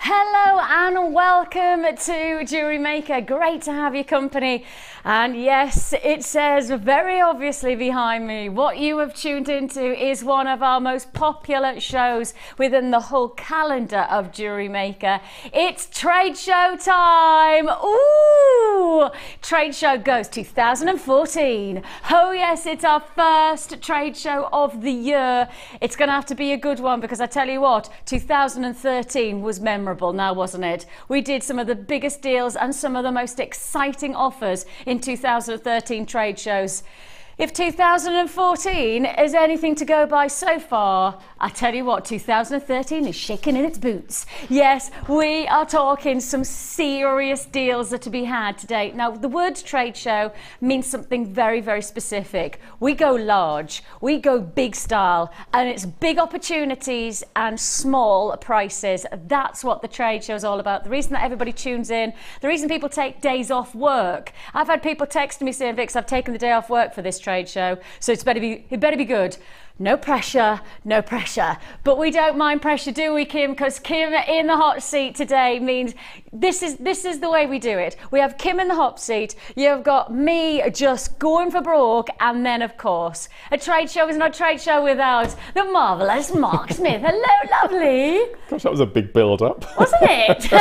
Hello and welcome to Jewellery Maker. Great to have your company. And yes, it says very obviously behind me, what you have tuned into is one of our most popular shows within the whole calendar of Jewellery Maker. It's trade show time. Ooh! Trade show goes 2014. Oh yes, it's our first trade show of the year. It's going to have to be a good one because I tell you what, 2013 was memorable now, wasn't it? We did some of the biggest deals and some of the most exciting offers in 2013 trade shows. If 2014 is anything to go by so far, I tell you what, 2013 is shaking in its boots. Yes, we are talking some serious deals that are to be had today. Now, the word trade show means something very, very specific. We go large, we go big style, and it's big opportunities and small prices. That's what the trade show is all about. The reason that everybody tunes in, the reason people take days off work. I've had people texting me saying, Vix, I've taken the day off work for this trade show, so it better be good. No pressure, no pressure. But we don't mind pressure, do we, Kim? Because Kim in the hot seat today means this is the way we do it. We have Kim in the hot seat, you've got me just going for broke, and then of course, a trade show is not a trade show without the marvellous Mark Smith. Hello, lovely. Gosh, that was a big build-up. Wasn't it?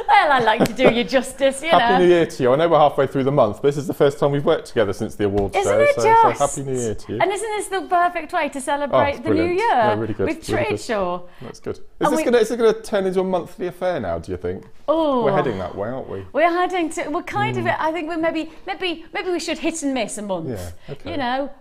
Well, I like to do you justice, you know. Happy New Year to you. I know we're halfway through the month, but this is the first time we've worked together since the awards show. Isn't it so Happy New Year to you. And isn't this the perfect way to celebrate the new year? No, really good. With trade show. That's good. Is this going to turn into a monthly affair now, do you think? Oh, we're heading that way, aren't we? We're heading to, we're kind of, I think we're maybe we should hit and miss a month. Yeah, okay. You know.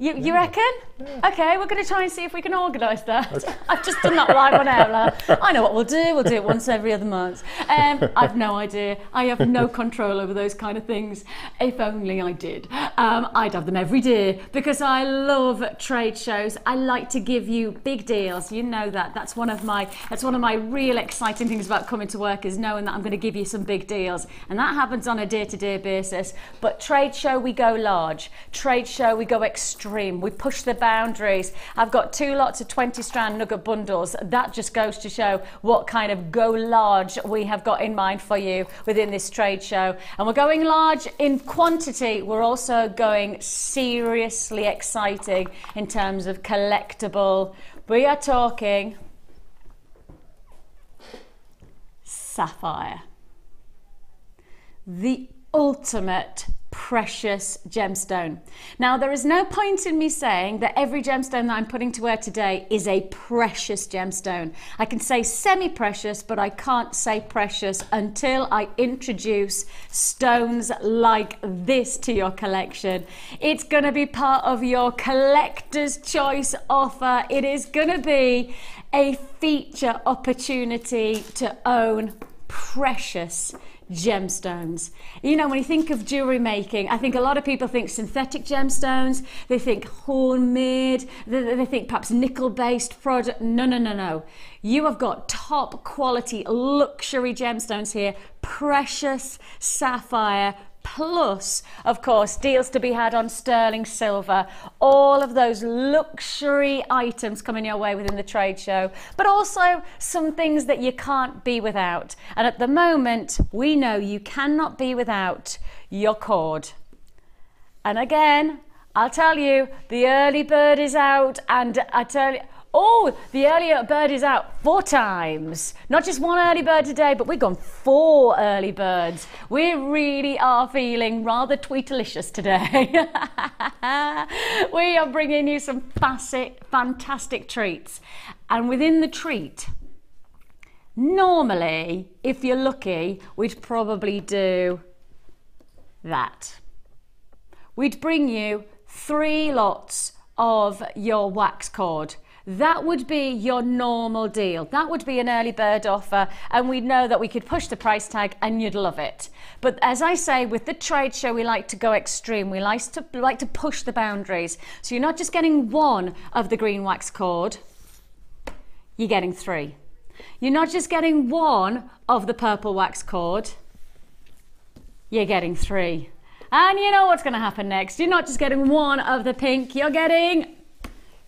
You reckon? Yeah. Okay, we're going to try and see if we can organise that. Okay. I've just done that live on air. I know what we'll do. We'll do it once every other month. I've no idea. I have no control over those kind of things. If only I did. I'd have them every day because I love trade shows. I like to give you big deals. You know that. That's one of my real exciting things about coming to work is knowing that I'm going to give you some big deals, and that happens on a day-to-day basis. But trade show we go large. Trade show we go extreme. We push the boundaries. I've got 2 lots of 20 strand nugget bundles. That just goes to show what kind of go large we have got in mind for you within this trade show. And we're going large in quantity. We're also going seriously exciting in terms of collectible. We are talking sapphire. The ultimate precious gemstone. Now, there is no point in me saying that every gemstone that I'm putting to wear today is a precious gemstone. I can say semi-precious, but I can't say precious until I introduce stones like this to your collection. It's going to be part of your collector's choice offer. It is going to be a feature opportunity to own precious gemstones. You know, when you think of jewellery making, I think a lot of people think synthetic gemstones, they think homemade, they think perhaps nickel-based product. No. You have got top quality luxury gemstones here, precious sapphire, plus, of course, deals to be had on sterling silver. All of those luxury items coming your way within the trade show, but also some things that you can't be without. And at the moment, we know you cannot be without your cord. And again, I'll tell you, the early bird is out, and I tell you, oh, the early bird is out 4 times. Not just one early bird today, but we've gone 4 early birds. We really are feeling rather tweetalicious today. We are bringing you some fantastic treats. And within the treat, normally, if you're lucky, we'd probably do that. We'd bring you 3 lots of your wax cord. That would be your normal deal. That would be an early bird offer, and we know that we could push the price tag and you'd love it. But as I say, with the trade show, we like to go extreme. We like to push the boundaries. So you're not just getting 1 of the green wax cord, you're getting 3. You're not just getting 1 of the purple wax cord, you're getting 3. And you know what's going to happen next. You're not just getting 1 of the pink, you're getting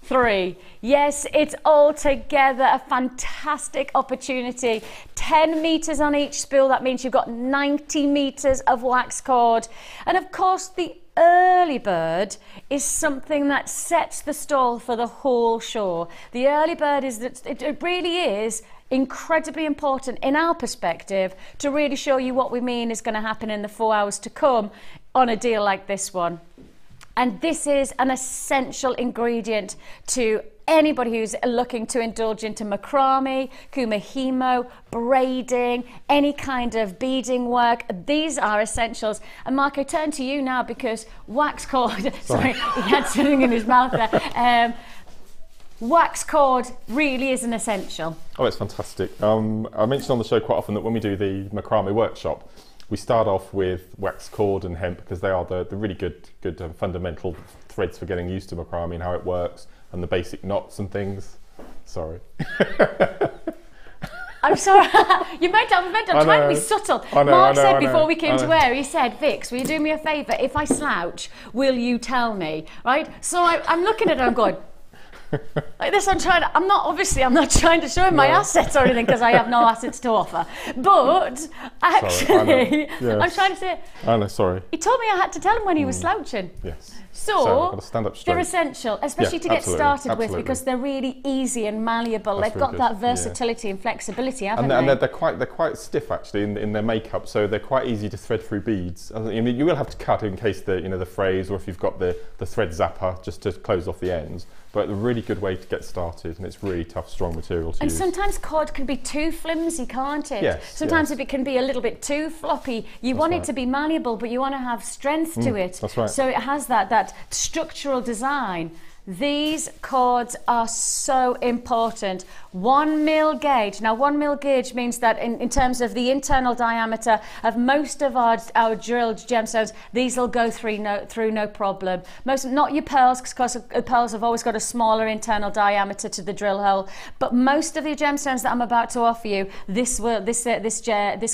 3. Yes, it's altogether a fantastic opportunity. 10 meters on each spool, that means you've got 90 meters of wax cord. And of course, the early bird is something that sets the stall for the whole show. The early bird is that it really is incredibly important in our perspective to really show you what we mean is going to happen in the 4 hours to come on a deal like this one. And this is an essential ingredient to anybody who's looking to indulge into macrame, kumihimo, braiding, any kind of beading work. These are essentials. And Mark, I turn to you now because wax cord, sorry, he had something in his mouth there. Wax cord really is an essential. Oh, it's fantastic. I mention on the show quite often that when we do the macrame workshop, we start off with wax cord and hemp because they are the really good fundamental threads for getting used to macrame and how it works and the basic knots and things. Sorry. I'm sorry. I'm trying to be subtle. Mark said before we came to air, he said, Vix, will you do me a favour? If I slouch, will you tell me? Right? So I'm looking at it, I'm going, like this, I'm not trying to show him my assets or anything because I have no assets to offer. But actually, I'm trying to say. I know, sorry. He told me I had to tell him when he was slouching. Yes. So I've got to stand up straight. They're essential, especially to get started with because they're really easy and malleable. They've got that versatility and flexibility, haven't they? And they're quite stiff actually in their makeup, so they're quite easy to thread through beads. I mean, you will have to cut in case the frays or if you've got the thread zapper just to close off the ends. But a really good way to get started, and it's really tough, strong material to use. And sometimes cord can be too flimsy, can't it? Yes. Sometimes if it can be a little bit too floppy, you want it to be malleable, but you want to have strength to it. That's right. So it has that structural design. These cords are so important. 1 mil gauge. Now 1 mil gauge means that in terms of the internal diameter of most of our drilled gemstones, these will go through no problem. Not your pearls, because pearls have always got a smaller internal diameter to the drill hole, but most of the gemstones that I'm about to offer you, this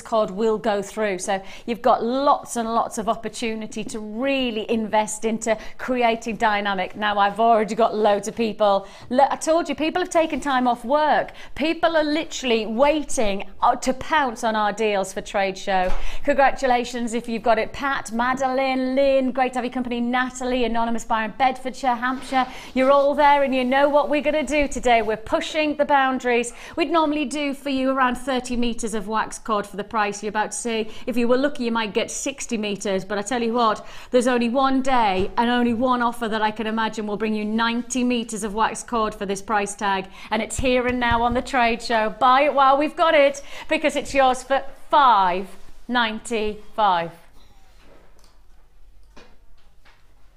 cord will go through. So you've got lots and lots of opportunity to really invest into creating dynamic. Now I've already got loads of people. I told you, people have taken time off work. People are literally waiting to pounce on our deals for trade show. Congratulations if you've got it. Pat, Madeline, Lynn, great to have your company, Natalie, Anonymous Buyer in Bedfordshire, Hampshire. You're all there and you know what we're going to do today. We're pushing the boundaries. We'd normally do for you around 30 meters of wax cord for the price you're about to see. If you were lucky, you might get 60 meters, but I tell you what, there's only one day and only one offer that I can imagine will bring you 90 meters of wax cord for this price tag, and it's here and now on the trade show. Buy it while we've got it because it's yours for $5.95.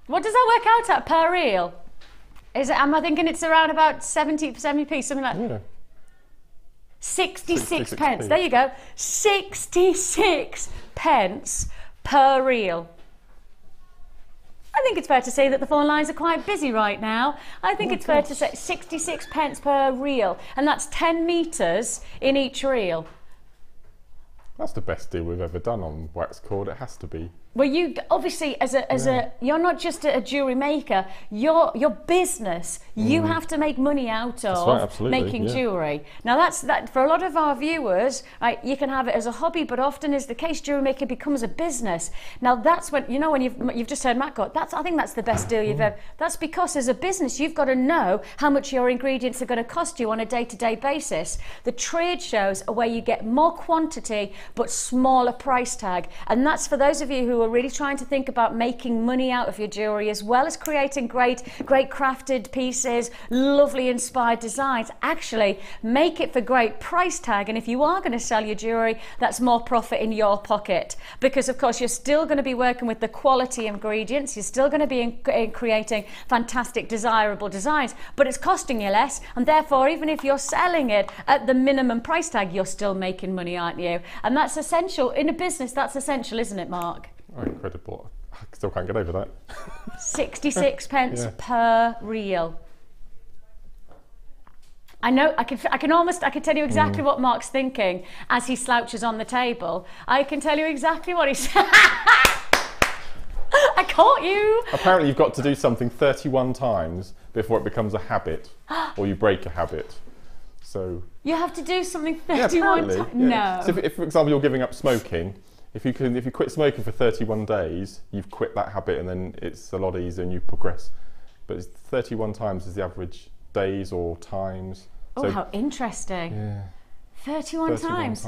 What does that work out at per reel? Am I thinking it's around about 70p, something like that? 66 pence. There you go. 66 pence per reel. I think it's fair to say that the phone lines are quite busy right now. I think it's fair to say 66 pence per reel, and that's 10 meters in each reel. That's the best deal we've ever done on wax cord. It has to be. Well, you obviously, you're not just a jewellery maker. Your business. You have to make money out of making jewellery. Now, that for a lot of our viewers, right? You can have it as a hobby, but often is the case. Jewellery making becomes a business. Now, that's when when you've just heard Matt go. I think that's the best deal you've ever. That's because as a business, you've got to know how much your ingredients are going to cost you on a day-to-day basis. The trade shows are where you get more quantity but smaller price tag, and that's for those of you who are really trying to think about making money out of your jewellery as well as creating great crafted pieces, lovely inspired designs. Actually make it for great price tag, and if you are going to sell your jewellery, that's more profit in your pocket, because of course you're still going to be working with the quality ingredients, you're still going to be creating fantastic desirable designs, but it's costing you less, and therefore even if you're selling it at the minimum price tag, you're still making money, aren't you? And that's essential in a business. That's essential, isn't it, Mark? Oh, incredible. I still can't get over that. 66 pence per reel. I know, I can tell you exactly what Mark's thinking as he slouches on the table. I can tell you exactly what he's I caught you. Apparently you've got to do something 31 times before it becomes a habit, or you break a habit. So you have to do something 31 times? Yeah. No. So if, for example, you're giving up smoking, if you quit smoking for 31 days, you've quit that habit, and then it's a lot easier and you progress. But it's 31 times is the average days or times. Oh, so, how interesting. Yeah. 31 times.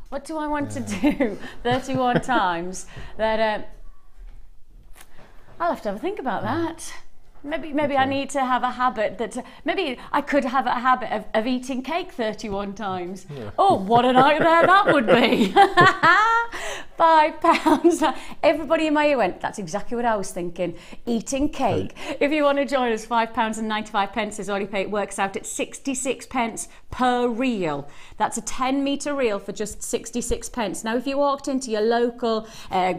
What do I want to do 31 times? That I'll have to have a think about that. Maybe I need to have a habit that maybe I could have a habit of eating cake 31 times. Yeah. Oh, what a nightmare that would be. £5. Everybody in my ear went, that's exactly what I was thinking. Eating cake. If you want to join us, £5.95 is all you pay. It works out at 66 pence per reel. That's a 10-metre reel for just 66 pence. Now, if you walked into your local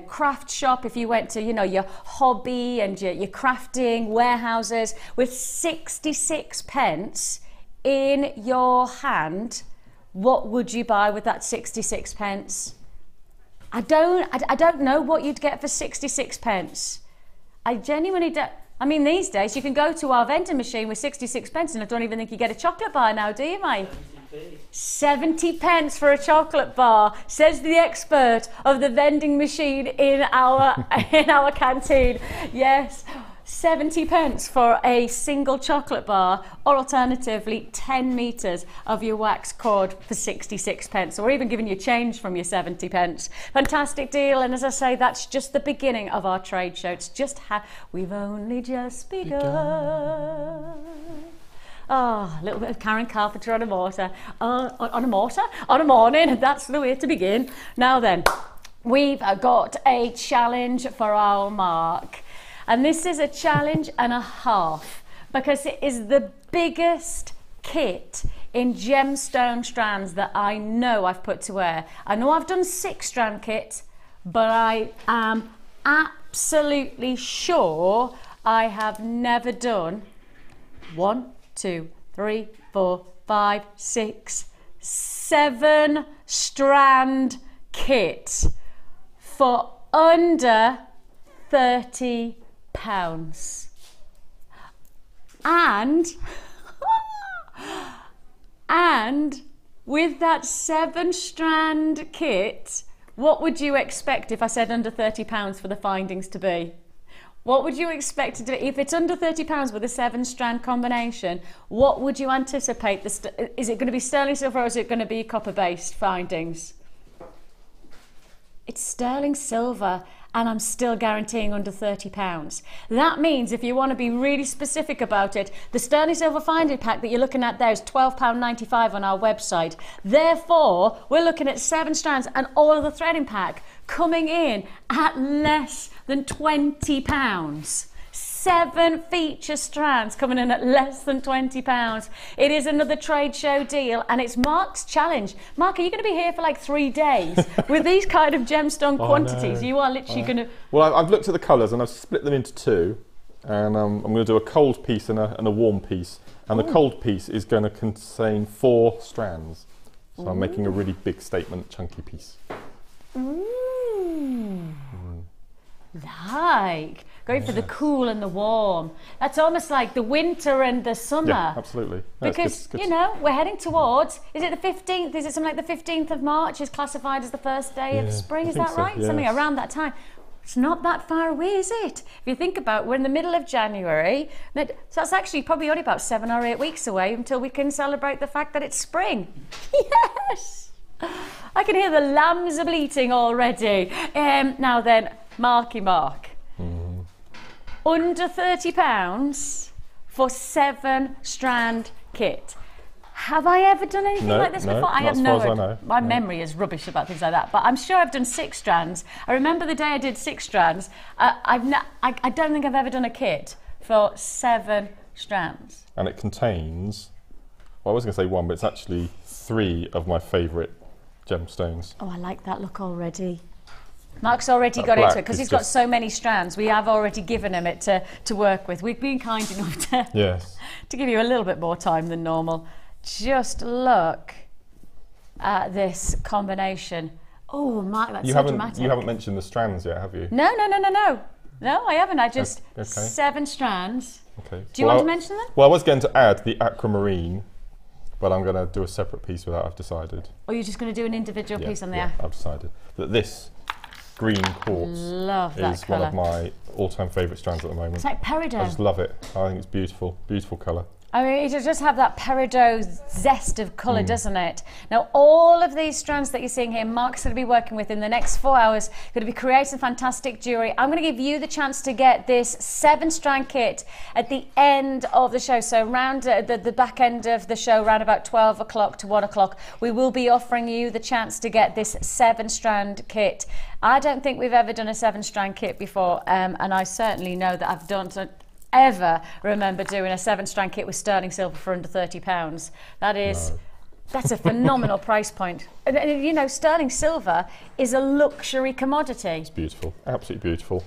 craft shop, if you went to, you know, your hobby and your crafting warehouses with 66 pence in your hand, what would you buy with that 66 pence? I don't know what you'd get for 66 pence. I genuinely don't. I mean, these days you can go to our vending machine with 66 pence and I don't even think you get a chocolate bar now, do you, mate? 70 pence for a chocolate bar, says the expert of the vending machine in our canteen. Yes. 70 pence for a single chocolate bar, or alternatively 10 metres of your wax cord for 66 pence, or even giving you change from your 70 pence. Fantastic deal, and as I say, that's just the beginning of our trade show. It's just how we've only just begun. Oh, a little bit of Karen Carpenter on a mortar, on a morning, that's the way to begin. Now then, we've got a challenge for our Mark. And this is a challenge and a half, because it is the biggest kit in gemstone strands that I know I've put to wear. I know I've done 6-strand kit, but I am absolutely sure I have never done 1, 2, 3, 4, 5, 6, 7-strand kit for under £30. And with that 7-strand kit, what would you expect if I said under £30 for the findings to be? What would you expect it to be? If it's under £30 with a 7-strand combination, what would you anticipate? Is it going to be sterling silver or is it going to be copper-based findings? It's sterling silver, and I'm still guaranteeing under £30. That means if you want to be really specific about it, the sterling silver finding pack that you're looking at there is £12.95 on our website. Therefore, we're looking at 7 strands and all of the threading pack coming in at less than £20. 7 feature strands coming in at less than £20. It is another trade show deal, and it's Mark's challenge. Mark, are you going to be here for like 3 days with these kind of gemstone quantities? No. You are literally going to... Well, I've looked at the colours and I've split them into 2, and I'm going to do a cold piece and a warm piece. And the cold piece is going to contain 4 strands. So I'm making a really big statement, chunky piece. Like... Going for the cool and the warm. That's almost like the winter and the summer. Yeah, absolutely. No, because, good. You know, we're heading towards, is it the 15th? Is it something like the 15th of March is classified as the first day of spring? Is that right? So, yes. Something around that time. It's not that far away, is it? If you think about it, we're in the middle of January. So that's actually probably only about 7 or 8 weeks away until we can celebrate the fact that it's spring. Yes! I can hear the lambs are bleating already. Now then, Marky Mark. Under £30 for 7-strand kit. Have I ever done anything like this before? I have no idea. My memory is rubbish about things like that, but I'm sure I've done 6 strands. I remember the day I did 6 strands. I don't think I've ever done a kit for 7 strands. And it contains, well, I was going to say 1, but it's actually 3 of my favourite gemstones. Oh, I like that look already. Mark's already got into it because he's got so many strands. We have already given him it to work with. We've been kind enough to give you a little bit more time than normal. Just look at this combination. Oh, Mark, that's so dramatic. You haven't mentioned the strands yet, have you? No. No, I haven't. I just Okay. 7 strands. Okay. Do you want to mention them? Well, I was going to add the aquamarine, but I'm going to do a separate piece with that, I've decided. Or you're just going to do an individual piece on the I've decided that this green quartz is one of my all-time favourite strands at the moment. It's like peridot. I just love it. I think it's beautiful, beautiful colour. I mean, it just have that peridot zest of colour, doesn't it? Now, all of these strands that you're seeing here, Mark's going to be working with in the next 4 hours, going to be creating fantastic jewellery. I'm going to give you the chance to get this 7-strand kit at the end of the show. So around the back end of the show, around about 12 o'clock to 1 o'clock, we will be offering you the chance to get this 7-strand kit. I don't think we've ever done a 7-strand kit before, and I certainly know that I've done ever remember doing a 7-strand kit with sterling silver for under £30. That's a phenomenal price point. And, you know, sterling silver is a luxury commodity. It's beautiful, absolutely beautiful.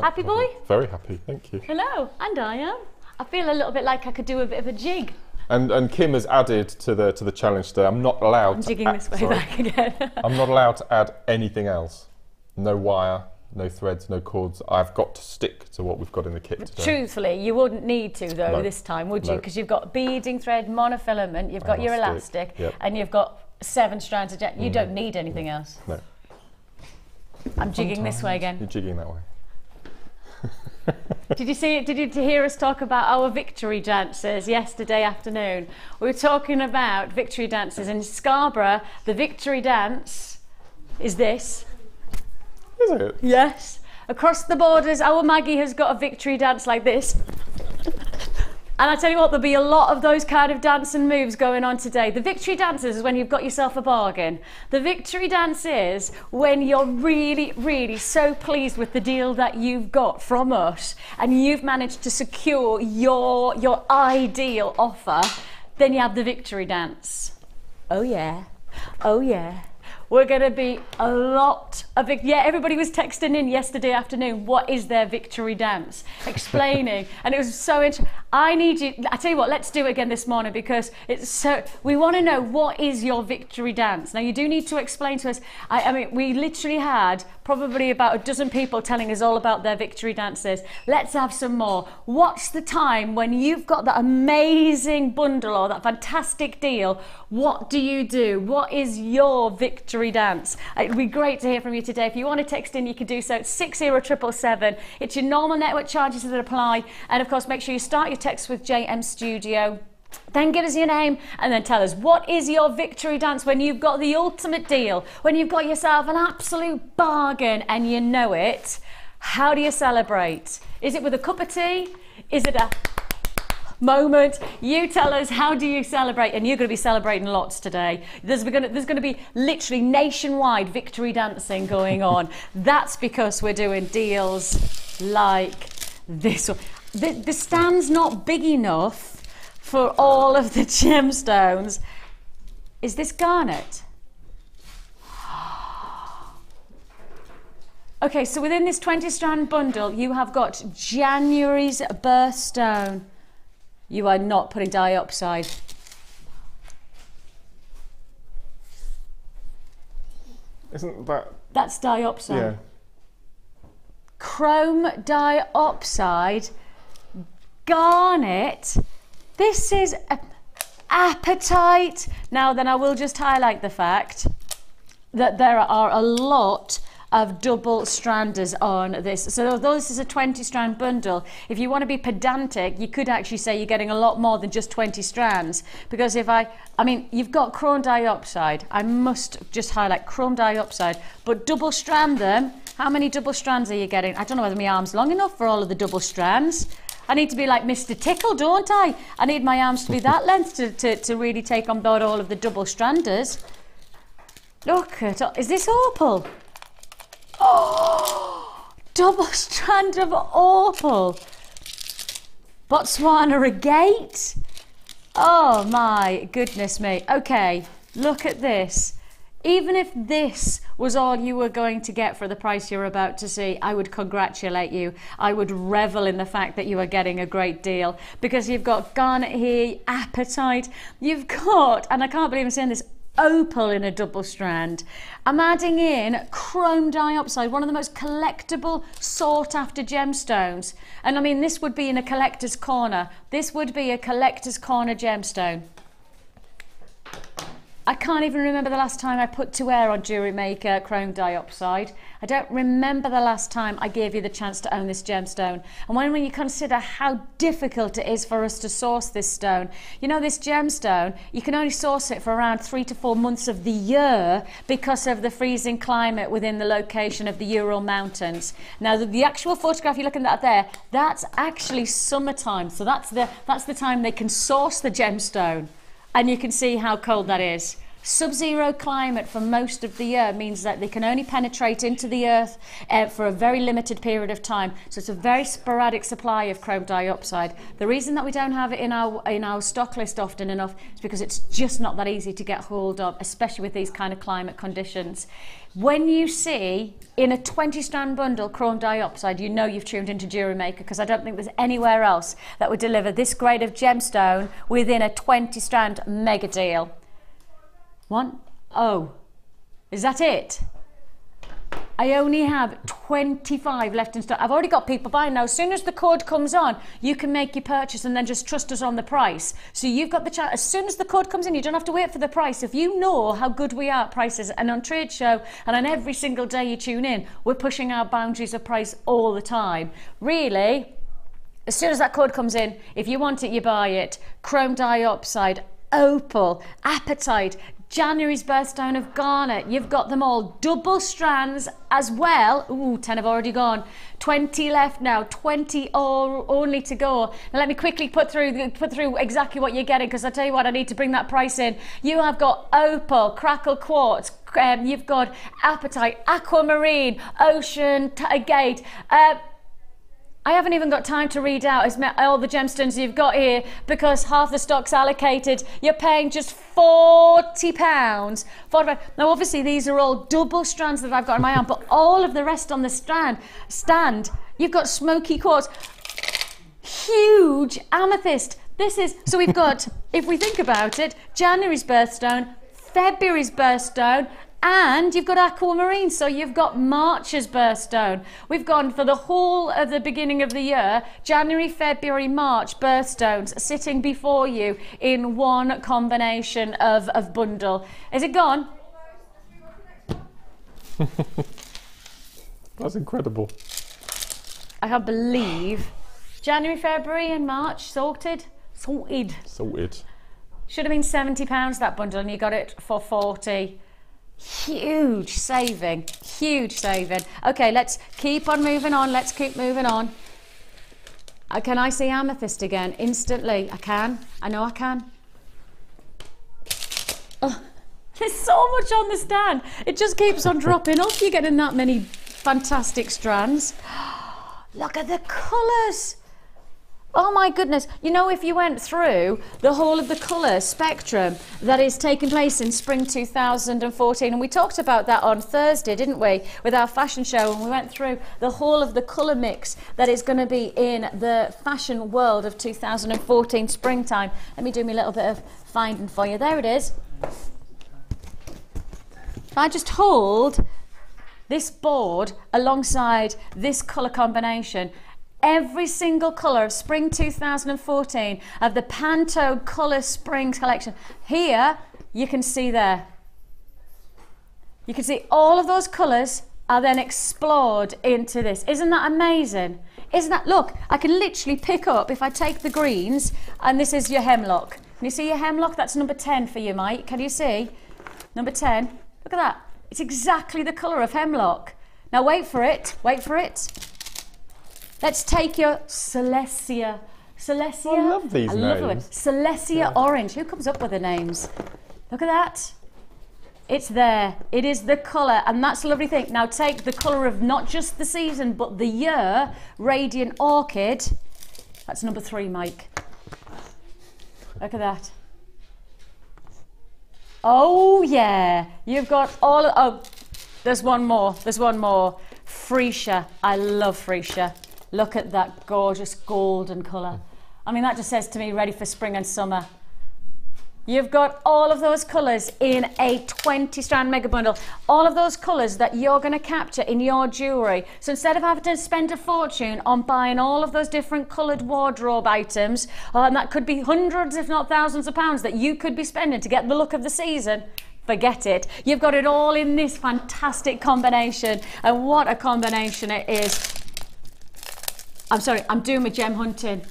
Happy boy? Very happy, thank you. Hello, and I am. I feel a little bit like I could do a bit of a jig. And Kim has added to the challenge today. I'm not allowed. I'm jigging this way back again. I'm not allowed to add anything else. No wire, no threads, no cords. I've got to stick to what we've got in the kit today. Truthfully, you wouldn't need to though this time, would you? Because you've got beading thread, monofilament, you've got your elastic, and you've got 7 strands of jet. You don't need anything else. No. I'm jigging this way again. You're jigging that way. Did you see it? Did you hear us talk about our victory dances yesterday afternoon? We were talking about victory dances in Scarborough. The victory dance is this. Is it? Yes. Across the borders, our Maggie has got a victory dance like this. And I tell you what, there'll be a lot of those kind of dance and moves going on today. The victory dances is when you've got yourself a bargain. The victory dance is when you're really, really so pleased with the deal that you've got from us and you've managed to secure your ideal offer. Then you have the victory dance. Oh yeah. Oh yeah. We're going to be a lot of it. Yeah, everybody was texting in yesterday afternoon, what is their victory dance? Explaining. And it was so interesting. I need you, I tell you what, let's do it again this morning because it's so, we want to know what is your victory dance. Now you do need to explain to us. I mean, we literally had probably about a dozen people telling us all about their victory dances. Let's have some more. What's the time when you've got that amazing bundle or that fantastic deal? What do you do? What is your victory dance? It'd be great to hear from you today. If you want to text in, you can do so. It's 60777. It's your normal network charges that apply. And of course, make sure you start your text with JM Studio. Then give us your name and then tell us what is your victory dance when you've got the ultimate deal, when you've got yourself an absolute bargain and you know it. How do you celebrate? Is it with a cup of tea? Is it a moment? You tell us, how do you celebrate? And you're going to be celebrating lots today. There's going to be literally nationwide victory dancing going on. That's because we're doing deals like this one. The stand's not big enough for all of the gemstones. Is this garnet? Okay, so within this 20-strand bundle, you have got January's birthstone. You are not putting dioxide. Isn't that? That's dioxide. Yeah. Chrome dioxide, garnet. This is apatite. Now then, I will just highlight the fact that there are a lot of double stranders on this. So although this is a 20-strand bundle, if you want to be pedantic, you could actually say you're getting a lot more than just 20 strands. Because if I mean, you've got chrome dioxide. I must just highlight chrome dioxide, but double strand them. How many double strands are you getting? I don't know whether my arm's long enough for all of the double strands. I need to be like Mr. Tickle, don't I? I need my arms to be that length to really take on board all of the double stranders. Look at, is this opal? Oh, double strand of opal. Botswana agate. Oh my goodness me. Okay, look at this. Even if this was all you were going to get for the price you're about to see, I would congratulate you. I would revel in the fact that you are getting a great deal because you've got garnet here, apatite, you've got, and I can't believe I'm saying this, opal in a double strand. I'm adding in chrome diopside, one of the most collectible, sought after gemstones. And I mean, this would be in a collector's corner. This would be a collector's corner gemstone. I can't even remember the last time I put to air on Jewellery Maker chrome diopside. I don't remember the last time I gave you the chance to own this gemstone. And when you consider how difficult it is for us to source this stone, you know, this gemstone, you can only source it for around 3 to 4 months of the year because of the freezing climate within the location of the Ural Mountains. Now, the actual photograph you're looking at there, that's actually summertime. So that's the time they can source the gemstone. And you can see how cold that is. Sub-zero climate for most of the year means that they can only penetrate into the earth for a very limited period of time. So it's a very sporadic supply of chrome diopside. The reason that we don't have it in our stock list often enough is because it's just not that easy to get hold of, especially with these kind of climate conditions. When you see in a 20-strand bundle chrome diopside, you know you've tuned into Jewellery Maker, because I don't think there's anywhere else that would deliver this grade of gemstone within a 20-strand mega deal. Oh, is that it? I only have 25 left in stock. I've already got people buying now. As soon as the code comes on, you can make your purchase and then just trust us on the price. So you've got the chance. As soon as the code comes in, you don't have to wait for the price. If you know how good we are at prices, and on Trade Show and on every single day you tune in, we're pushing our boundaries of price all the time. Really, as soon as that code comes in, if you want it, you buy it. Chrome diopside, opal, apatite, January's birthstone of garnet, you've got them all. Double strands as well. Ooh, 10 have already gone. 20 left now, 20 only to go. Now let me quickly put through exactly what you're getting, because I tell you what, I need to bring that price in. You have got opal, crackle quartz, you've got apatite, aquamarine, ocean gate. I haven't even got time to read out all the gemstones you've got here, because half the stock's allocated. You're paying just £40. Now obviously these are all double strands that I've got in my arm, but all of the rest on the stand, you've got smoky quartz, huge amethyst. So we've got, if we think about it, January's birthstone, February's birthstone, and you've got aquamarine, so you've got March's birthstone. We've gone for the whole of the beginning of the year, January, February, March birthstones sitting before you in one combination of bundle. Is it gone? That's incredible. I can't believe. January, February and March sorted. Sorted. Should have been £70 that bundle, and you got it for 40. Huge saving, huge saving. Okay, let's keep on moving on. Let's keep moving on. Can I see amethyst again instantly? I can. I know I can. Oh, there's so much on the stand. It just keeps on dropping off. You're getting that many fantastic strands. Look at the colours. Oh my goodness. You know, if you went through the whole of the colour spectrum that is taking place in spring 2014, and we talked about that on Thursday, didn't we, with our fashion show, and we went through the whole of the colour mix that is going to be in the fashion world of 2014 springtime. Let me do me a little bit of finding for you. There it is. If I just hold this board alongside this colour combination, every single colour of spring 2014 of the Pantone Colour Springs collection. Here, you can see there. You can see all of those colours are then explored into this. Isn't that amazing? Isn't that, look, I can literally pick up, if I take the greens, and this is your hemlock. Can you see your hemlock? That's number 10 for you, Mike. Can you see? Number 10. Look at that. It's exactly the colour of hemlock. Now wait for it. Wait for it. Let's take your Celestia. I love these names. Celestia Orange. Who comes up with the names? Look at that. It's there. It is the colour, and that's the lovely thing. Now take the colour of not just the season, but the year, Radiant Orchid. That's number 3, Mike. Look at that. Oh yeah. You've got all, oh, there's one more. Freesia. I love Freesia. Look at that gorgeous golden colour. I mean, that just says to me, ready for spring and summer. You've got all of those colours in a 20 strand mega bundle. All of those colours that you're going to capture in your jewellery. So instead of having to spend a fortune on buying all of those different coloured wardrobe items, and that could be hundreds if not thousands of pounds that you could be spending to get the look of the season, forget it. You've got it all in this fantastic combination. And what a combination it is. I'm sorry, I'm doing my gem hunting.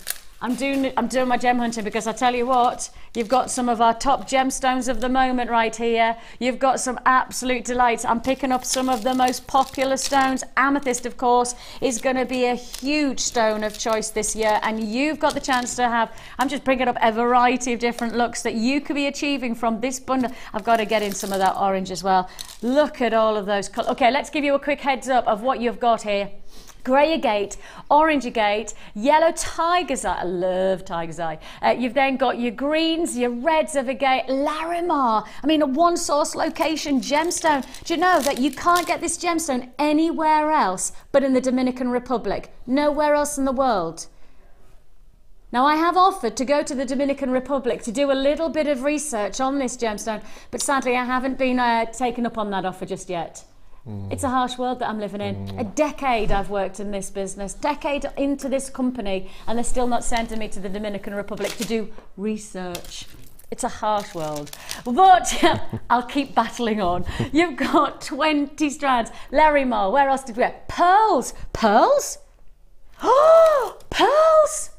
I'm doing my gem hunting because I tell you what, you've got some of our top gemstones of the moment right here. You've got some absolute delights. I'm picking up some of the most popular stones. Amethyst, of course, is going to be a huge stone of choice this year, and you've got the chance to have, I'm just bringing up a variety of different looks that you could be achieving from this bundle. I've got to get in some of that orange as well. Look at all of those colors. Okay, let's give you a quick heads up of what you've got here. Grey agate, orange agate, yellow tiger's eye. I love tiger's eye. You've then got your greens, your reds of agate, Larimar. I mean, a one source location gemstone. Do you know that you can't get this gemstone anywhere else but in the Dominican Republic? Nowhere else in the world. Now, I have offered to go to the Dominican Republic to do a little bit of research on this gemstone, but sadly I haven't been taken up on that offer just yet. It's a harsh world that I'm living in. A decade I've worked in this business, decade into this company, and they're still not sending me to the Dominican Republic to do research. It's a harsh world, but I'll keep battling on. You've got 20 strands. Larimar, where else did we get? Pearls. Pearls? Oh, pearls!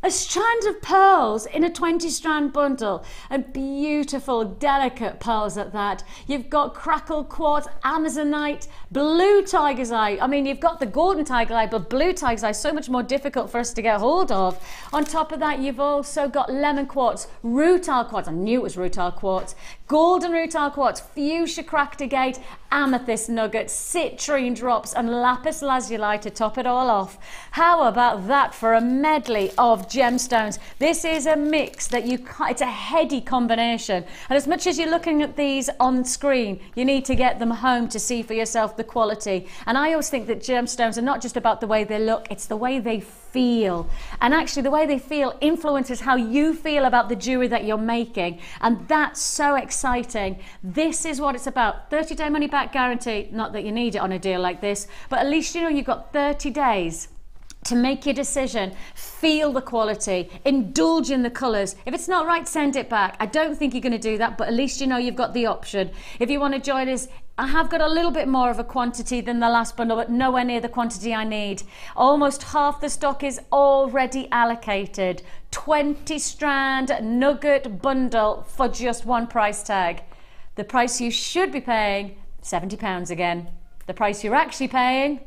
A strand of pearls in a 20 strand bundle, and beautiful, delicate pearls at that. You've got crackle quartz, amazonite, blue tiger's eye. I mean, you've got the golden tiger's eye, but blue tiger's eye is so much more difficult for us to get hold of. On top of that, you've also got lemon quartz, rutile quartz. I knew it was rutile quartz. Golden rutile quartz, fuchsia cracked agate, amethyst nuggets, citrine drops, and lapis lazuli to top it all off. How about that for a medley of gemstones? This is a mix that it's a heady combination, and as much as you're looking at these on screen, you need to get them home to see for yourself the quality. And I always think that gemstones are not just about the way they look, it's the way they feel. And actually the way they feel influences how you feel about the jewelry that you're making, and that's so exciting. This is what it's about. 30-day money back guarantee. Not that you need it on a deal like this, but at least you know you've got 30 days to make your decision, feel the quality, indulge in the colours. If it's not right, send it back. I don't think you're going to do that, but at least you know you've got the option. If you want to join us, I have got a little bit more of a quantity than the last bundle, but nowhere near the quantity I need. Almost half the stock is already allocated. 20 strand nugget bundle for just one price tag. The price you should be paying, £70 again. The price you're actually paying,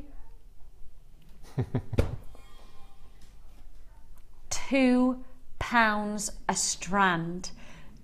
£2 a strand.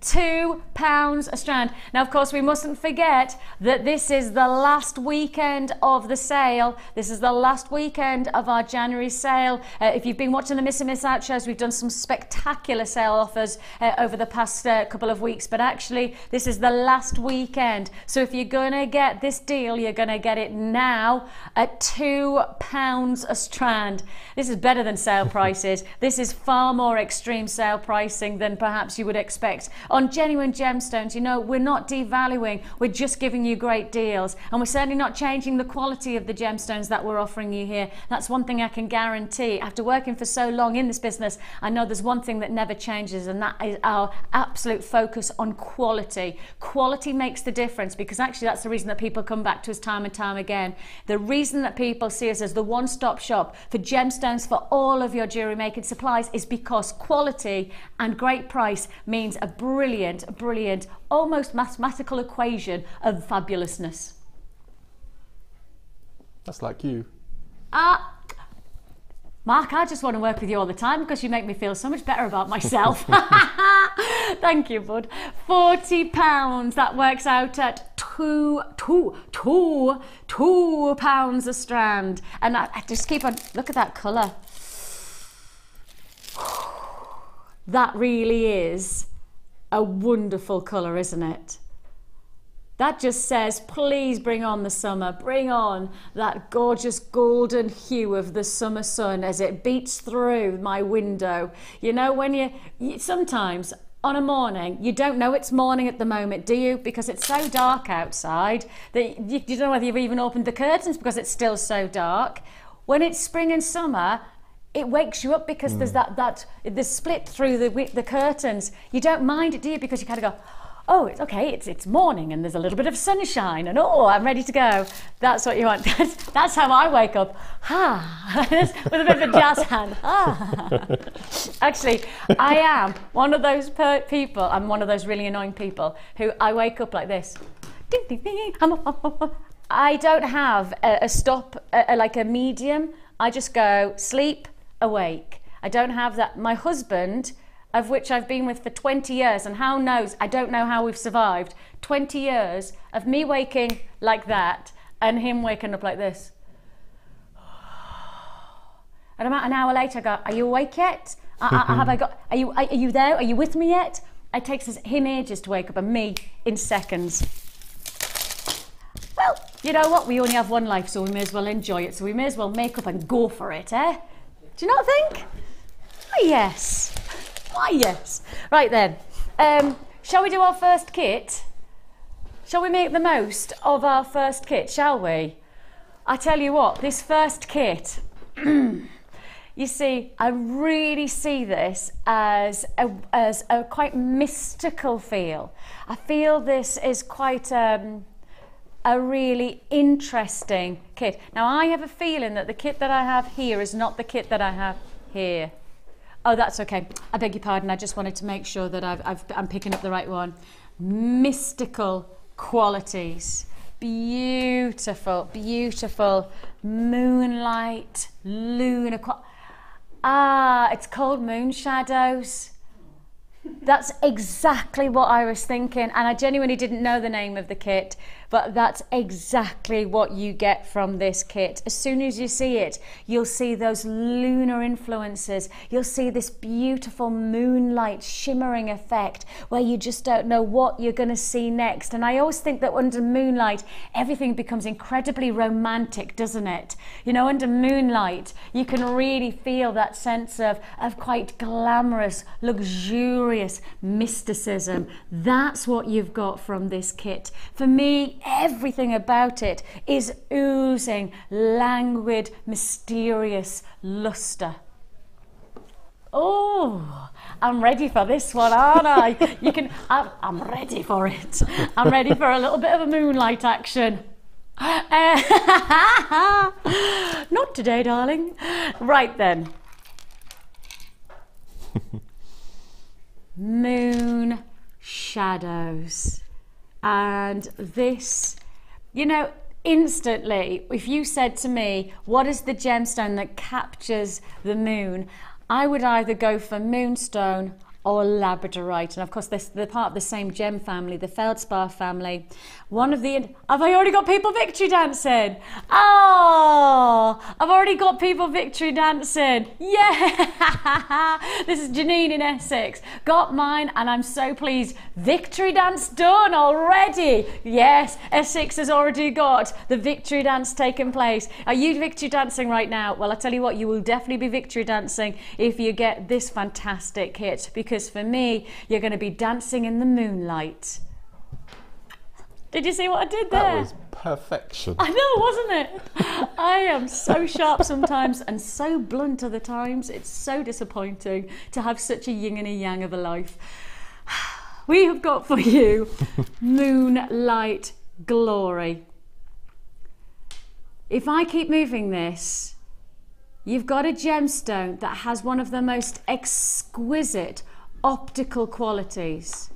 £2 a strand. Now, of course, we mustn't forget that this is the last weekend of the sale. This is the last weekend of our January sale. If you've been watching the Miss and Miss Out shows, we've done some spectacular sale offers over the past couple of weeks, but actually this is the last weekend. So if you're going to get this deal, you're going to get it now at £2 a strand. This is better than sale prices. This is far more extreme sale pricing than perhaps you would expect. On genuine gemstones, you know, we're not devaluing, we're just giving you great deals, and we're certainly not changing the quality of the gemstones that we're offering you here. That's one thing I can guarantee. After working for so long in this business, I know there's one thing that never changes, and that is our absolute focus on quality. Quality makes the difference, because actually that's the reason that people come back to us time and time again. The reason that people see us as the one-stop shop for gemstones for all of your jewellery making supplies is because quality and great price means a brilliant, almost mathematical equation of fabulousness. That's like you. Mark, I just want to work with you all the time because you make me feel so much better about myself. Thank you, bud. £40. That works out at £2 a strand. And I just keep on, look at that colour. That really is a wonderful colour, isn't it? That just says, please bring on the summer, bring on that gorgeous golden hue of the summer sun as it beats through my window. You know, when you sometimes on a morning, you don't know it's morning at the moment, do you? Because it's so dark outside that you don't know whether you've even opened the curtains because it's still so dark. When it's spring and summer, it wakes you up because there's the split through the curtains. You don't mind it, do you? Because you kind of go, oh, it's okay, it's morning and there's a little bit of sunshine and oh, I'm ready to go. That's what you want. That's how I wake up. With a bit of a jazz hand. Actually, I am one of those people, I'm one of those really annoying people who I wake up like this. Ding, ding, ding. I don't have a stop, like a medium. I just go sleep, awake. I don't have that. My husband, of which I've been with for 20 years, and I don't know how we've survived 20 years of me waking like that and him waking up like this. And about an hour later I go, are you awake yet? Are you there? Are you with me yet? It takes him ages to wake up and me in seconds. Well, you know what? We only have one life, so we may as well enjoy it. So we may as well make up and go for it, eh? Do you not think? Oh, yes. Why, yes. Right then, shall we do our first kit? Shall we make the most of our first kit, shall we? I tell you what, this first kit, you see, I really see this as a quite mystical feel. I feel this is quite a really interesting kit. Now, I have a feeling that the kit that I have here is not the kit that I have here. Oh, that's okay. I beg your pardon. I just wanted to make sure that I'm picking up the right one. Mystical qualities. Beautiful, beautiful moonlight, lunar. It's called moon shadows. That's exactly what I was thinking, and I genuinely didn't know the name of the kit, but that's exactly what you get from this kit. As soon as you see it, you'll see those lunar influences. You'll see this beautiful moonlight shimmering effect where you just don't know what you're going to see next. And I always think that under moonlight, everything becomes incredibly romantic, doesn't it? You know, under moonlight, you can really feel that sense of quite glamorous, luxurious mysticism. That's what you've got from this kit. For me, everything about it is oozing languid, mysterious luster. Oh, I'm ready for this one, aren't I? I'm ready for it. I'm ready for a little bit of a moonlight action. Not today, darling. Right then. Moon shadows. And this, you know, instantly, if you said to me, what is the gemstone that captures the moon? I would either go for moonstone or labradorite. And of course, they're part of the same gem family, the feldspar family. Have I already got people victory dancing? Oh, I've already got people victory dancing. Yeah, this is Janine in Essex. Got mine and I'm so pleased. Victory dance done already. Yes, Essex has already got the victory dance taking place. Are you victory dancing right now? Well, I tell you what, you will definitely be victory dancing if you get this fantastic kit, because for me, you're going to be dancing in the moonlight. Did you see what I did there? That was perfection. I know, wasn't it? I am so sharp sometimes and so blunt other times. It's so disappointing to have such a yin and a yang of a life. We have got for you Moonlight Glory. If I keep moving this, you've got a gemstone that has one of the most exquisite optical qualities.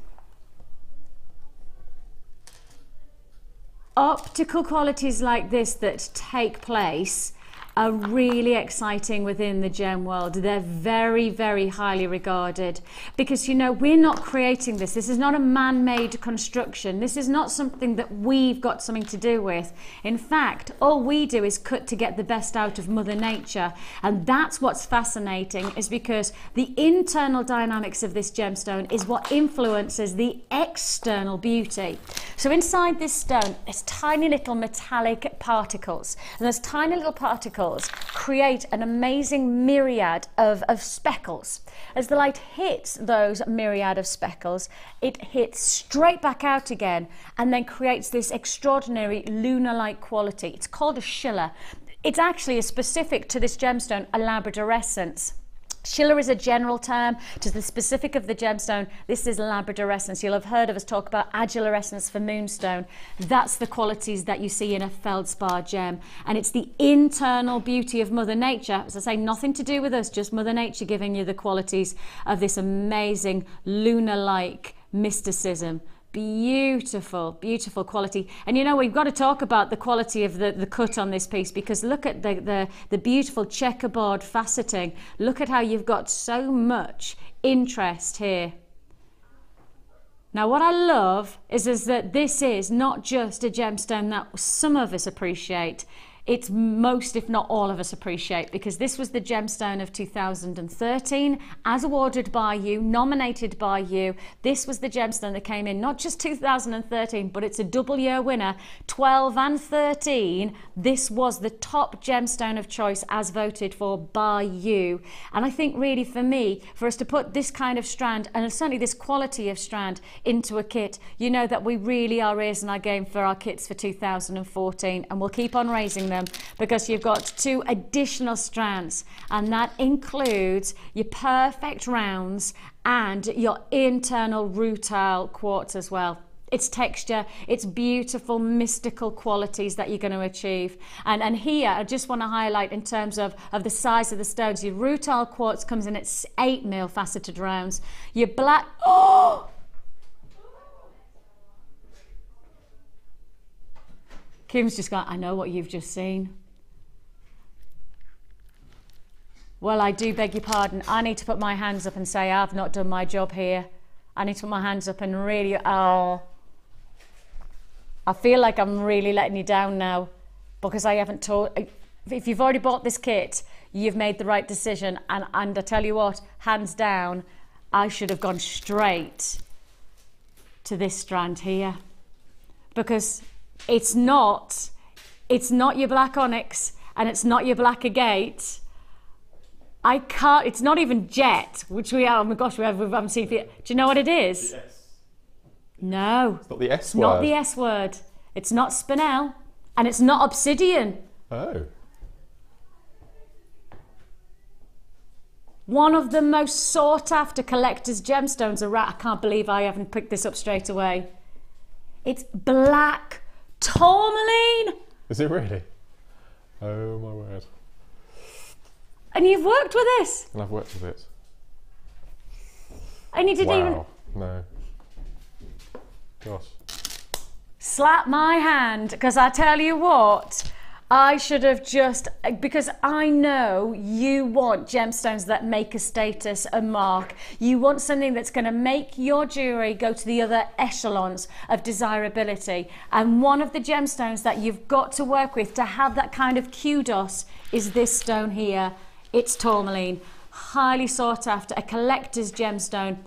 Optical qualities like this that take place are really exciting within the gem world. They're very, very highly regarded because, you know, we're not creating this. This is not a man-made construction. This is not something that we've got something to do with. In fact, all we do is cut to get the best out of Mother Nature. And that's what's fascinating, is because the internal dynamics of this gemstone is what influences the external beauty. So inside this stone, there's tiny little metallic particles. And those tiny little particles particles create an amazing myriad of speckles. As the light hits those myriad of speckles, it hits straight back out again and then creates this extraordinary lunar-like quality. It's called a schiller. It's actually specific to this gemstone, a labradorescence. Schiller is a general term to the specific of the gemstone. This is labradorescence. You'll have heard of us talk about adulorescence for moonstone. That's the qualities that you see in a feldspar gem. And it's the internal beauty of Mother Nature. As I say, nothing to do with us, just Mother Nature giving you the qualities of this amazing lunar-like mysticism. Beautiful, beautiful quality. And you know, we've got to talk about the quality of the cut on this piece, because look at the beautiful checkerboard faceting. Look at how you've got so much interest here. Now what I love is that this is not just a gemstone that some of us appreciate. It's most, if not all of us appreciate, because this was the gemstone of 2013, as awarded by you, nominated by you. This was the gemstone that came in, not just 2013, but it's a double year winner, 12 and 13. This was the top gemstone of choice as voted for by you. And I think really for me, for us to put this kind of strand, and certainly this quality of strand, into a kit, you know that we really are raising our game for our kits for 2014, and we'll keep on raising them, because you've got 2 additional strands, and that includes your perfect rounds and your internal rutile quartz as well. Its texture, its beautiful mystical qualities that you're going to achieve. And here I just want to highlight in terms of the size of the stones. Your rutile quartz comes in at 8mm faceted rounds. Your black, oh! Kim's just gone, I know what you've just seen. Well, I do beg your pardon. I need to put my hands up and say I've not done my job here. I need to put my hands up and really, oh, I feel like I'm really letting you down now, because I haven't told. If you've already bought this kit, you've made the right decision. And I tell you what, hands down, I should have gone straight to this strand here, because it's not your black onyx and it's not your black agate. I can't, it's not even jet, which we are, oh my gosh, we haven't seen. Do you know what it is? The S. No. It's not the S It's word. not the S word. It's not spinel, and it's not obsidian. Oh. One of the most sought after collector's gemstones are, I can't believe I haven't picked this up straight away. It's black tourmaline. Is it really? Oh my word. And you've worked with this. And I've worked with it. And you didn't even... Wow. No. Gosh. Slap my hand, because I tell you what, I should have just, because I know you want gemstones that make a status, a mark. You want something that's going to make your jewellery go to the other echelons of desirability. And one of the gemstones that you've got to work with to have that kind of kudos is this stone here. It's tourmaline, highly sought after, a collector's gemstone.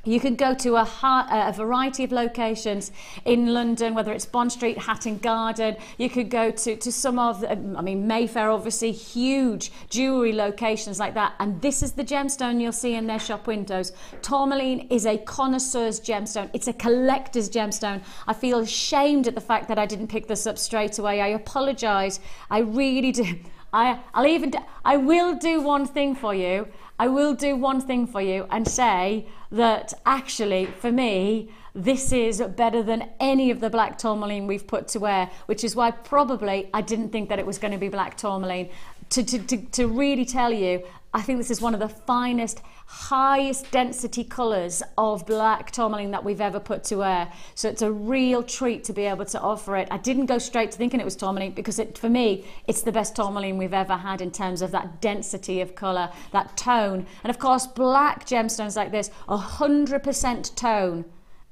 You can go to a variety of locations in London, whether it's Bond Street, Hatton Garden. You could go to some of, Mayfair, obviously, huge jewellery locations like that. And this is the gemstone you'll see in their shop windows. Tourmaline is a connoisseur's gemstone. It's a collector's gemstone. I feel ashamed at the fact that I didn't pick this up straight away. I apologise. I really do. I will do one thing for you. I will do one thing for you and say that actually, for me, this is better than any of the black tourmaline we've put to wear, which is why probably I didn't think that it was going to be black tourmaline. To really tell you, I think this is one of the finest, highest density colours of black tourmaline that we've ever put to wear. So it's a real treat to be able to offer it. I didn't go straight to thinking it was tourmaline, because for me, it's the best tourmaline we've ever had in terms of that density of colour, that tone. And of course, black gemstones like this, 100% tone,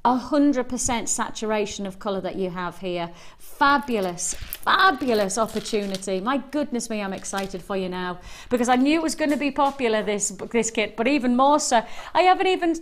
100% saturation of colour that you have here. Fabulous, fabulous opportunity. My goodness me, I'm excited for you now, because I knew it was going to be popular, this kit, but even more so. I haven't even...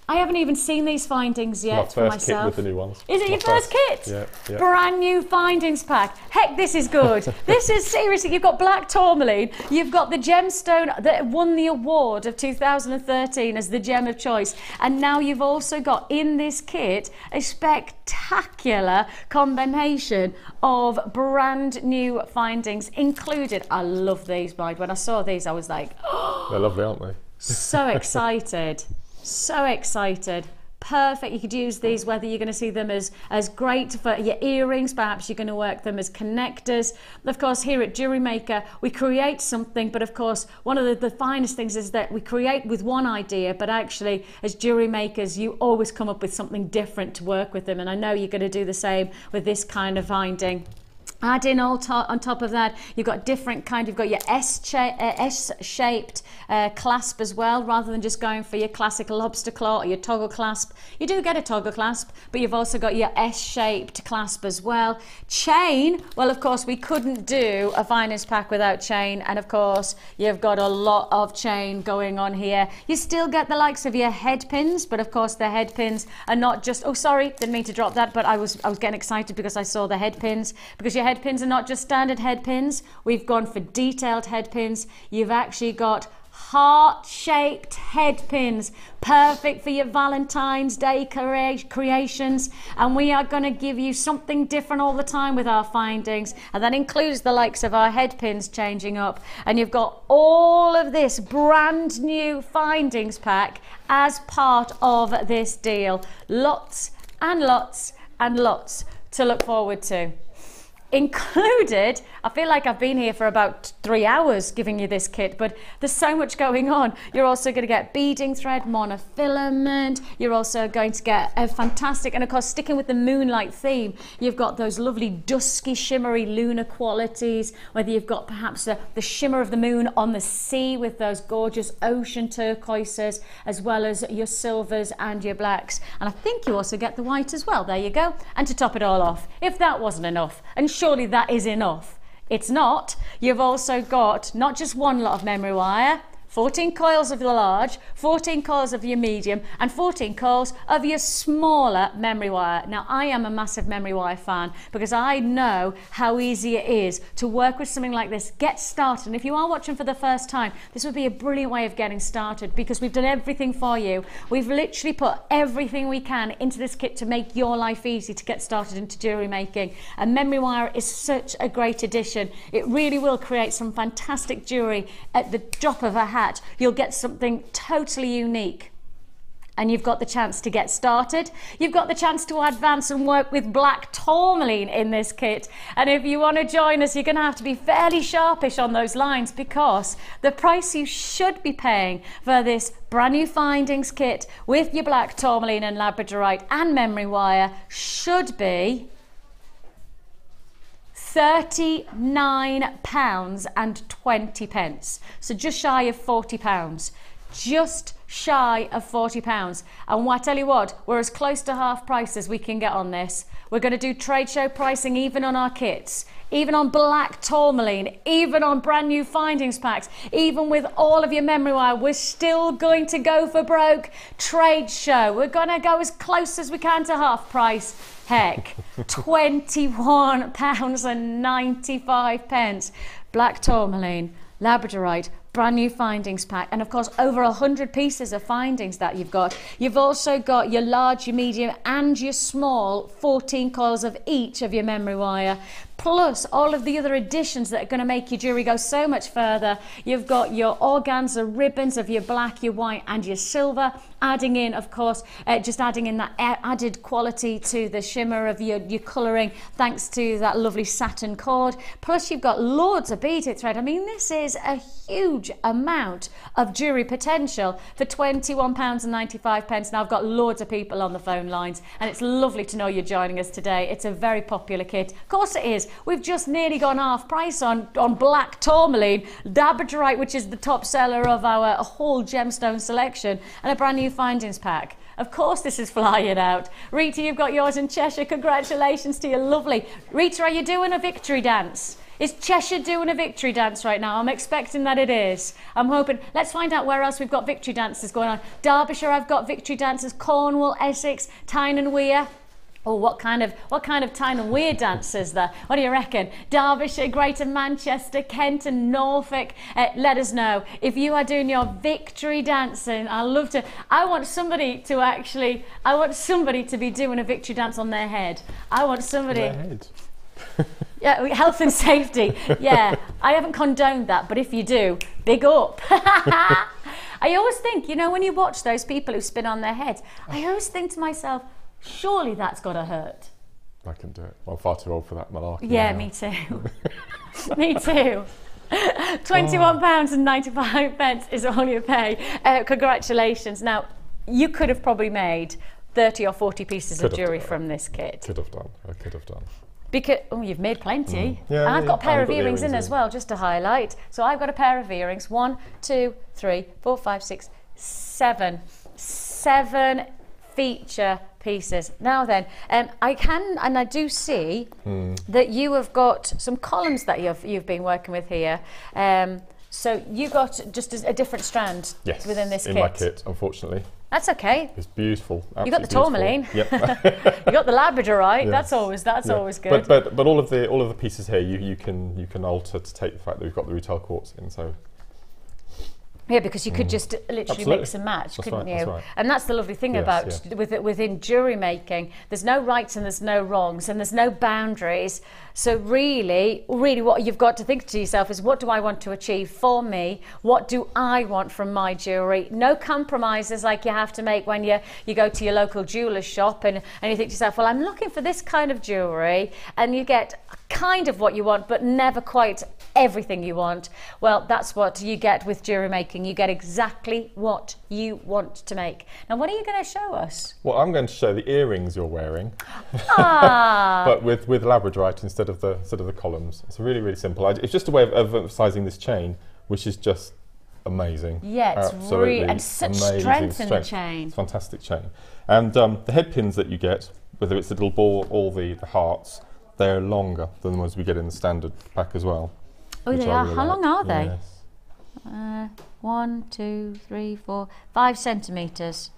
I haven't even seen these findings yet for myself. Kit with the new ones. Is it your first kit? Yeah, yeah. Brand new findings pack. Heck, this is good. This is seriously, you've got black tourmaline, you've got the gemstone that won the award of 2013 as the gem of choice, and now you've also got in this kit a spectacular combination of brand new findings included. I love these, Mike. When I saw these, I was like, oh. They're lovely, aren't they? So excited. So excited. Perfect. You could use these whether you're going to see them as great for your earrings, perhaps you're going to work them as connectors. Of course, here at Jewellery Maker, we create something, but of course, one of the finest things is that we create with one idea, but actually, as jewellery makers, you always come up with something different to work with them. And I know you're going to do the same with this kind of finding. Add in on top of that, you've got different kind, you've got your S-shaped clasp as well, rather than just going for your classical lobster claw or your toggle clasp. You do get a toggle clasp, but you've also got your S-shaped clasp as well. Chain, well, of course, we couldn't do a finest pack without chain, and of course, you've got a lot of chain going on here. You still get the likes of your head pins, but of course, the head pins are not just, oh, sorry, didn't mean to drop that, but I was getting excited because I saw the head pins, because your head pins are not just standard head pins. We've gone for detailed head pins. You've actually got heart-shaped head pins, perfect for your Valentine's Day creations, and we are going to give you something different all the time with our findings, and that includes the likes of our head pins changing up. And you've got all of this brand new findings pack as part of this deal. Lots and lots and lots to look forward to. Included, I feel like I've been here for about 3 hours giving you this kit, but there's so much going on. You're also going to get beading thread, monofilament. You're also going to get a fantastic, and of course, sticking with the moonlight theme, you've got those lovely dusky, shimmery lunar qualities, whether you've got perhaps the shimmer of the moon on the sea with those gorgeous ocean turquoises, as well as your silvers and your blacks. And I think you also get the white as well. There you go. And to top it all off, if that wasn't enough, and surely that is enough. It's not. You've also got not just one lot of memory wire, 14 coils of the large, 14 coils of your medium, and 14 coils of your smaller memory wire. Now, I am a massive memory wire fan because I know how easy it is to work with something like this. Get started. And if you are watching for the first time, this would be a brilliant way of getting started because we've done everything for you. We've literally put everything we can into this kit to make your life easy to get started into jewellery making. And memory wire is such a great addition. It really will create some fantastic jewellery at the drop of a hat. You'll get something totally unique. And you've got the chance to get started. You've got the chance to advance and work with black tourmaline in this kit. And if you want to join us, you're going to have to be fairly sharpish on those lines because the price you should be paying for this brand new findings kit with your black tourmaline and labradorite and memory wire should be £39.20. So just shy of £40. Just shy of £40. And I tell you what, we're as close to half price as we can get on this. We're going to do trade show pricing even on our kits, even on black tourmaline, even on brand new findings packs, even with all of your memory wire. We're still going to go for broke trade show. We're going to go as close as we can to half price. Heck, £21.95. Black tourmaline, labradorite, brand new findings pack, and of course over 100 pieces of findings that you've got. You've also got your large, your medium and your small 14 coils of each of your memory wire, plus all of the other additions that are going to make your jewellery go so much further. You've got your organza ribbons of your black, your white and your silver, adding in, of course, just adding in that added quality to the shimmer of your colouring thanks to that lovely satin cord. Plus you've got loads of beaded thread. I mean, this is a huge amount of jewellery potential for £21.95. Now I've got loads of people on the phone lines and it's lovely to know you're joining us today. It's a very popular kit. Of course it is. We've just nearly gone half price on black tourmaline, labradorite, which is the top seller of our whole gemstone selection, and a brand new findings pack. Of course this is flying out. Rita, you've got yours in Cheshire. Congratulations to you, lovely. Rita, are you doing a victory dance? Is Cheshire doing a victory dance right now? I'm expecting that it is. I'm hoping. Let's find out where else we've got victory dances going on. Derbyshire, I've got victory dances. Cornwall, Essex, Tyne and Wear. Oh, what kind of Tyne and Wear dances there? What do you reckon? Derbyshire, Greater Manchester, Kent and Norfolk. Let us know if you are doing your victory dancing. I love to. I want somebody to be doing a victory dance on their head. I want somebody. Their head. Yeah, health and safety. Yeah, I haven't condoned that, but if you do, big up. I always think, you know, when you watch those people who spin on their heads, I always think to myself, surely that's got to hurt. I can do it. I'm far too old for that malarkey. Yeah, now. me too. Me too. £21.95 is all you pay. Congratulations. Now, you could have probably made 30 or 40 pieces of jewellery from this kit. Could have done. I could have done. Because, oh, you've made plenty. Yeah, and I've got a pair of earrings in in as well, just to highlight. So I've got a pair of earrings. 1, 2, 3, 4, 5, 6, 7. 7 feature pieces. Now then, I do see that you have got some columns that you've been working with here. So you got just a different strand within this kit. In my kit, unfortunately. That's okay. It's beautiful. You got the tourmaline. Yep. You got the labradorite. Yes. That's always good. But all of the pieces here you can alter to take the fact that we've got the retail quartz in. So. Yeah, because you could just literally mix and match, couldn't you? That's right. And that's the lovely thing about within jewellery making. There's no rights and there's no wrongs and there's no boundaries. So really what you've got to think to yourself is, what do I want to achieve for me? What do I want from my jewellery? No compromises like you have to make when you go to your local jeweller's shop and you think to yourself, well, I'm looking for this kind of jewellery, and you get kind of what you want but never quite everything you want. Well, that's what you get with jewellery making. You get exactly what you want to make. Now, what are you going to show us? Well, I'm going to show the earrings you're wearing, Ah. but with labradorite instead of the columns. It's really simple. It's just a way of emphasising this chain, which is just amazing. Yeah, it's really, and such strength in the chain. It's a fantastic chain. And the head pins that you get, whether it's the little ball or the hearts, they're longer than the ones we get in the standard pack as well. Oh, they are. Really How long are they? Yes. 1, 2, 3, 4, 5 centimetres.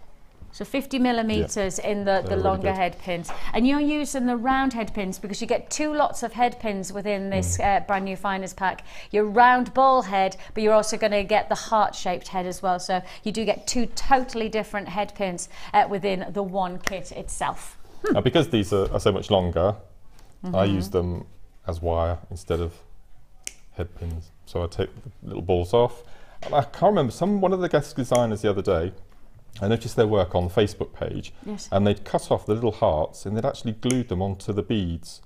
So 50 millimetres in the longer head pins. And you're using the round head pins because you get 2 lots of head pins within this brand new finest pack. Your round ball head, but you're also going to get the heart-shaped head as well. So you do get 2 totally different head pins within the one kit itself. Now, because these are so much longer, I use them as wire instead of head pins. So I take the little balls off. And I can't remember, one of the guest designers the other day, I noticed their work on the Facebook page, and they'd cut off the little hearts and they'd actually glued them onto the beads.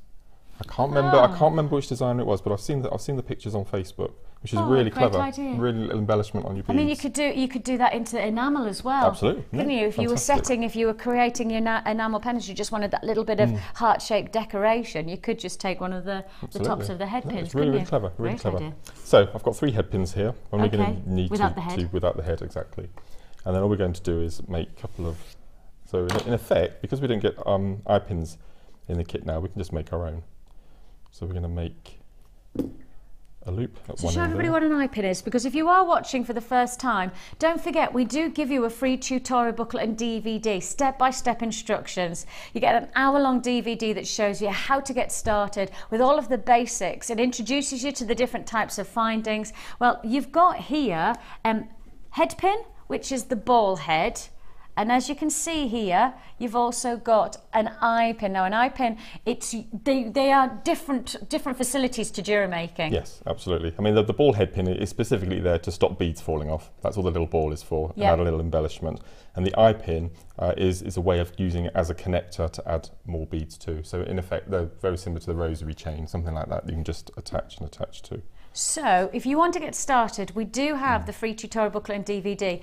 I can't remember which designer it was, but I've seen the pictures on Facebook, which is really clever. Idea. Really little embellishment on your beads. I mean, you could do that into enamel as well. Absolutely. Couldn't you? If you were creating your enamel pens, you just wanted that little bit of heart-shaped decoration, you could just take one of the tops of the head pins. It's really clever. Really clever. So I've got 3 head pins here. And we're going to need without the head, exactly. And then all we're going to do is make a couple of. So in effect, because we don't get eye pins in the kit now, we can just make our own. So we're going to make a loop at one end. Show everybody what an eye pin is, because if you are watching for the first time, don't forget we do give you a free tutorial booklet and DVD, step-by-step instructions. You get an hour-long DVD that shows you how to get started with all of the basics. It introduces you to the different types of findings. Well, you've got here head pin, which is the ball head. And as you can see here, you've also got an eye pin. Now, an eye pin, they are different facilities to jewellery making. Yes, absolutely. I mean, the ball head pin is specifically there to stop beads falling off. That's all the little ball is for, and add a little embellishment. And the eye pin is a way of using it as a connector to add more beads to. So in effect, they're very similar to the rosary chain, something like that. You can just attach and attach to. So if you want to get started, we do have the free tutorial booklet and DVD.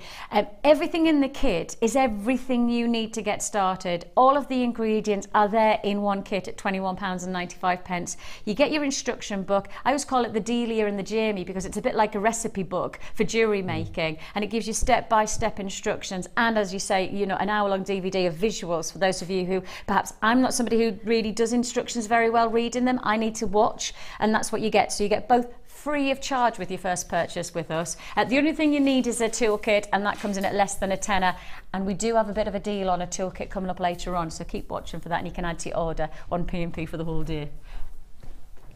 Everything in the kit is everything you need to get started. All of the ingredients are there in one kit at £21.95. You get your instruction book. I always call it the Delia and the Jamie because it's a bit like a recipe book for jewellery making, and it gives you step-by-step instructions and, as you say, you know, an hour hour-long DVD of visuals for those of you who perhaps I'm not somebody who really does instructions very well reading them. I need to watch, and that's what you get. So you get both free of charge with your first purchase with us. The only thing you need is a toolkit, and that comes in at less than a tenner. And we do have a bit of a deal on a toolkit coming up later on, so keep watching for that, and you can add to your order on P&P for the whole day.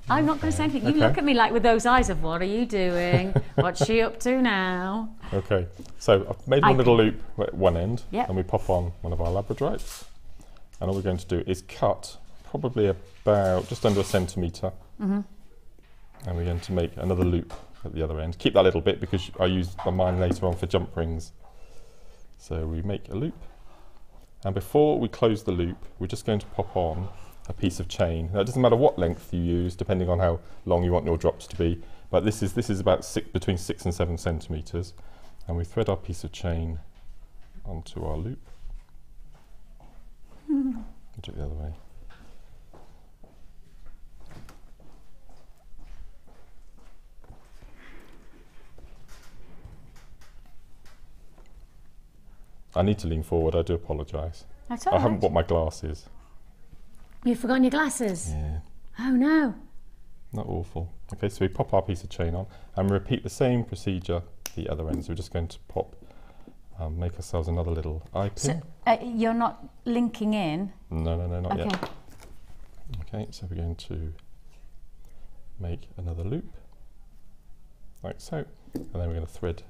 I'm not going to say anything. You look at me like with those eyes of, what are you doing? What's she up to now? Okay, so I've made one little loop at one end, yep. and we pop on one of our labradorites. And all we're going to do is cut probably about just under 1 centimetre. And we're going to make another loop at the other end. Keep that little bit because I use mine later on for jump rings. So we make a loop. And before we close the loop, we're just going to pop on a piece of chain. Now, it doesn't matter what length you use, depending on how long you want your drops to be. But this is about between 6 and 7 centimetres. And we thread our piece of chain onto our loop. Do it the other way. I need to lean forward, I do apologise. That's all right. I haven't bought my glasses. You've forgotten your glasses? Yeah. Oh no. Not awful. Okay, so we pop our piece of chain on and repeat the same procedure the other end. So we're just going to pop, make ourselves another little eye pin. So you're not linking in? No, not yet. Okay, so we're going to make another loop, like so. And then we're going to thread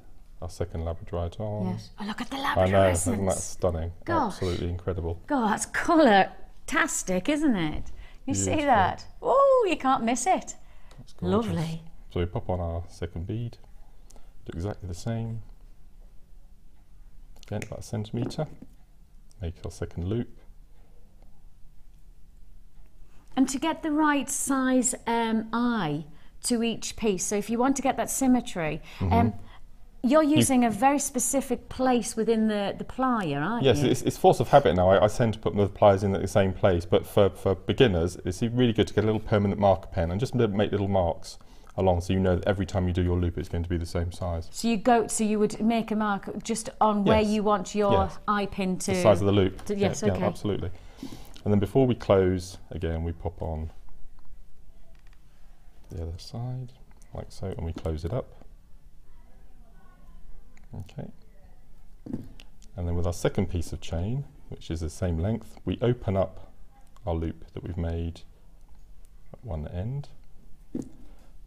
our second labradorite on. Yes. Oh, look at the I know, labradorescence. isn't that stunning? Gosh. Absolutely incredible. God, that's colour-tastic, isn't it? You see Beautiful. that? Oh, you can't miss it. That's gorgeous. Lovely. So we pop on our second bead, do exactly the same. Again, about 1 centimetre. Make our second loop. And to get the right size eye to each piece, so if you want to get that symmetry, you're using a very specific place within the plier, aren't you? Yes, it's force of habit now. I tend to put the pliers in at the same place, but for beginners, it's really good to get a little permanent marker pen and just make little marks along, so you know that every time you do your loop, it's going to be the same size. So you would make a mark just on where you want your eye pin to... The size of the loop. Yes, yeah, okay. Yeah, absolutely. And then before we close, again, we pop on the other side, like so, and we close it up. Okay, and then with our second piece of chain, which is the same length, we open up our loop that we've made at one end,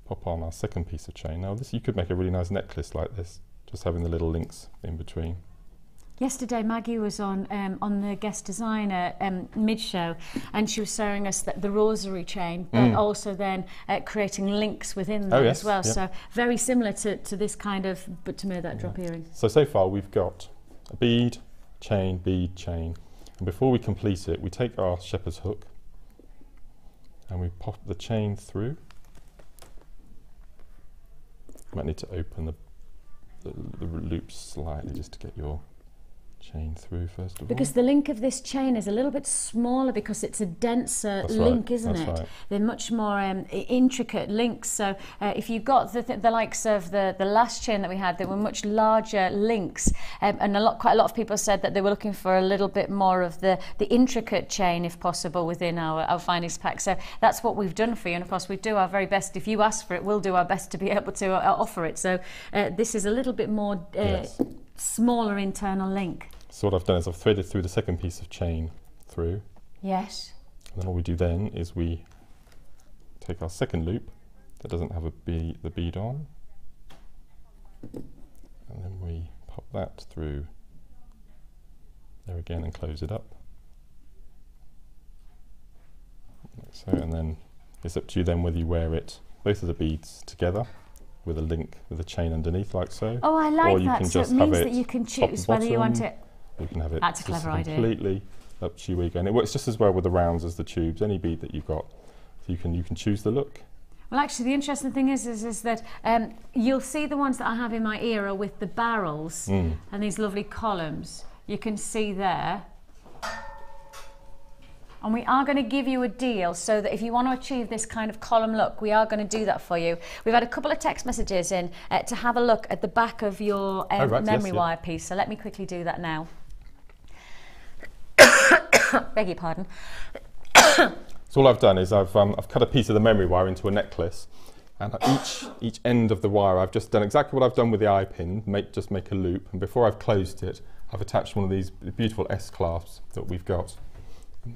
pop on our second piece of chain. Now you could make a really nice necklace like this, just having the little links in between. Yesterday Maggie was on the guest designer mid-show, and she was showing us the rosary chain, but also then creating links within that as well. Yep. So very similar to this kind of, but to me that drop earring. So far we've got a bead, chain, and before we complete it, we take our shepherd's hook and we pop the chain through. You might need to open the loops slightly just to get your chain through first of all. Because the link of this chain is a little bit smaller because it's a denser link, isn't it? Right. They're much more intricate links. So if you've got the likes of the last chain that we had, there were much larger links, and quite a lot of people said that they were looking for a little bit more of the intricate chain, if possible, within our finest pack. So that's what we've done for you, and of course we do our very best. If you ask for it, we'll do our best to be able to offer it. So this is a little bit more smaller internal link. So what I've done is I've threaded through the second piece of chain through. Yes. And then all we do then is we take our second loop that doesn't have the bead on, and then we pop that through there again and close it up. Like so, and then it's up to you then whether you wear it, both of the beads together, with a link with a chain underneath, like so. Oh, I like or you that. can So just it means have that you can choose whether you want it. You can have it. That's a clever idea. Completely up to you where you go. And it works just as well with the rounds as the tubes. Any bead that you've got, so you can choose the look. Well, actually, the interesting thing is that you'll see the ones that I have in my ear are with the barrels and these lovely columns. You can see there. And we are going to give you a deal so that if you want to achieve this kind of column look, we are going to do that for you. We've had a couple of text messages in to have a look at the back of your memory wire piece. So let me quickly do that now. beg your pardon. So all I've done is I've cut a piece of the memory wire into a necklace, and each end of the wire I've just done exactly what I've done with the eye pin, just make a loop, and before I've closed it I've attached one of these beautiful S-clasps that we've got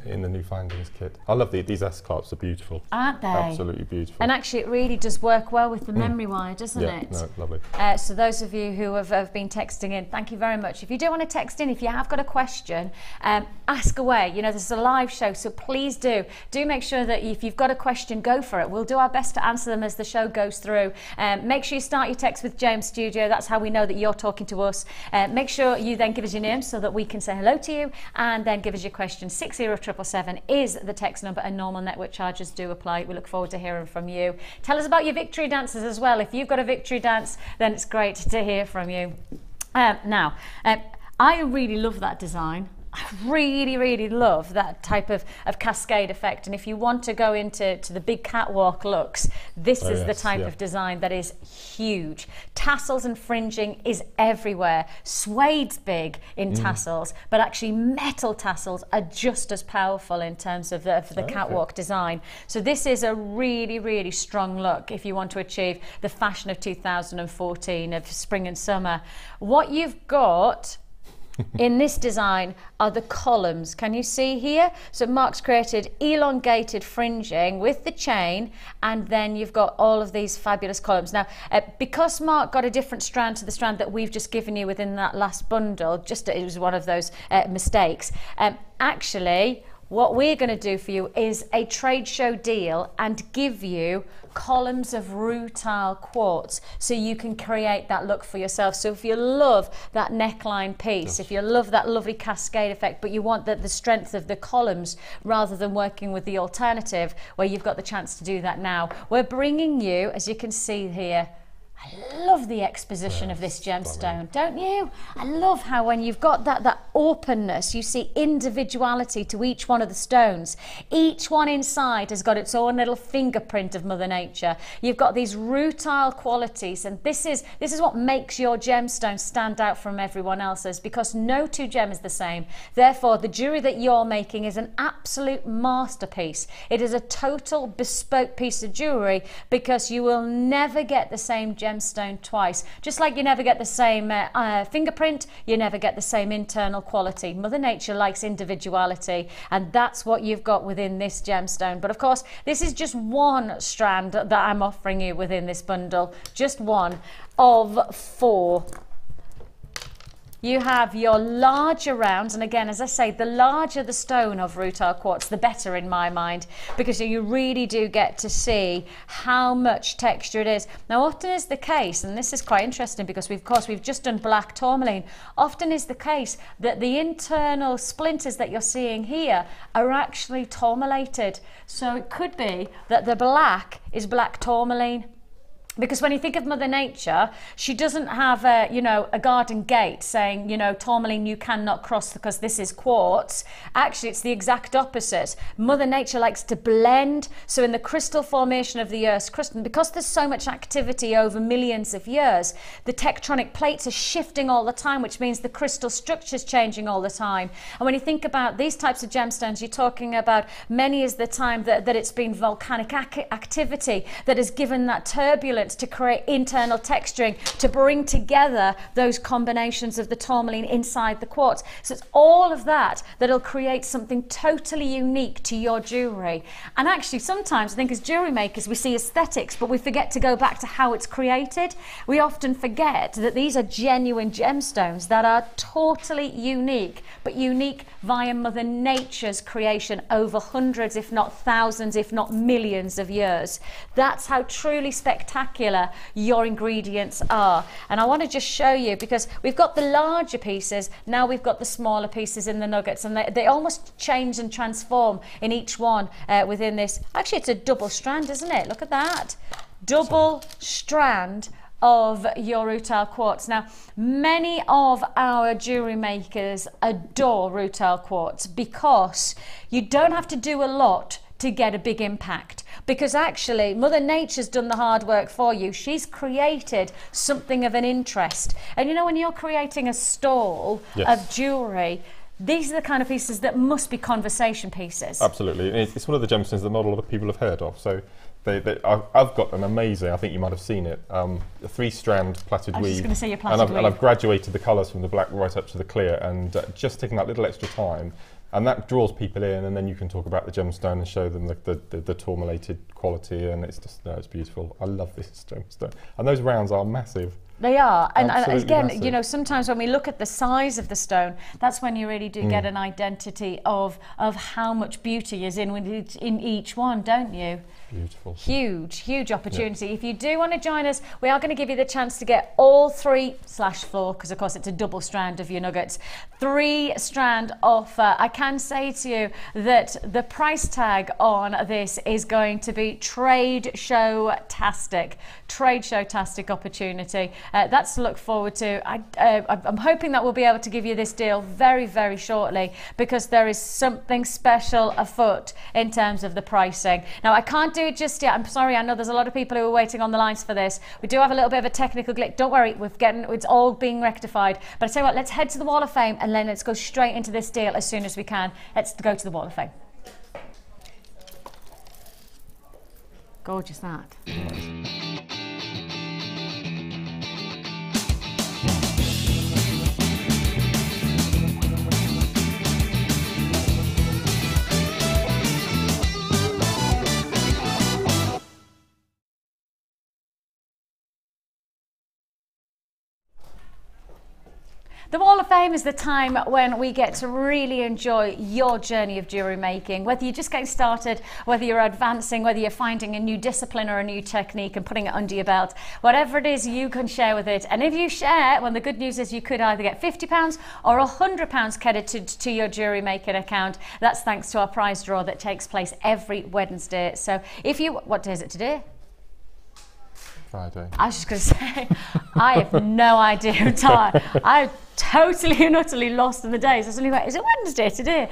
in the new findings kit. I love these S-clasps, are beautiful. Aren't they? Absolutely beautiful. And actually it really does work well with the memory wire, doesn't it? Yeah, no, lovely. So those of you who have been texting in, thank you very much. If you do want to text in, if you have got a question, ask away. You know, this is a live show, so please do make sure that if you've got a question, go for it. We'll do our best to answer them as the show goes through. Make sure you start your text with James Studio. That's how we know that you're talking to us. Make sure you then give us your name so that we can say hello to you, and then give us your question. 60777 is the text number, and normal network charges do apply. We look forward to hearing from you. Tell us about your victory dances as well. If you've got a victory dance, then it's great to hear from you. Now, I really love that design. I really love that type of cascade effect, and if you want to go into the big catwalk looks, this is the type of design that is huge. Tassels and fringing is everywhere. Suede's big in tassels, but actually metal tassels are just as powerful in terms of the catwalk design. So this is a really strong look if you want to achieve the fashion of 2014 of spring and summer. What you've got in this design are the columns. Can you see here? So Mark's created elongated fringing with the chain, and then you've got all of these fabulous columns. Now, because Mark got a different strand to the strand that we've just given you within that last bundle, it was one of those mistakes. Actually, what we're going to do for you is a trade show deal and give you columns of rutile quartz so you can create that look for yourself. So if you love that neckline piece, if you love that lovely cascade effect, but you want the strength of the columns rather than working with the alternative, where you've got the chance to do that now. We're bringing you, as you can see here, I love the exposition of this gemstone, don't you? I love how when you've got that openness, you see individuality to each one of the stones. Each one inside has got its own little fingerprint of Mother Nature. You've got these rutile qualities, and this is what makes your gemstone stand out from everyone else's, because no two gem is the same. Therefore, the jewellery that you're making is an absolute masterpiece. It is a total bespoke piece of jewellery, because you will never get the same gemstone twice. Just like you never get the same fingerprint, you never get the same internal quality. Mother Nature likes individuality, and that's what you've got within this gemstone. But of course, this is just one strand that I'm offering you within this bundle, just one of 4. You have your larger rounds, and again, as I say, the larger the stone of rutile quartz, the better in my mind, because you really do get to see how much texture it is. Now, often is the case, and this is quite interesting because we've just done black tourmaline, often is the case that the internal splinters that you're seeing here are actually tourmalated. So it could be that the black is black tourmaline. Because when you think of Mother Nature, she doesn't have a garden gate saying, tourmaline you cannot cross because this is quartz. Actually, it's the exact opposite. Mother Nature likes to blend. So in the crystal formation of the Earth's crystal, because there's so much activity over millions of years, the tectonic plates are shifting all the time, which means the crystal structure is changing all the time. And when you think about these types of gemstones, you're talking about many is the time that it's been volcanic activity that has given that turbulence to create internal texturing, to bring together those combinations of the tourmaline inside the quartz. So it's all of that that'll create something totally unique to your jewellery. And actually, sometimes I think as jewellery makers we see aesthetics, but we forget to go back to how it's created. We often forget that these are genuine gemstones that are totally unique, but unique via Mother Nature's creation over hundreds, if not thousands, if not millions of years. That's how truly spectacular your ingredients are. And I want to just show you, because we've got the larger pieces, now we've got the smaller pieces in the nuggets, and they almost change and transform in each one within this. Actually, it's a double strand, isn't it? Look at that. Double strand of your rutile quartz. Now, many of our jewellery makers adore rutile quartz because you don't have to do a lot to get a big impact, because actually Mother Nature's done the hard work for you. She's created something of an interest. And when you're creating a stall of jewellery, these are the kind of pieces that must be conversation pieces. Absolutely. It's one of the gemstones that not a lot of people have heard of. So I've got an amazing, I think you might have seen it, a 3-strand plaited weave. I was just going to say your plaited weave. And I've graduated the colours from the black right up to the clear, and just taking that little extra time, and that draws people in, and then you can talk about the gemstone and show them the tourmalated quality, and it's just, no, it's beautiful. I love this gemstone. And those rounds are massive. They are, and again, massive. you know, sometimes when we look at the size of the stone, that's when you really do get an identity of how much beauty is in each one, don't you? Beautiful. Huge opportunity. Yeah. If you do want to join us, we are going to give you the chance to get all 3/4, because of course it's a double strand of your nuggets, 3-strand offer. I can say to you that the price tag on this is going to be trade show-tastic opportunity. That's to look forward to. I'm hoping that we'll be able to give you this deal very, very shortly, because there is something special afoot in terms of the pricing. Now, I can't do it just yet. I'm sorry, I know there's a lot of people who are waiting on the lines for this. We do have a little bit of a technical glitch. Don't worry, it's all being rectified. But I tell you what, let's head to the Wall of Fame, and then let's go straight into this deal as soon as we can. Let's go to the Wall of Fame. Gorgeous, that. The Wall of Fame is the time when we get to really enjoy your journey of jewellery making, whether you're just getting started, whether you're advancing, whether you're finding a new discipline or a new technique and putting it under your belt, whatever it is, you can share with it. And if you share, well, the good news is you could either get £50 or £100 credited to your Jewellery Maker account. That's thanks to our prize draw that takes place every Wednesday. So if you, what day is it today? Friday. I was just going to say, I have no idea of time. I'm totally and utterly lost in the days. I was only like, is it Wednesday today?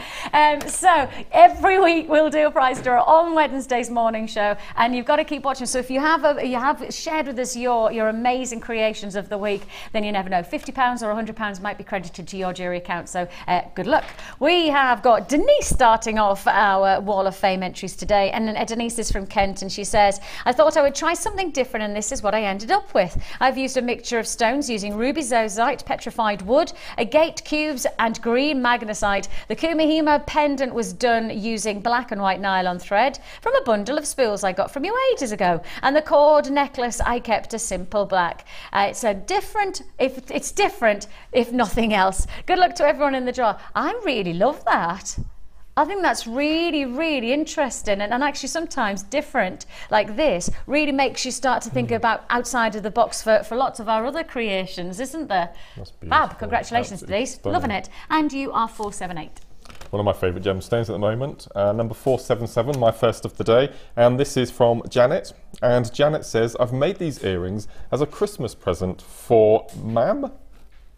So every week we'll do a prize draw on Wednesday's morning show, and you've got to keep watching. So if you have shared with us your amazing creations of the week, then you never know, £50 or £100 might be credited to your jewellery account. So good luck. We have got Denise starting off our Wall of Fame entries today, and Denise is from Kent, and she says, I thought I would try something different, and this is what I ended up with. I've used a mixture of stones using ruby zozite, petrified wood, agate cubes and green magnesite. The Kumihimo pendant was done using black and white nylon thread from a bundle of spools I got from you ages ago, and the cord necklace I kept a simple black. It's different if nothing else. Good luck to everyone in the draw. I really love that. I think that's really, really interesting, and actually sometimes different like this really makes you start to think about outside of the box for lots of our other creations, isn't there? That's beautiful. Fab, congratulations Denise, loving it. And you are 478. One of my favourite gemstones at the moment, number 477, my first of the day, and this is from Janet. And Janet says, I've made these earrings as a Christmas present for Mum.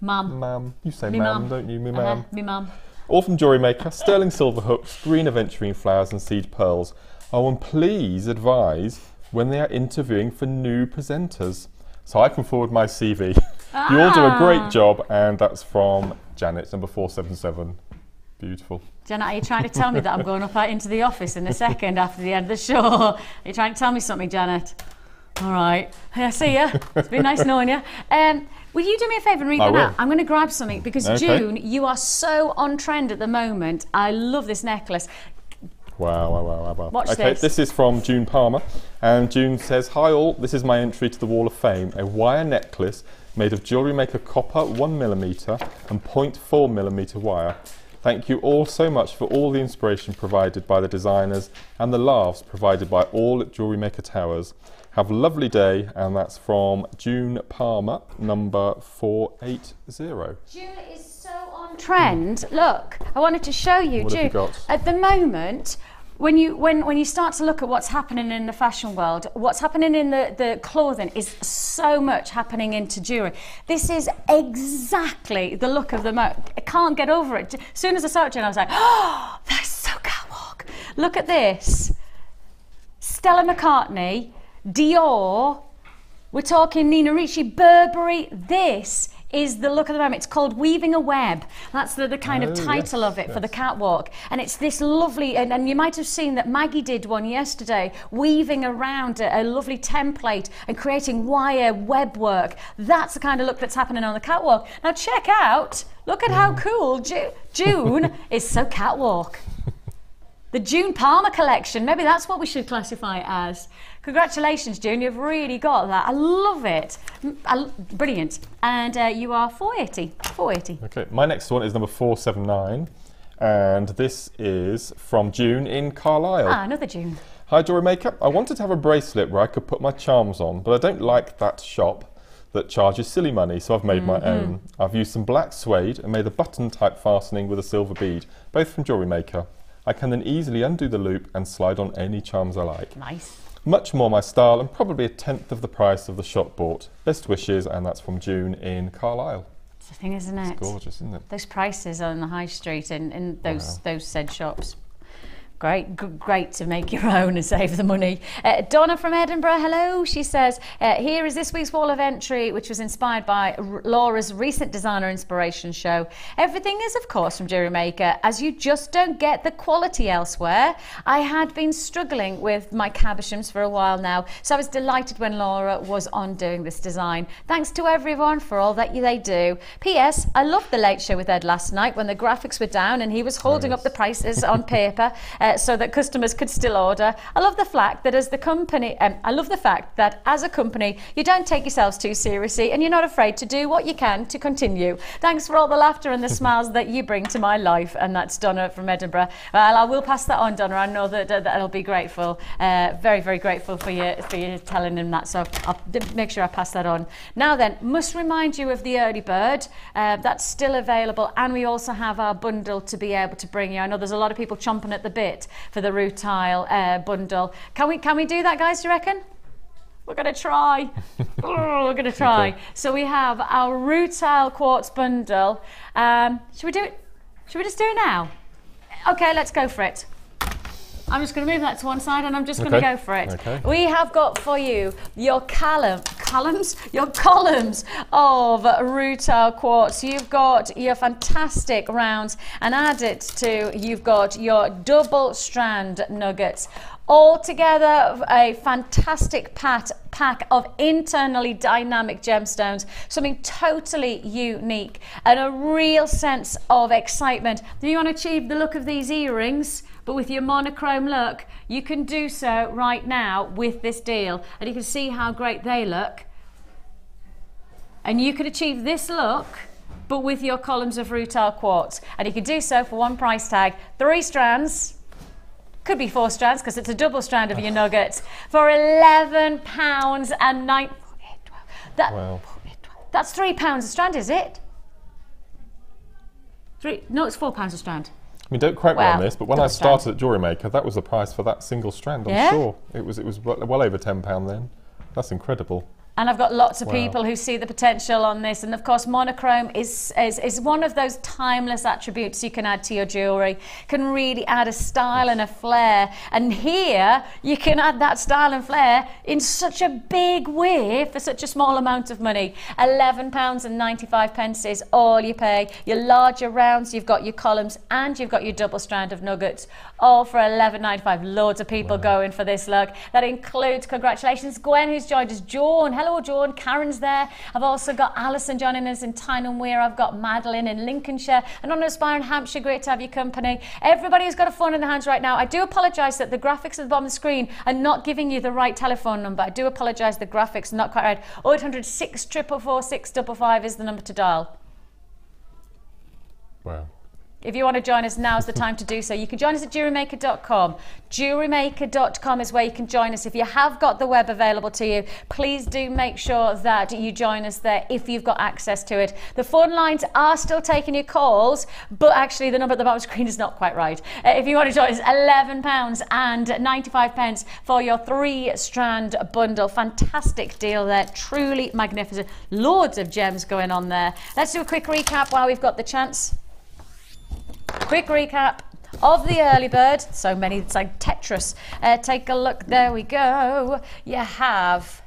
You say ma'am, don't you? Me ma'am. Me mum. All from Jewellery Maker, sterling silver hooks, green aventurine flowers and seed pearls. Oh, and please advise when they are interviewing for new presenters. So I can forward my CV. You all do a great job, and that's from Janet, number 477. Beautiful. Janet, are you trying to tell me that I'm going up out into the office in a second after the end of the show? Are you trying to tell me something, Janet? All right. I see you. It's been nice knowing you. Will you do me a favour and read that out? I'm going to grab something because June, you are so on trend at the moment. I love this necklace. Wow. Watch this. This is from June Palmer, and June says, hi all, this is my entry to the Wall of Fame, a wire necklace made of Jewellery Maker copper 1mm and 0.4mm wire. Thank you all so much for all the inspiration provided by the designers and the laughs provided by all at Jewellery Maker Towers. Have a lovely day, and that's from June Palmer, number 480. June is so on trend. Look, I wanted to show you, what June. Have you got? At the moment, when you start to look at what's happening in the fashion world, what's happening in the clothing is so much happening into jewellery. This is exactly the look of the moment. I can't get over it. As soon as I saw it, June, I was like, oh, that's so catwalk. Look at this. Stella McCartney, Dior, we're talking Nina Ricci, Burberry. This is the look at the moment. It's called Weaving a Web. That's the kind of title of it for the catwalk. And it's this lovely, and you might have seen that Maggie did one yesterday, weaving around a lovely template and creating wire web work. That's the kind of look that's happening on the catwalk. Now check out, look at how cool June is so catwalk. The June Palmer collection, maybe that's what we should classify it as. Congratulations, June, you've really got that. I love it. Brilliant. And you are 480. 480. Okay, my next one is number 479. And this is from June in Carlisle. Ah, another June. Hi, Jewellery Maker. I wanted to have a bracelet where I could put my charms on, but I don't like that shop that charges silly money, so I've made my own. I've used some black suede and made a button type fastening with a silver bead, both from Jewellery Maker. I can then easily undo the loop and slide on any charms I like. Nice. Much more my style and probably 1/10 of the price of the shop bought. Best wishes, and that's from June in Carlisle. It's the thing, isn't it? It's gorgeous, isn't it? Those prices on the high street in those said shops. Great to make your own and save the money. Donna from Edinburgh, hello. She says, here is this week's wall of entry, which was inspired by Laura's recent designer inspiration show. Everything is, of course, from Jewellery Maker, as you just don't get the quality elsewhere. I had been struggling with my cabochons for a while now, so I was delighted when Laura was on doing this design. Thanks to everyone for all that they do. P.S. I loved the late show with Ed last night when the graphics were down and he was holding up the prices on paper. So that customers could still order. I love the fact that as a company, you don't take yourselves too seriously and you're not afraid to do what you can to continue. Thanks for all the laughter and the smiles that you bring to my life. And that's Donna from Edinburgh. Well, I will pass that on, Donna. I know that'll be grateful. Very, very grateful for you telling him that. So I'll make sure I pass that on. Now then, must remind you of the early bird. That's still available, and we also have our bundle to be able to bring you. I know there's a lot of people chomping at the bit for the rutile bundle. Can we do that, guys, do you reckon? We're going to try. We're going to try. Okay. So we have our rutile quartz bundle. Should we do it? Should we just do it now? Okay, let's go for it. I'm just going to move that to one side and I'm just going to go for it. Okay. We have got for you your columns of rutile quartz. You've got your fantastic rounds, and add it to, you've got your double strand nuggets. All together, a fantastic pack of internally dynamic gemstones, something totally unique and a real sense of excitement. Do you want to achieve the look of these earrings, but with your monochrome look? You can do so right now with this deal, and you can see how great they look. And you could achieve this look, but with your columns of rutile quartz, and you can do so for one price tag, 3 strands. Could be 4 strands because it's a double strand of your nuggets for £11 and 9. Wow. That's £3 a strand, is it? No, it's £4 a strand. I mean, don't quote me on this, but when I started at Jewellery Maker, that was the price for that single strand. I'm sure it was well over £10 then. That's incredible. And I've got lots of people who see the potential on this. And of course, monochrome is one of those timeless attributes you can add to your jewellery. Can really add a style and a flair. And here, you can add that style and flair in such a big way for such a small amount of money. £11.95 is all you pay. Your larger rounds, you've got your columns, and you've got your double strand of nuggets, all for £11.95. Loads of people going for this look. That includes, congratulations, Gwen, who's joined us, Joan. Hello, Joan. Karen's there. I've also got Alison joining us in Tyne and Wear. I've got Madeline in Lincolnshire. And on Aspire in Hampshire. Great to have your company. Everybody who's got a phone in their hands right now, I do apologise that the graphics at the bottom of the screen are not giving you the right telephone number. I do apologise, the graphics are not quite right. 0800 644 655 is the number to dial. Wow. If you want to join us, now's the time to do so. You can join us at JewelleryMaker.com. JewelleryMaker.com is where you can join us. If you have got the web available to you, please do make sure that you join us there if you've got access to it. The phone lines are still taking your calls, but actually the number at the bottom of the screen is not quite right. If you want to join us, £11.95 for your 3-strand bundle. Fantastic deal there. Truly magnificent. Loads of gems going on there. Let's do a quick recap while we've got the chance. Quick recap of the early bird. So many, it's like Tetris. Take a look. There we go. You have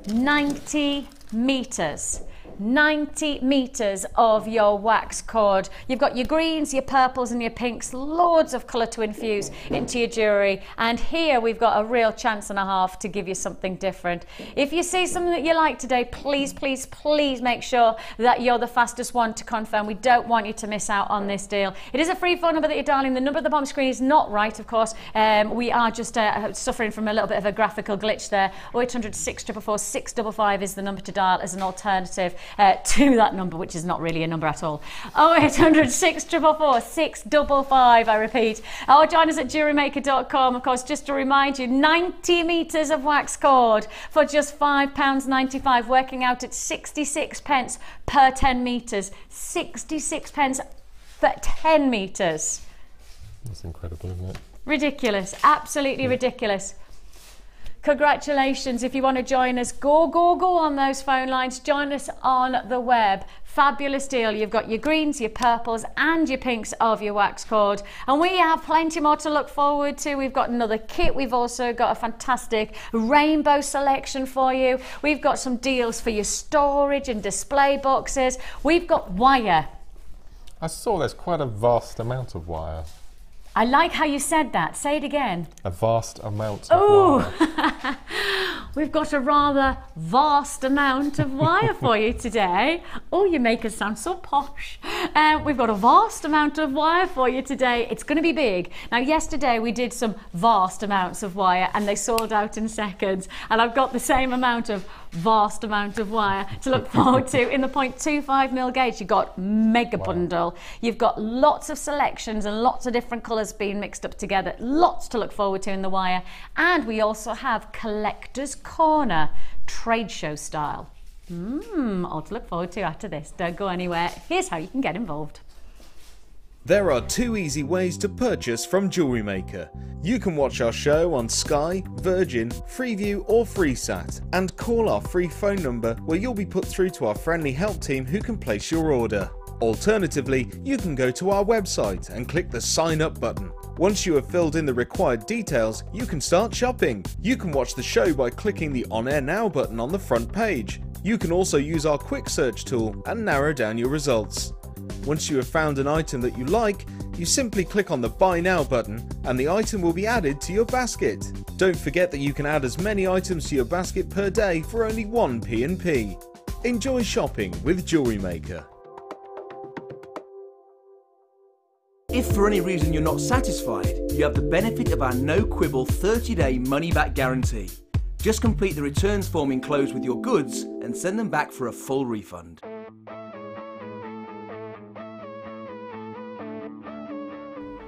90 meters. 90 meters of your wax cord. You've got your greens, your purples and your pinks, loads of colour to infuse into your jewellery. And here we've got a real chance and a half to give you something different. If you see something that you like today, please, please, please make sure that you're the fastest one to confirm. We don't want you to miss out on this deal. It is a free phone number that you're dialing. The number at the bottom screen is not right, of course. We are just suffering from a little bit of a graphical glitch there. 0800 644 655 is the number to dial as an alternative to that number, which is not really a number at all. 0800 644 655, I repeat. Or join us at JewelleryMaker.com. Of course, just to remind you, 90 meters of wax cord for just £5.95, working out at 66 pence per 10 meters. 66 pence for 10 meters. That's incredible, isn't it? Ridiculous, absolutely ridiculous. Congratulations. If you want to join us, go on those phone lines. Join us on the web. Fabulous deal. You've got your greens, your purples and your pinks of your wax cord. And we have plenty more to look forward to. We've got another kit. We've also got a fantastic rainbow selection for you. We've got some deals for your storage and display boxes. We've got wire. I saw there's quite a vast amount of wire. I like how you said that. Say it again. A vast amount of wire. We've got a rather vast amount of wire for you today. Oh, you make us sound so posh. We've got a vast amount of wire for you today. It's going to be big. Now, yesterday we did some vast amounts of wire and they sold out in seconds. And I've got the same amount of vast amount of wire to look forward to in the 0.25mm gauge. You've got mega bundle. You've got lots of selections and lots of different colours being mixed up together. Lots to look forward to in the wire. And we also have Collector's Corner, trade show style. All to look forward to after this. Don't go anywhere. Here's how you can get involved. There are 2 easy ways to purchase from Jewellery Maker. You can watch our show on Sky, Virgin, Freeview or FreeSat and call our free phone number where you'll be put through to our friendly help team who can place your order. Alternatively, you can go to our website and click the sign up button. Once you have filled in the required details, you can start shopping. You can watch the show by clicking the On Air Now button on the front page. You can also use our quick search tool and narrow down your results. Once you have found an item that you like, you simply click on the Buy Now button and the item will be added to your basket. Don't forget that you can add as many items to your basket per day for only 1 P&P. Enjoy shopping with Jewellery Maker. If for any reason you're not satisfied, you have the benefit of our no-quibble 30-day money-back guarantee. Just complete the returns form enclosed with your goods and send them back for a full refund.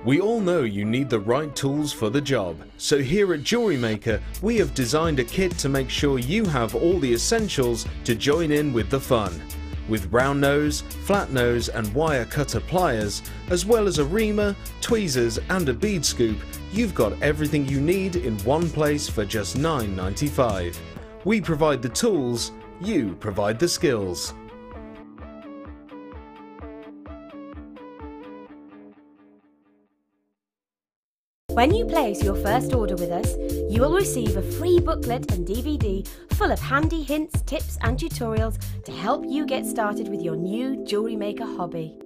We all know you need the right tools for the job, so here at Jewellery Maker we have designed a kit to make sure you have all the essentials to join in with the fun. With round nose, flat nose and wire cutter pliers, as well as a reamer, tweezers and a bead scoop, you've got everything you need in one place for just $9.95. We provide the tools, you provide the skills. When you place your first order with us, you will receive a free booklet and DVD full of handy hints, tips and tutorials to help you get started with your new Jewellery Maker hobby.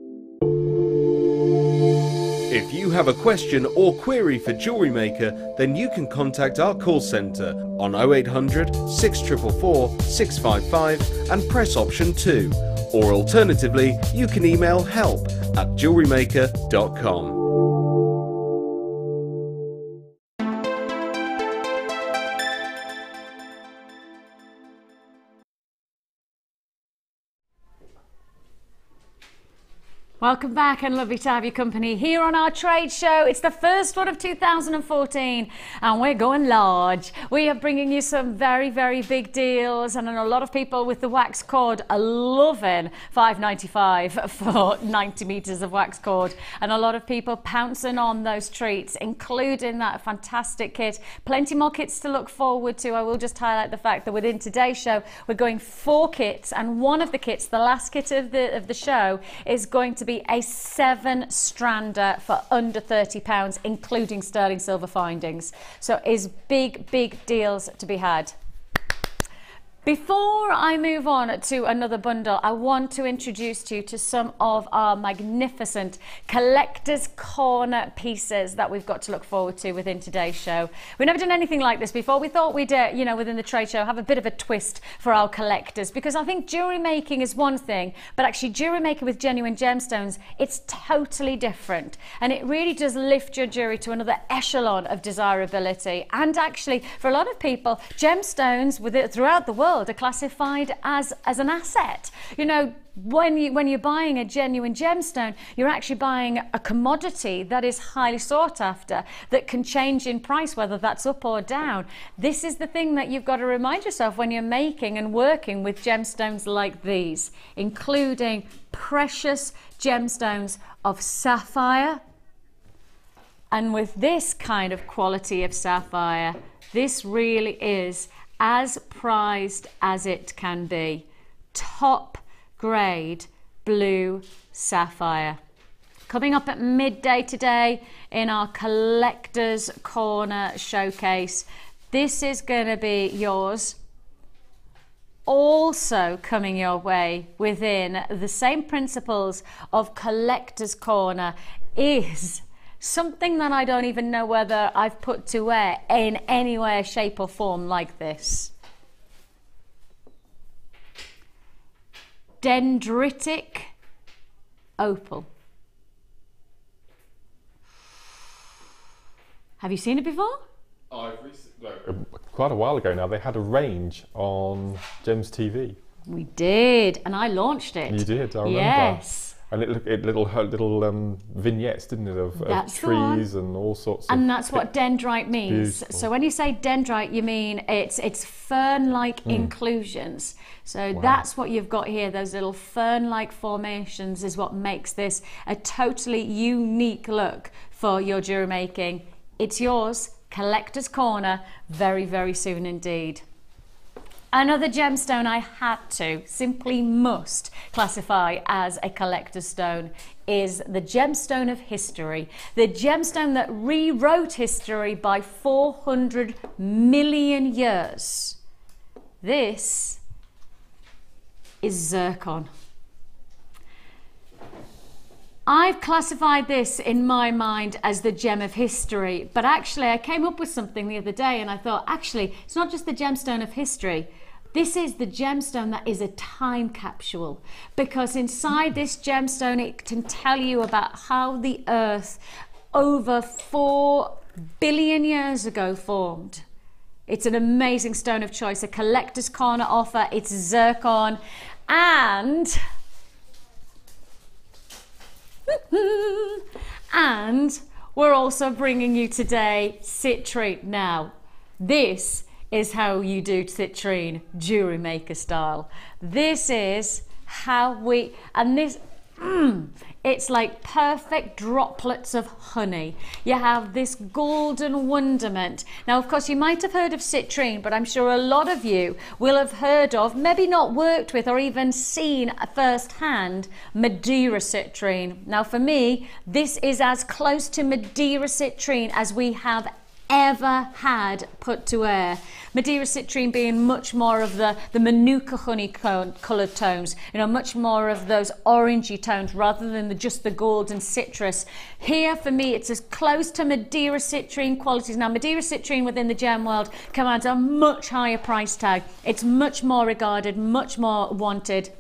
If you have a question or query for Jewellery Maker, then you can contact our call centre on 0800 644 655 and press option 2. Or alternatively, you can email help@jewellerymaker.com. Welcome back and lovely to have your company here on our trade show. It's the first one of 2014 and we're going large. We are bringing you some very, very big deals and a lot of people with the wax cord are loving $5.95 for 90 meters of wax cord, and a lot of people pouncing on those treats, including that fantastic kit. Plenty more kits to look forward to. I will just highlight the fact that within today's show we're going 4 kits, and one of the kits, the last kit of the show, is going to be a 7-strander for under £30, including sterling silver findings. So is big deals to be had. Before I move on to another bundle, I want to introduce you to some of our magnificent collector's corner pieces that we've got to look forward to within today's show. We've never done anything like this before. We thought we'd, you know, within the trade show, have a bit of a twist for our collectors, because I think jewellery making is one thing, but actually jewellery making with genuine gemstones, it's totally different. And it really does lift your jewellery to another echelon of desirability. And actually, for a lot of people, gemstones throughout the world are classified as an asset. You know, when you're buying a genuine gemstone, you're actually buying a commodity that is highly sought after, that can change in price, whether that's up or down. This is the thing that you've got to remind yourself when you're making and working with gemstones like these, including precious gemstones of sapphire. And with this kind of quality of sapphire, this really is as prized as it can be. Top grade blue sapphire. Coming up at midday today in our Collector's Corner showcase. This is going to be yours. Also coming your way within the same principles of Collector's Corner is something that I don't even know whether I've put to wear in any way, shape or form like this. Dendritic opal. Have you seen it before? Quite a while ago now, they had a range on Gems TV. We did, and I launched it. You did, I remember. Yes. And little vignettes, didn't it, of trees and all sorts of... And that's what dendrite means. Beautiful. So when you say dendrite, you mean it's fern-like inclusions. So that's what you've got here. Those little fern-like formations is what makes this a totally unique look for your jewellery making. It's yours, Collector's Corner, very, very soon indeed. Another gemstone I had to, simply must, classify as a collector's stone is the gemstone of history. The gemstone that rewrote history by 400 million years. This is zircon. I've classified this in my mind as the gem of history, but actually I came up with something the other day and I thought, actually, it's not just the gemstone of history. This is the gemstone that is a time capsule, because inside this gemstone it can tell you about how the earth over 4 billion years ago formed. It's an amazing stone of choice, a Collector's Corner offer. It's zircon, and we're also bringing you today citrine. Now, this is how you do citrine, jewellery maker style. This is how we, and this, it's like perfect droplets of honey. You have this golden wonderment. Now, of course, you might have heard of citrine, but I'm sure a lot of you will have heard of, maybe not worked with or even seen firsthand, Madeira citrine. Now, for me, this is as close to Madeira citrine as we have ever had put to air. Madeira citrine being much more of the manuka honey coloured tones, you know, much more of those orangey tones rather than just the gold and citrus. Here for me it's as close to Madeira citrine qualities. Now Madeira citrine within the gem world commands a much higher price tag. It's much more regarded, much more wanted.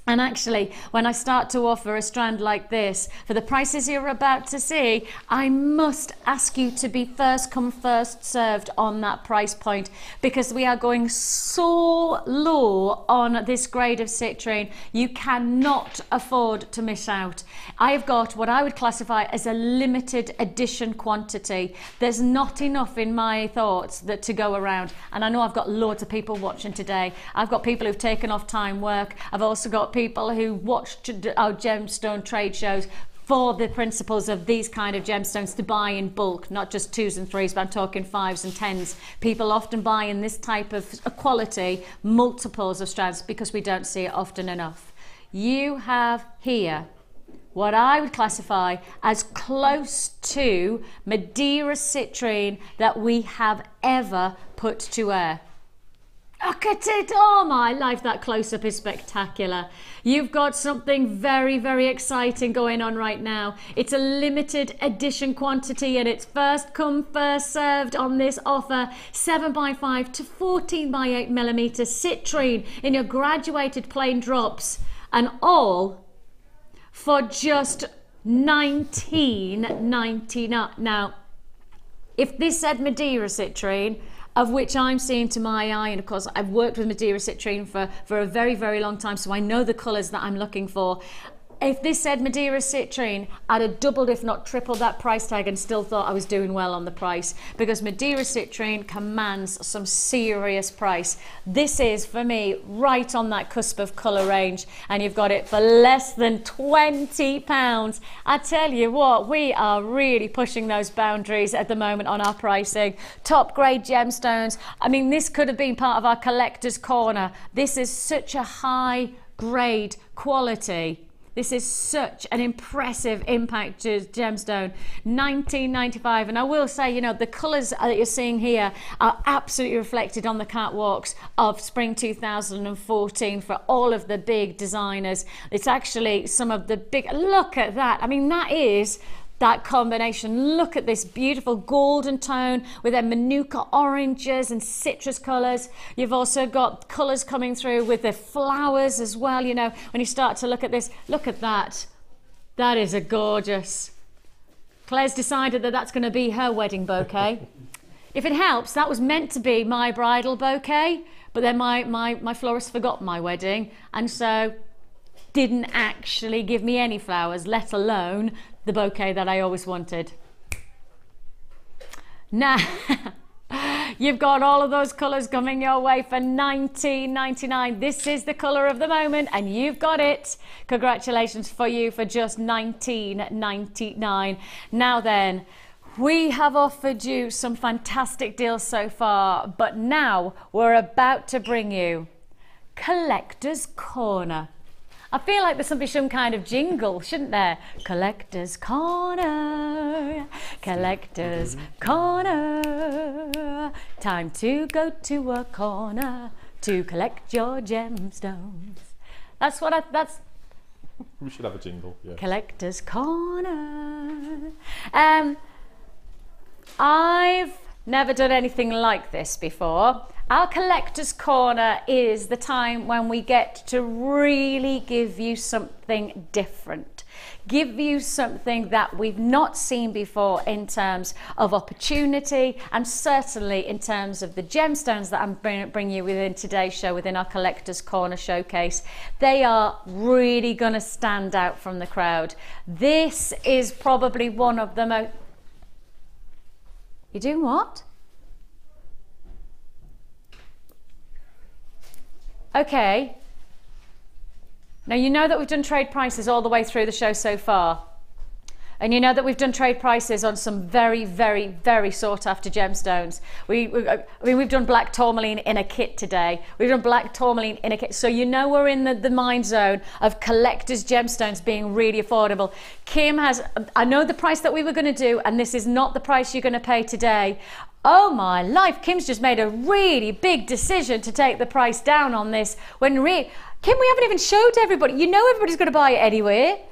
And actually, when I start to offer a strand like this, for the prices you're about to see, I must ask you to be first come, first served on that price point, because we are going so low on this grade of citrine, you cannot afford to miss out. I've got what I would classify as a limited edition quantity. There's not enough in my thoughts to go around. And I know I've got loads of people watching today. I've got people who've taken off time work. I've also got people who watched our gemstone trade shows for the principles of these kind of gemstones to buy in bulk, not just 2s and 3s, but I'm talking 5s and 10s. People often buy in this type of quality multiples of strands because we don't see it often enough. You have here what I would classify as close to Madeira citrine that we have ever put to air. Look at it. Oh my life, that close-up is spectacular. You've got something very, very exciting going on right now. It's a limited edition quantity and it's first come, first served on this offer. 7x5 to 14x8 millimeter citrine in your graduated plain drops, and all for just $19.99. Now, if this said Madeira citrine, of which I'm seeing to my eye, and of course I've worked with Madeira citrine for a very, very long time, so I know the colours that I'm looking for. If this said Madeira citrine, I'd have doubled if not tripled that price tag and still thought I was doing well on the price, because Madeira citrine commands some serious price. This is, for me, right on that cusp of colour range, and you've got it for less than £20. I tell you what, we are really pushing those boundaries at the moment on our pricing. Top grade gemstones. I mean, this could have been part of our collector's corner. This is such a high grade quality. This is such an impressive impact gemstone. $19.95, and I will say, you know, the colours that you're seeing here are absolutely reflected on the catwalks of spring 2014 for all of the big designers. It's actually some of the big, look at that. I mean, that is that combination. Look at this beautiful golden tone with their manuka oranges and citrus colours. You've also got colours coming through with the flowers as well. You know, when you start to look at this, look at that. That is a gorgeous. Claire's decided that that's going to be her wedding bouquet. If it helps, that was meant to be my bridal bouquet, but then my florist forgot my wedding, and so didn't actually give me any flowers, let alone the bouquet that I always wanted. Now, you've got all of those colours coming your way for $19.99. This is the colour of the moment, and you've got it. Congratulations for you for just $19.99. Now then, we have offered you some fantastic deals so far, but now we're about to bring you Collector's Corner. I feel like there should be some kind of jingle, shouldn't there? Collector's Corner, Collector's Corner. Time to go to a corner to collect your gemstones. That's what that's. We should have a jingle, yeah. Collector's Corner. I've never done anything like this before. Our Collector's Corner is the time when we get to really give you something different, give you something that we've not seen before in terms of opportunity, and certainly in terms of the gemstones that I'm bringing you within today's show, within our Collector's Corner showcase. They are really going to stand out from the crowd. This is probably one of the most... You doing what? Okay, now you know that we've done trade prices all the way through the show so far, and you know that we've done trade prices on some very, very, very sought after gemstones. I mean, we've done black tourmaline in a kit today. We've done black tourmaline in a kit, so you know we're in the mind zone of collector's gemstones being really affordable. Kim has, I know the price that we were going to do, and this is not the price you're going to pay today. Oh my life, Kim's just made a really big decision to take the price down on this. Kim, we haven't even showed everybody. You know everybody's going to buy it anyway.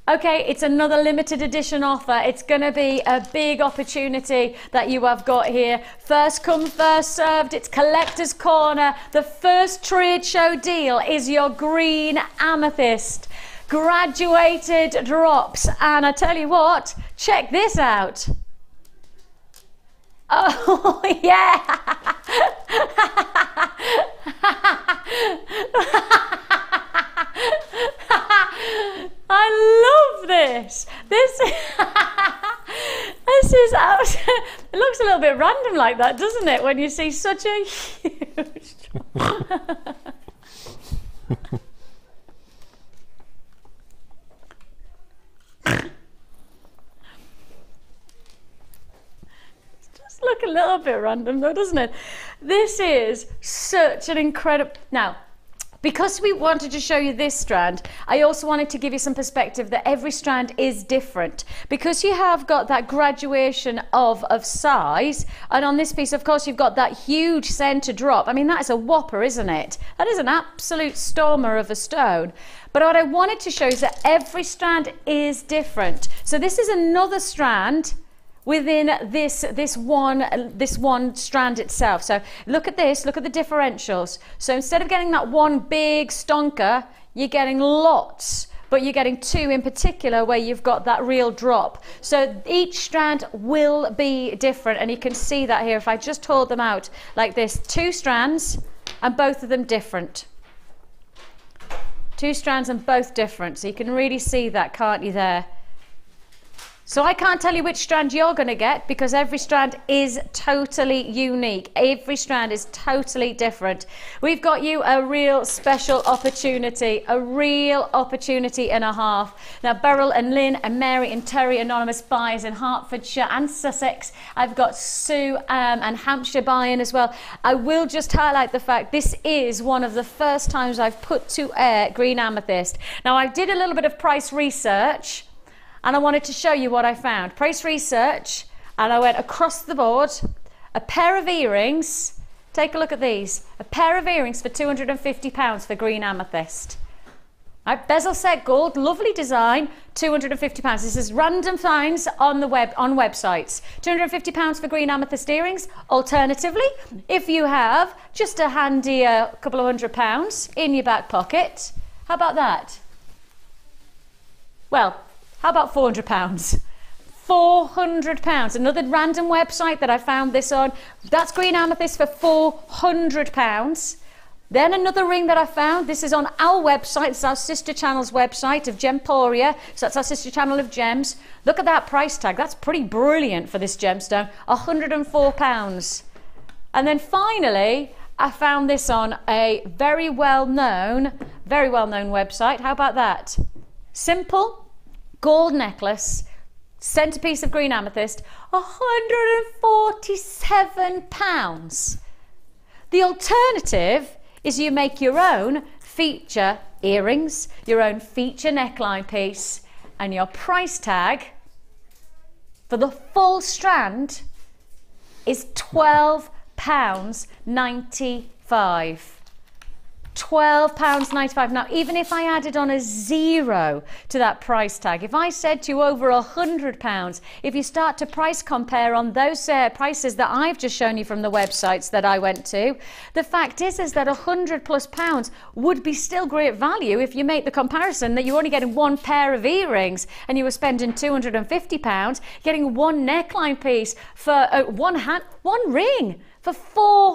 Okay, it's another limited edition offer. It's going to be a big opportunity that you have got here. First come, first served. It's Collector's Corner. The first trade show deal is your green amethyst. Graduated drops. And I tell you what, check this out. Oh, yeah. I love this. This is it looks a little bit random like that, doesn't it, when you see such a huge look a little bit random though, doesn't it? This is such an incredible... Now, Because we wanted to show you this strand, I also wanted to give you some perspective that every strand is different. Because you have got that graduation of size, and on this piece, of course, you've got that huge centre drop. I mean, that is a whopper, isn't it? That is an absolute stormer of a stone. But what I wanted to show is that every strand is different. So this is another strand within this one strand itself. So look at this, look at the differentials. So instead of getting that one big stonker, you're getting lots, but you're getting two in particular where you've got that real drop. So each strand will be different, and you can see that here. If I just hold them out like this, two strands and both of them different. Two strands and both different. So you can really see that, can't you, there? So I can't tell you which strand you're going to get because every strand is totally unique. Every strand is totally different. We've got you a real special opportunity, a real opportunity and a half. Now, Beryl and Lynn and Mary and Terry, anonymous buyers in Hertfordshire and Sussex. I've got Sue and Hampshire buying as well. I will just highlight the fact this is one of the first times I've put to air green amethyst. Now, I did a little bit of price research, and I wanted to show you what I found. Price research, and I went across the board. A pair of earrings, take a look at these. A pair of earrings for £250 for green amethyst. Right, bezel set gold, lovely design, £250. This is random finds on the websites. £250 for green amethyst earrings. Alternatively, if you have just a handy couple of £100 in your back pocket, how about that? Well, how about £400? £400. Another random website that I found this on. That's green amethyst for £400. Then another ring that I found. This is on our website. It's our sister channel's website of Gemporia. So that's our sister channel of gems. Look at that price tag. That's pretty brilliant for this gemstone. £104. And then finally, I found this on a very well-known website. How about that? Simple gold necklace, centerpiece of green amethyst, £147. The alternative is you make your own feature earrings, your own feature neckline piece, and your price tag for the full strand is £12.95. £12.95. Now, even if I added on a zero to that price tag, if I said to you over £100, if you start to price compare on those prices that I've just shown you from the websites that I went to, the fact is that £100+ would be still great value if you make the comparison that you're only getting one pair of earrings and you were spending £250, getting one neckline piece for one ring for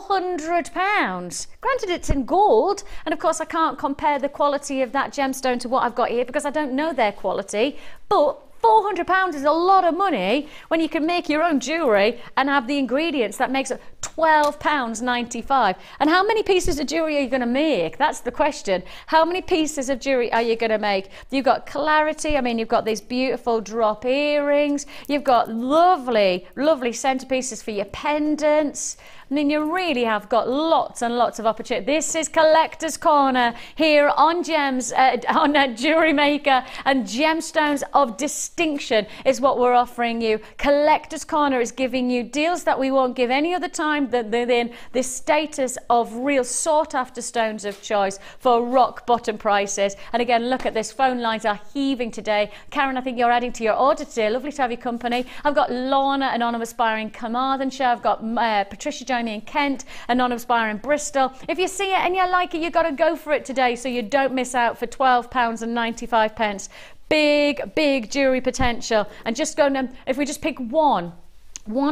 £400. Granted, it's in gold, and of course I can't compare the quality of that gemstone to what I've got here because I don't know their quality, but £400 is a lot of money when you can make your own jewellery and have the ingredients that makes it £12.95. And how many pieces of jewellery are you going to make? That's the question. How many pieces of jewellery are you going to make? You've got clarity. I mean, you've got these beautiful drop earrings. You've got lovely, lovely centerpieces for your pendants. I mean, you really have got lots and lots of opportunity. This is Collector's Corner here on Jewellery Maker, and gemstones of distinction is what we're offering you. Collector's Corner is giving you deals that we won't give any other time than this status of real sought after stones of choice for rock bottom prices. And again, look at this, phone lines are heaving today. Karen, I think you're adding to your order today. Lovely to have your company. I've got Lorna, anonymous buyer in Carmarthenshire. I've got Patricia joining me in Kent, anonymous buyer in Bristol. If you see it and you like it, you've got to go for it today so you don't miss out for £12.95. Big jewellery potential. And just go, if we just pick one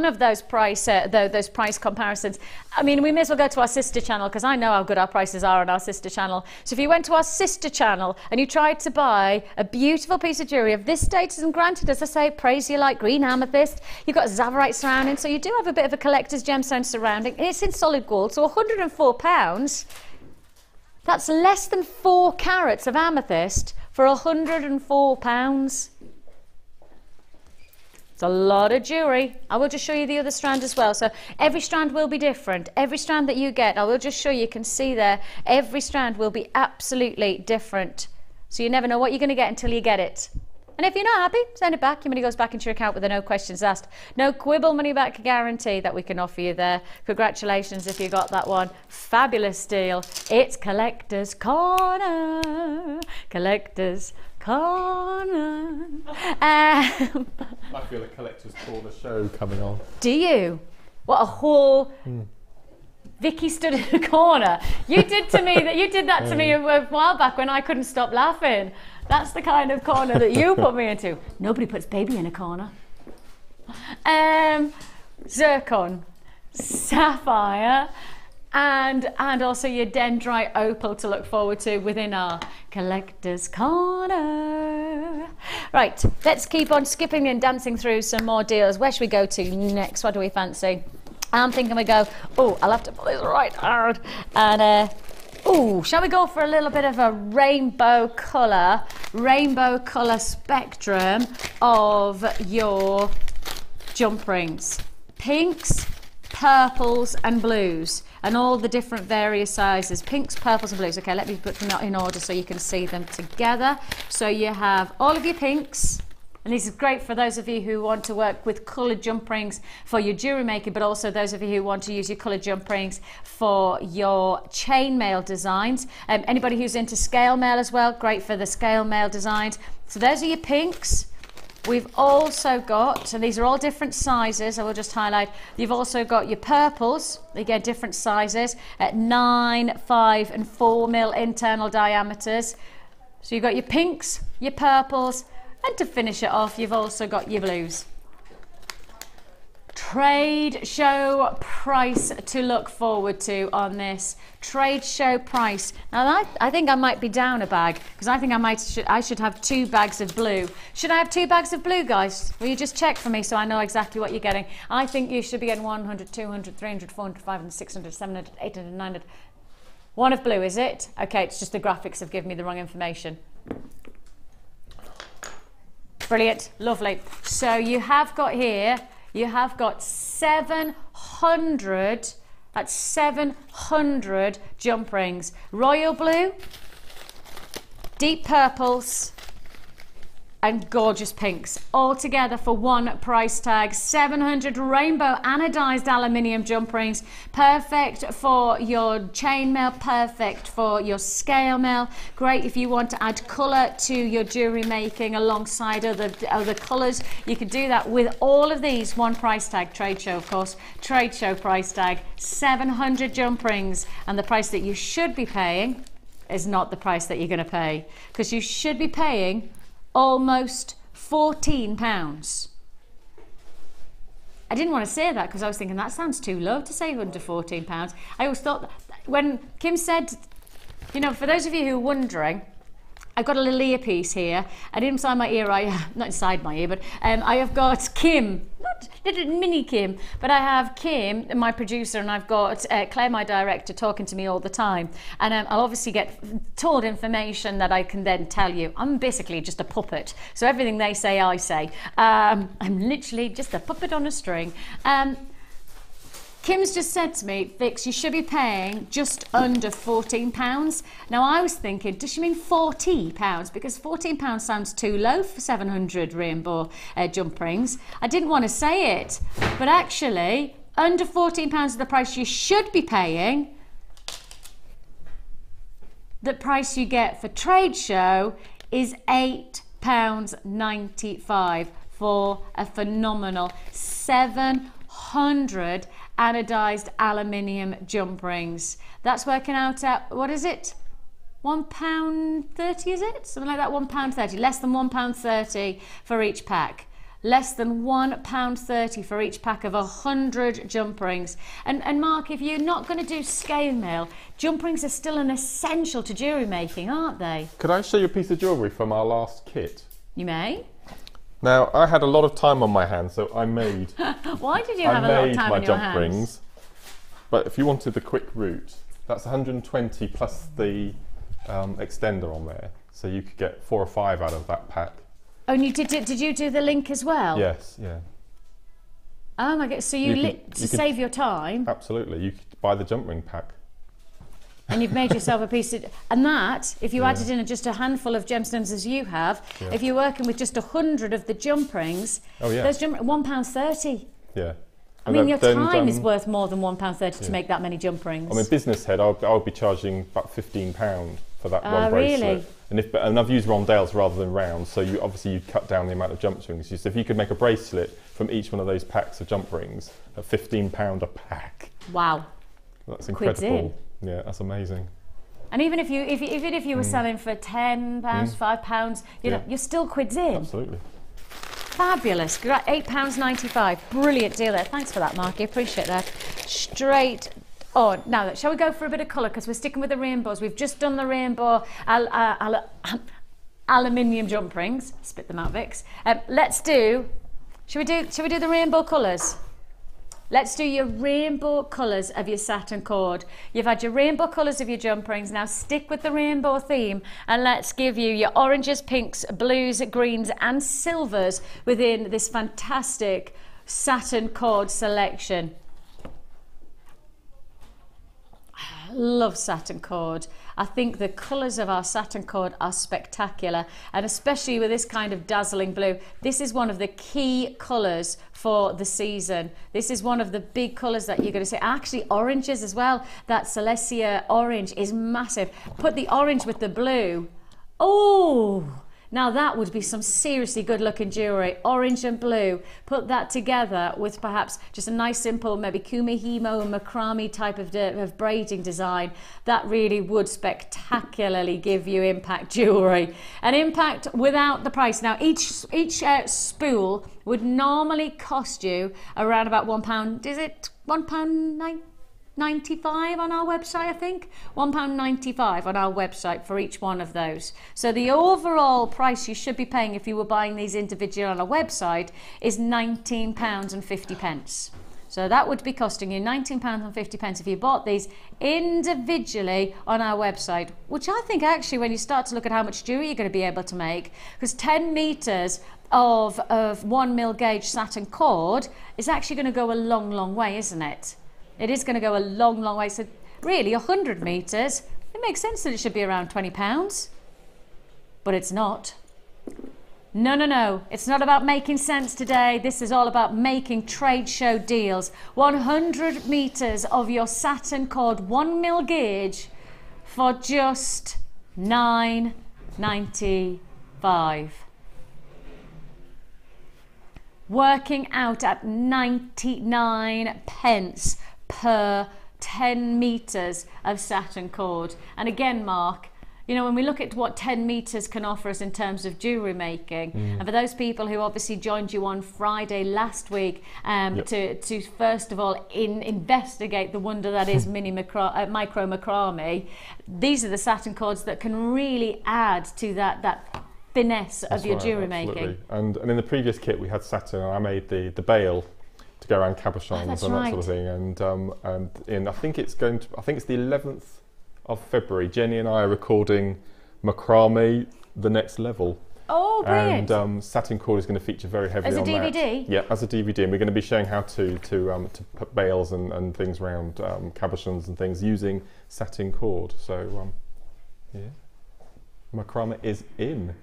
of those price comparisons, I mean, we may as well go to our sister channel because I know how good our prices are on our sister channel. So if you went to our sister channel and you tried to buy a beautiful piece of jewellery of this status, and granted, as I say, praise you like green amethyst, you've got Zavarite surrounding, so you do have a bit of a collector's gemstone surrounding, and it's in solid gold, so £104, that's less than 4 carats of amethyst for £104. It's a lot of jewellery. I will just show you the other strand as well. So every strand will be different. Every strand that you get, I will just show you, you can see there, every strand will be absolutely different. So you never know what you're going to get until you get it. And if you're not happy, send it back. Your money goes back into your account with a no questions asked, no quibble money back guarantee that we can offer you there. Congratulations if you got that one. Fabulous deal. It's Collector's Corner. Collector's Corner. I feel a Collector's Corner show coming on. Do you? What a whole... Vicki stood in a corner. You did to me that. You did that to me a while back when I couldn't stop laughing. That's the kind of corner that you put me into. Nobody puts baby in a corner. Zircon, sapphire, and also your dendrite opal to look forward to within our Collector's Corner. Right, let's keep on skipping and dancing through some more deals. Where should we go to next? What do we fancy? I'm thinking we go, oh, I'll have to pull this right hard. And, oh, shall we go for a little bit of a rainbow colour spectrum of your jump rings? Pinks, purples and blues, and all the different various sizes. Pinks, purples and blues. Okay, let me put them in order so you can see them together. So you have all of your pinks. And this is great for those of you who want to work with coloured jump rings for your jewellery making, but also those of you who want to use your coloured jump rings for your chainmail designs. Anybody who's into scale mail as well, great for the scale mail designs. So those are your pinks. We've also got, and these are all different sizes, I will just highlight, you've also got your purples, again different sizes, at 9, 5 and 4 mil internal diameters. So you've got your pinks, your purples, and to finish it off, you've also got your blues. Trade show price to look forward to on this. Trade show price. Now I think I might be down a bag because I think I should have 2 bags of blue. Should I have 2 bags of blue, guys? Will you just check for me so I know exactly what you're getting? I think you should be getting 100, 200, 300, 400, 500, 600, 700, 800, 900. One of blue, is it? Okay, it's just the graphics have given me the wrong information. Brilliant, lovely. So you have got here, you have got 700, that's 700 jump rings. Royal blue, deep purples, and gorgeous pinks, all together for one price tag. 700 rainbow anodized aluminium jump rings, perfect for your chainmail, perfect for your scale mail. Great if you want to add colour to your jewellery making alongside other colours. You can do that with all of these. One price tag, trade show of course, trade show price tag, 700 jump rings, and the price that you should be paying is not the price that you're going to pay, because you should be paying almost £14. I didn't want to say that because I was thinking that sounds too low to say under £14. I always thought that when Kim said, you know, for those of you who are wondering, I've got a little earpiece here, and inside my ear, not inside my ear, but I have got Kim, not little mini Kim, but I have Kim, my producer, and I've got Claire, my director, talking to me all the time. And I'll obviously get told information that I can then tell you. I'm basically just a puppet, so everything they say, I say. I'm literally just a puppet on a string. Kim's just said to me, Vix, you should be paying just under £14. Now I was thinking, does she mean £40? Because £14 sounds too low for 700 rainbow jump rings. I didn't want to say it, but actually under £14 is the price you should be paying. The price you get for trade show is £8.95 for a phenomenal 700 anodized aluminium jump rings. That's working out at, what is it? £1.30, is it? Something like that, £1.30. Less than £1.30 for each pack. Less than £1.30 for each pack of 100 jump rings. And Mark, if you're not going to do scale mail, jump rings are still an essential to jewellery making, aren't they? Could I show you a piece of jewellery from our last kit? You may. Now, I had a lot of time on my hands, so I made... Why did you have a lot of time on your hands? I made my jump rings, but if you wanted the quick route, that's 120 plus the extender on there, so you could get 4 or 5 out of that pack. Oh, and you did you do the link as well? Yes, yeah. Oh my God, so you save your time. Absolutely, you could buy the jump ring pack. And you've made yourself a piece of, and that, if you added in just a handful of gemstones as you have, if you're working with just 100 of the jump rings, those £1.30. Yeah. I mean, your time is worth more than £1.30 to make that many jump rings. I mean, business head, I'll be charging about £15 for that one bracelet. Really? And I've used rondelles rather than rounds, so you cut down the amount of jump rings. So if you could make a bracelet from each one of those packs of jump rings at £15 a pack. Wow. That's incredible. Yeah, that's amazing. And even if you were selling for £10, £5, you know, you're still quids in. Absolutely. Fabulous. £8.95. Brilliant deal there. Thanks for that, Marky. Appreciate that. Straight on. Now, shall we go for a bit of colour? Because we're sticking with the rainbows. We've just done the rainbow aluminium jump rings. Spit them out, Vix. Shall we do the rainbow colours? Let's do your rainbow colours of your satin cord. You've had your rainbow colours of your jump rings. Now stick with the rainbow theme and let's give you your oranges, pinks, blues, greens and silvers within this fantastic satin cord selection. I love satin cord. I think the colours of our satin cord are spectacular, and especially with this kind of dazzling blue. This is one of the key colours for the season. This is one of the big colours that you're going to see. Actually, oranges as well. That Celestia orange is massive. Put the orange with the blue. Oh! Now that would be some seriously good looking jewellery, orange and blue. Put that together with perhaps just a nice simple maybe kumihimo and macrame type of braiding design. That really would spectacularly give you impact jewellery. An impact without the price. Now each spool would normally cost you around about £1, is it £1.95 on our website, I think. £1.95 on our website for each one of those. So the overall price you should be paying if you were buying these individually on a website is £19.50. So that would be costing you £19.50 if you bought these individually on our website, which I think actually when you start to look at how much jewellery you're going to be able to make, because 10 metres of 1mm gauge satin cord is actually going to go a long, long way, isn't it? It is going to go a long, long way. So really 100 metres, it makes sense that it should be around £20, but it's not. No, no, no. It's not about making sense today. This is all about making trade show deals. 100 metres of your satin cord 1mm gauge for just £9.95. Working out at 99 pence per 10 metres of satin cord. And again, Mark, you know, when we look at what 10 metres can offer us in terms of jewellery making, and for those people who obviously joined you on Friday last week to first of all investigate the wonder that is micro macrame, these are the satin cords that can really add to that finesse of your jewellery making. And in the previous kit we had satin, and I made the bail to go around cabochons and that sort of thing. And I think it's the 11th of February. Jenny and I are recording macrame the next level. Oh, brilliant! And satin cord is going to feature very heavily on that. As a DVD? Yeah, as a DVD, and we're going to be showing how to put bails and things around cabochons and things using satin cord. So yeah, macrame is in.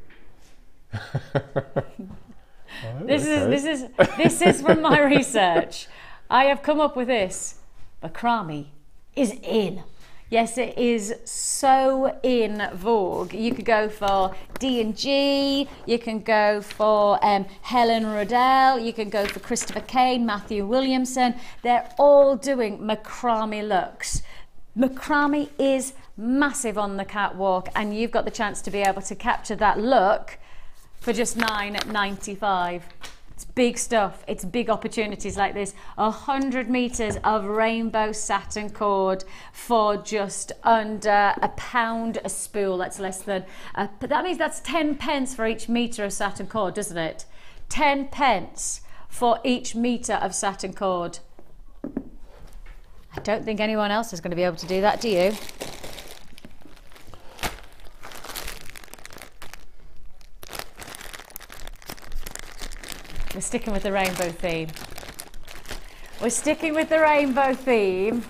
This is from my research. I have come up with this. Macrame is in. Yes, it is so in vogue. You could go for D&G, you can go for Helen Riddell, you can go for Christopher Kane, Matthew Williamson. They're all doing macrame looks. Macrame is massive on the catwalk, and you've got the chance to be able to capture that look for just £9.95. It's big stuff. It's big opportunities like this. 100 metres of rainbow satin cord for just under £1 a spool. That's less than, that means that's 10 pence for each metre of satin cord, doesn't it? 10 pence for each metre of satin cord. I don't think anyone else is going to be able to do that, do you? We're sticking with the rainbow theme. We're sticking with the rainbow theme.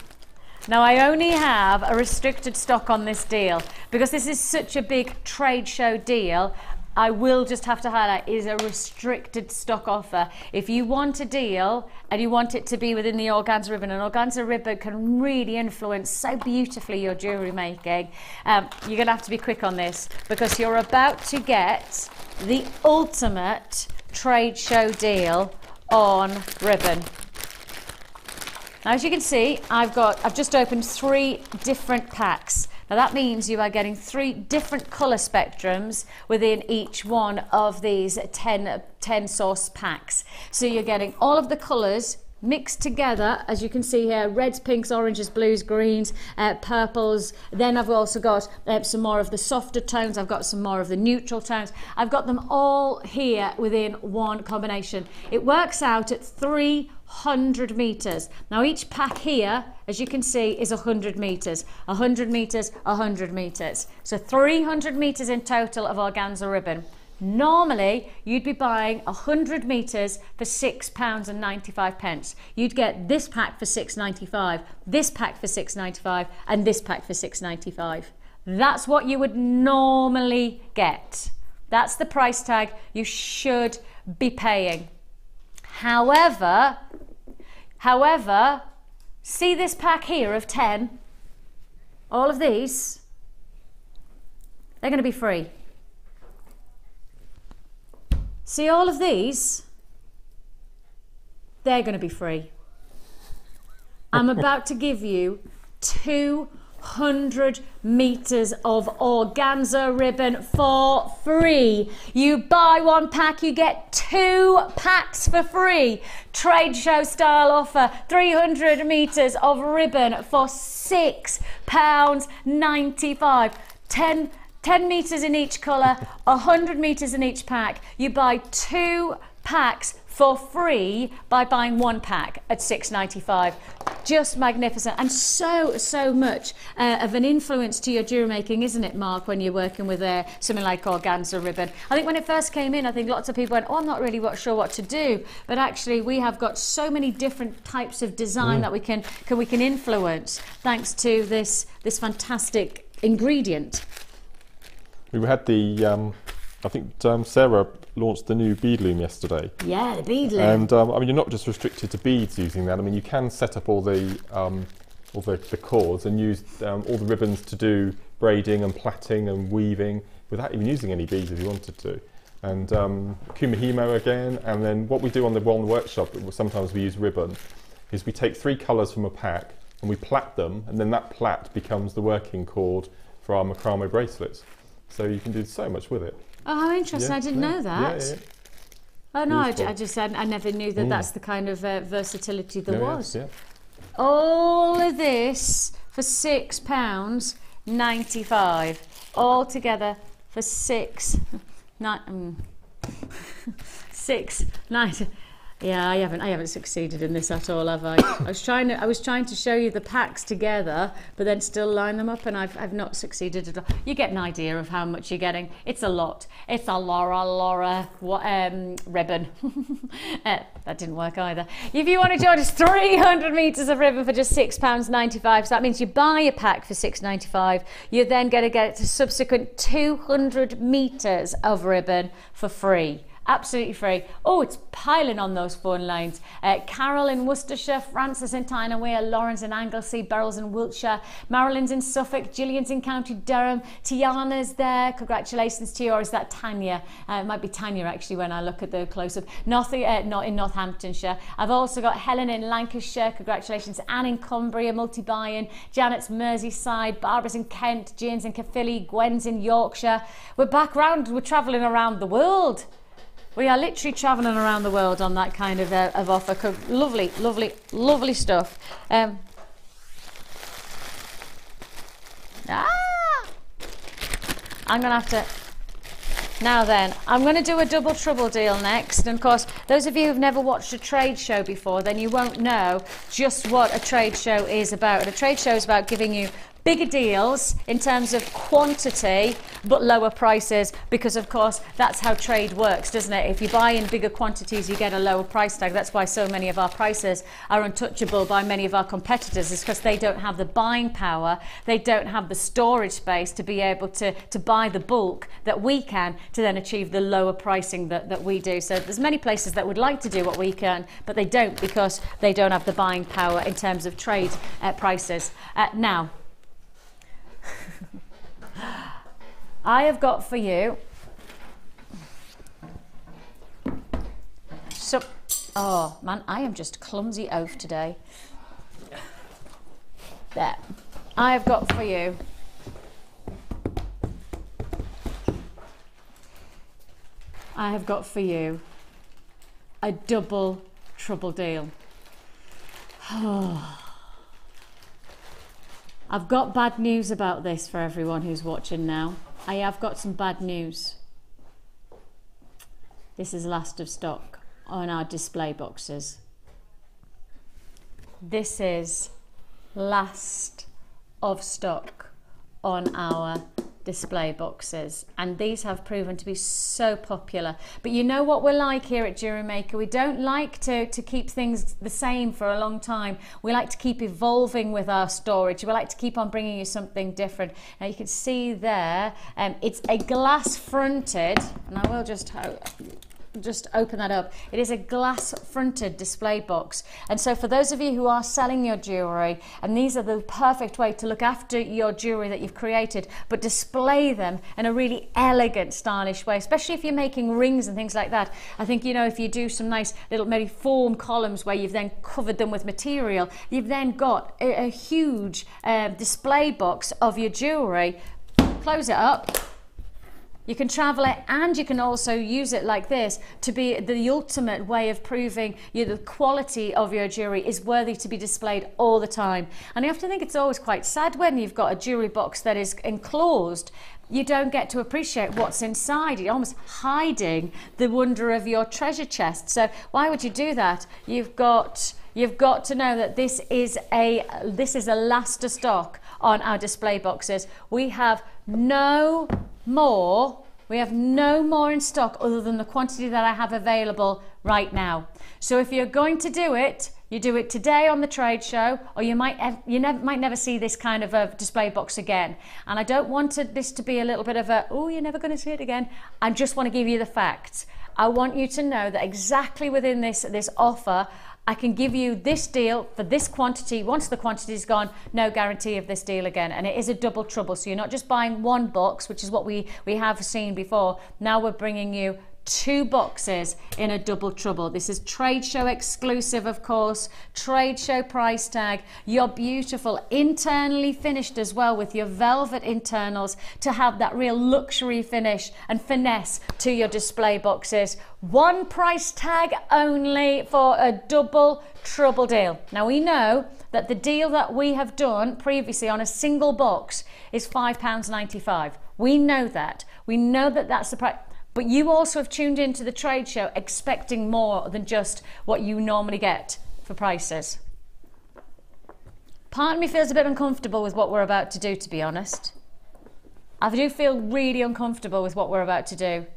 Now, I only have a restricted stock on this deal because this is such a big trade show deal. I will just have to highlight, it is a restricted stock offer. If you want a deal and you want it to be within the organza ribbon, and organza ribbon can really influence so beautifully your jewellery making, you're going to have to be quick on this because you're about to get the ultimate trade show deal on ribbon. Now, as you can see, I've just opened 3 different packs. Now that means you are getting 3 different colour spectrums within each one of these 10 source packs. So you're getting all of the colours mixed together, as you can see here, reds, pinks, oranges, blues, greens, purples. Then I've also got some more of the softer tones. I've got some more of the neutral tones. I've got them all here within one combination. It works out at 300 meters. Now each pack here, as you can see, is 100 meters, 100 meters, 100 meters. So 300 meters in total of organza ribbon. Normally, you'd be buying 100 meters for £6.95. You'd get this pack for £6.95, this pack for £6.95, and this pack for £6.95. That's what you would normally get. That's the price tag you should be paying. However, see this pack here of 10? All of these, they're going to be free. See all of these? They're going to be free. I'm about to give you 200 meters of organza ribbon for free. You buy 1 pack, you get 2 packs for free. Trade show style offer, 300 meters of ribbon for £6.95. 10 meters in each colour, 100 meters in each pack. You buy 2 packs for free by buying 1 pack at £6.95. Just magnificent, and so much of an influence to your jewellery making, isn't it, Mark, when you're working with something like organza ribbon? I think when it first came in, I think lots of people went, oh, I'm not really sure what to do, but actually we have got so many different types of design that we can influence thanks to this fantastic ingredient. We had the, I think Sarah launched the new bead loom yesterday. Yeah, the bead loom. And I mean, you're not just restricted to beads using that. I mean, you can set up all the cords and use all the ribbons to do braiding and plaiting and weaving without even using any beads if you wanted to. And kumihimo again. And then what we do on the workshop, sometimes we use ribbon, is we take 3 colours from a pack and we plait them, and then that plait becomes the working cord for our macrame bracelets. So you can do so much with it. Oh, how interesting. I didn't know that. Yeah. Oh, no, I never knew that that's the kind of versatility there was. Yeah. All of this for £6.95. All together for £6.90. Yeah, I haven't succeeded in this at all, have I? I was trying to show you the packs together, but then still line them up, and I've not succeeded at all. You get an idea of how much you're getting. It's a lot. It's a Laura ribbon. That didn't work either. If you want to join us, 300 meters of ribbon for just £6.95. So that means you buy a pack for £6.95. You're then going to get a subsequent 200 meters of ribbon for free. Absolutely free. Oh, it's piling on those phone lines. Carol in Worcestershire, Francis in Tyne Weir, Lawrence in Anglesey, Beryl's in Wiltshire, Marilyn's in Suffolk, Gillian's in County Durham, Tiana's there. Congratulations to you. Or is that Tanya? It might be Tanya actually when I look at the close-up. Not in Northamptonshire. I've also got Helen in Lancashire. Congratulations. Anne in Cumbria, multi-buying. Janet's Merseyside, Barbara's in Kent, Jane's in Caerphilly, Gwen's in Yorkshire. We're back round. We're travelling around the world. We are literally travelling around the world on that kind of offer. Lovely, lovely, lovely stuff. I'm going to have to... Now then, I'm going to do a double trouble deal next. And of course, those of you who've never watched a trade show before, then you won't know just what a trade show is about. And a trade show is about giving you bigger deals in terms of quantity, but lower prices, because of course that's how trade works, doesn't it? If you buy in bigger quantities, you get a lower price tag. That's why so many of our prices are untouchable by many of our competitors, is because they don't have the buying power, they don't have the storage space to be able to buy the bulk that we can, to then achieve the lower pricing that we do. So there's many places that would like to do what we can, but they don't, because they don't have the buying power in terms of trade prices. Now, I have got for you so, oh man, I am just clumsy oaf today. There, I have got for you a double trouble deal. I've got bad news about this for everyone who's watching now. I have got some bad news. This is last of stock on our display boxes. This is last of stock on our display boxes, and these have proven to be so popular. But you know what we're like here at Jewellery Maker, we don't like to keep things the same for a long time. We like to keep evolving with our storage. We like to keep on bringing you something different. Now you can see there, it's a glass fronted, and I will just open that up. It is a glass fronted display box, and so for those of you who are selling your jewellery, and these are the perfect way to look after your jewellery that you've created, but display them in a really elegant, stylish way, especially if you're making rings and things like that. I think, you know, if you do some nice little maybe form columns where you've then covered them with material, you've then got a huge display box of your jewellery. Close it up. You can travel it, and you can also use it like this to be the ultimate way of proving the quality of your jewellery is worthy to be displayed all the time. And I have to think it's always quite sad when you've got a jewellery box that is enclosed. You don't get to appreciate what's inside. You're almost hiding the wonder of your treasure chest. So why would you do that? You've got to know that this is a last of stock on our display boxes. We have no more in stock other than the quantity that I have available right now. So if you're going to do it, you do it today on the trade show, or you might never see this kind of a display box again. And I don't want this to be a little bit of a, oh, you're never going to see it again. I just want to give you the facts. I want you to know that exactly within this offer, I can give you this deal for this quantity. Once the quantity is gone, no guarantee of this deal again. And it is a double trouble. So you're not just buying one box, which is what we have seen before. Now we're bringing you 2 boxes in a double trouble. This is trade show exclusive, of course, trade show price tag. You're beautiful, internally finished as well with your velvet internals to have that real luxury finish and finesse to your display boxes. 1 price tag only for a double trouble deal. Now we know that the deal that we have done previously on a single box is £5.95. We know that. We know that that's the price. But you also have tuned into the trade show expecting more than just what you normally get for prices. Part of me feels a bit uncomfortable with what we're about to do, to be honest. I do feel really uncomfortable with what we're about to do.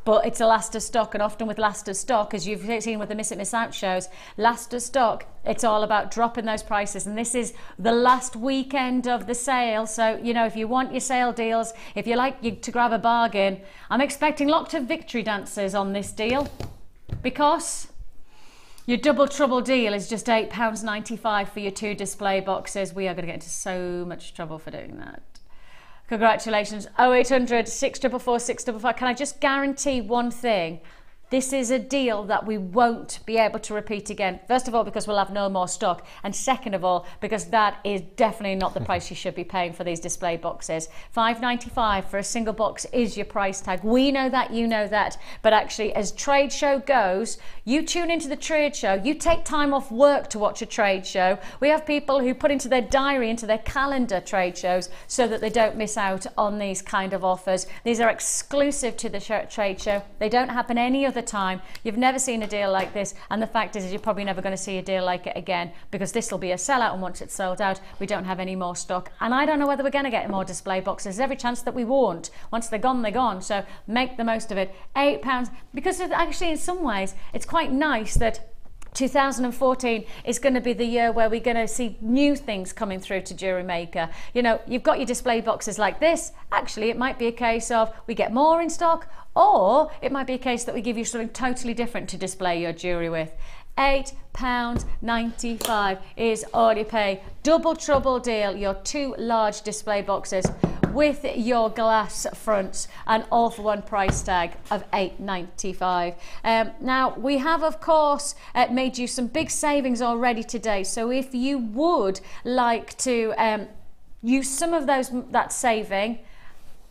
But it's a last of stock, and often with last of stock, as you've seen with the Miss It Miss Out shows, last of stock, it's all about dropping those prices. And this is the last weekend of the sale. So, you know, if you want your sale deals, if you like to grab a bargain, I'm expecting lots of victory dances on this deal, because your double trouble deal is just £8.95 for your 2 display boxes. We are going to get into so much trouble for doing that. Congratulations. 0800 644 655. Can I just guarantee one thing? This is a deal that we won't be able to repeat again. First of all, because we'll have no more stock. And second of all, because that is definitely not the price you should be paying for these display boxes. £5.95 for a single box is your price tag. We know that, you know that. But actually, as trade show goes, you tune into the trade show, you take time off work to watch a trade show. We have people who put into their diary, into their calendar trade shows so that they don't miss out on these kind of offers. These are exclusive to the trade show. They don't happen any other time. You've never seen a deal like this, and the fact is you're probably never going to see a deal like it again, because this will be a sellout, and once it's sold out, we don't have any more stock. And I don't know whether we're going to get more display boxes. There's every chance that we won't. Once they're gone, they're gone. So make the most of it. £8, because actually in some ways it's quite nice that 2014 is going to be the year where we're going to see new things coming through to Jewellery Maker. You know, you've got your display boxes like this. Actually, it might be a case of we get more in stock, or it might be a case that we give you something totally different to display your jewellery with. £8.95 is all you pay. Double trouble deal, your 2 large display boxes with your glass fronts, and all for one price tag of £8.95. Now we have of course made you some big savings already today, so if you would like to use some of that saving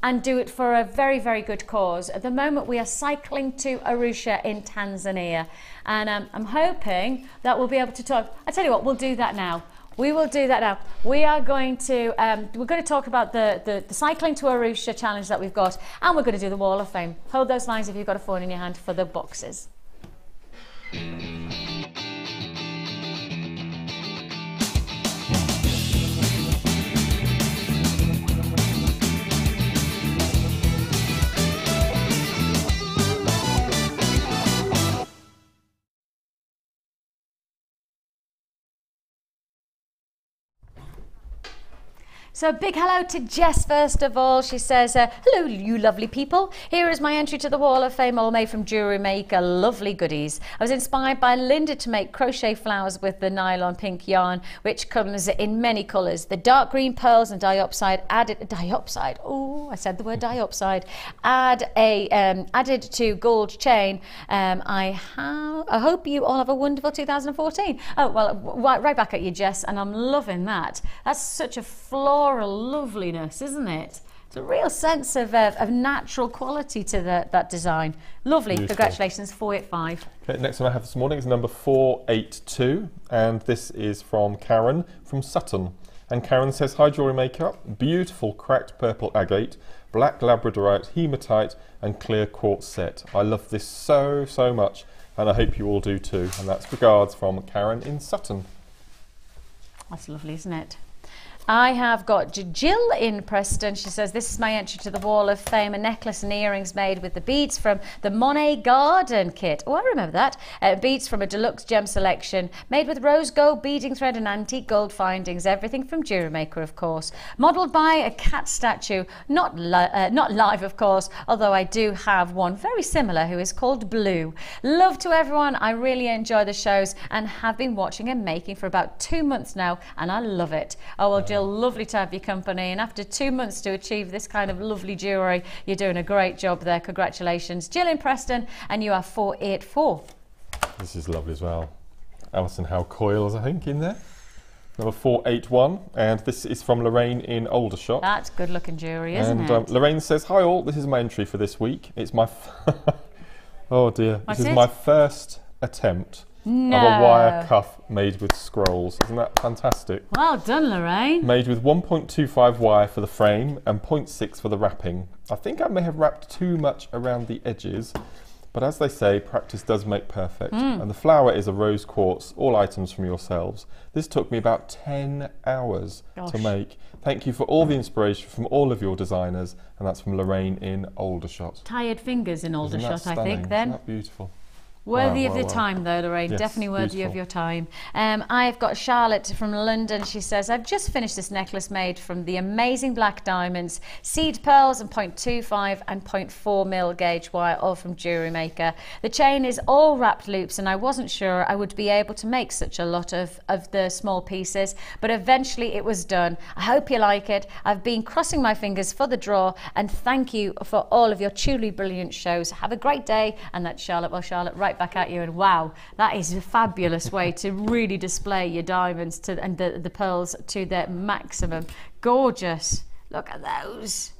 and do it for a very, very good cause. At the moment, we are cycling to Arusha in Tanzania, and I'm hoping that we'll be able to talk. I tell you what, we'll do that now. We will do that now. We are going to we're going to talk about the cycling to Arusha challenge that we've got, and we're going to do the Wall of Fame. Hold those lines if you've got a phone in your hand for the boxes. So a big hello to Jess first of all. She says, hello you lovely people. Here is my entry to the Wall of Fame, all made from Jewellery Maker. Lovely goodies. I was inspired by Linda to make crochet flowers with the nylon pink yarn, which comes in many colours. The dark green pearls and diopside added, oh I said the word diopside, added to gold chain. I hope you all have a wonderful 2014. Oh well, right back at you Jess, and I'm loving that. That's such a floral loveliness, isn't it? It's a real sense of natural quality to that design. Lovely. Beautiful. Congratulations, 485. Okay, next one I have this morning is number 482, and this is from Karen from Sutton. And Karen says, hi Jewellery Maker, beautiful cracked purple agate, black labradorite, hematite and clear quartz set. I love this so much, and I hope you all do too. And that's regards from Karen in Sutton. That's lovely, isn't it? I have got Jill in Preston. She says, this is my entry to the Wall of Fame, a necklace and earrings made with the beads from the Monet Garden kit. Oh, I remember that. Beads from a deluxe gem selection, made with rose gold beading thread and antique gold findings, everything from Jewellery Maker, of course. Modelled by a cat statue, not live, of course, although I do have one very similar who is called Blue. Love to everyone. I really enjoy the shows and have been watching and making for about 2 months now, and I love it. Oh, well, Jill, lovely to have your company, and after 2 months to achieve this kind of lovely jewellery, you're doing a great job there. Congratulations. Jill in Preston, and you are 484. This is lovely as well. Alison Howe coils, I think, in there. Number 481, and this is from Lorraine in Aldershot. That's good looking jewellery, isn't it? And Lorraine says, hi all, this is my entry for this week. It's my oh dear, What's this is it? my first attempt of a wire cuff made with scrolls. Isn't that fantastic? Well done, Lorraine. Made with 1.25 wire for the frame and 0.6 for the wrapping. I think I may have wrapped too much around the edges, but as they say, practice does make perfect. And the flower is a rose quartz, all items from yourselves. This took me about 10 hours to make. Thank you for all the inspiration from all of your designers, and that's from Lorraine in Aldershot. Tired fingers in Aldershot, I think, then. Isn't that beautiful? Worthy of your time though, Lorraine, yes, definitely worthy beautiful. of your time. I've got Charlotte from London. She says, I've just finished this necklace made from the amazing black diamonds, seed pearls and 0.25 and 0.4 mil gauge wire, all from Jewellery Maker. The chain is all wrapped loops, and I wasn't sure I would be able to make such a lot of the small pieces, but eventually it was done. I hope you like it. I've been crossing my fingers for the draw, and thank you for all of your truly brilliant shows. Have a great day. And that's Charlotte. Well, Charlotte, right back at you, and wow, that is a fabulous way to really display your diamonds and the pearls to their maximum. Gorgeous. Look at those.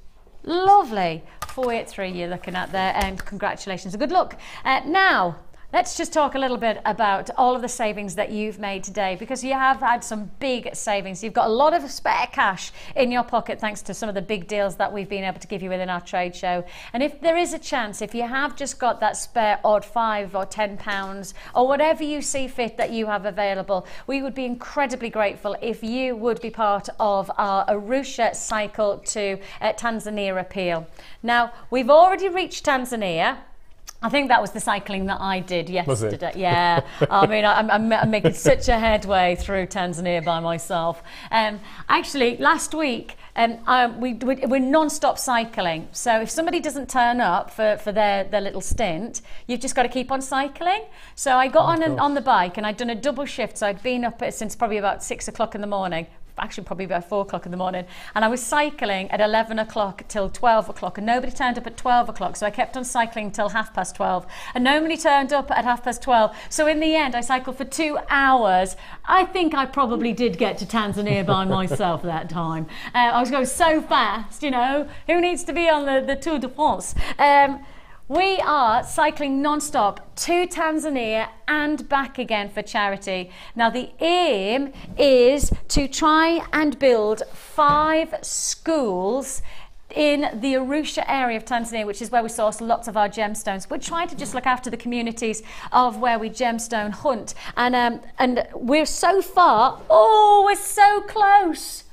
Lovely. 483 you're looking at there, and congratulations and good luck. Now, let's just talk a little bit about all of the savings that you've made today, because you have had some big savings. You've got a lot of spare cash in your pocket thanks to some of the big deals that we've been able to give you within our trade show. And if there is a chance, if you have just got that spare odd £5 or £10 or whatever you see fit that you have available, we would be incredibly grateful if you would be part of our Arusha cycle to Tanzania appeal. Now, we've already reached Tanzania. I think that was the cycling that I did yesterday. Was it? Yeah, I mean, I'm making such a headway through Tanzania by myself. Actually, last week, we're non-stop cycling. So if somebody doesn't turn up for their little stint, you've just got to keep on cycling. So I got on the bike and I'd done a double shift. So I'd been up since probably about 6 o'clock in the morning. Actually probably about 4 o'clock in the morning, and I was cycling at 11 o'clock till 12 o'clock, and nobody turned up at 12 o'clock, so I kept on cycling till 12:30, and nobody turned up at 12:30. So in the end I cycled for 2 hours. I think I probably did get to Tanzania by myself that time. I was going so fast, you know, who needs to be on the Tour de France? We are cycling non-stop to Tanzania and back again for charity. Now the aim is to try and build 5 schools in the Arusha area of Tanzania, which is where we source lots of our gemstones. We're trying to just look after the communities of where we gemstone hunt. And we're so far, oh, we're so close.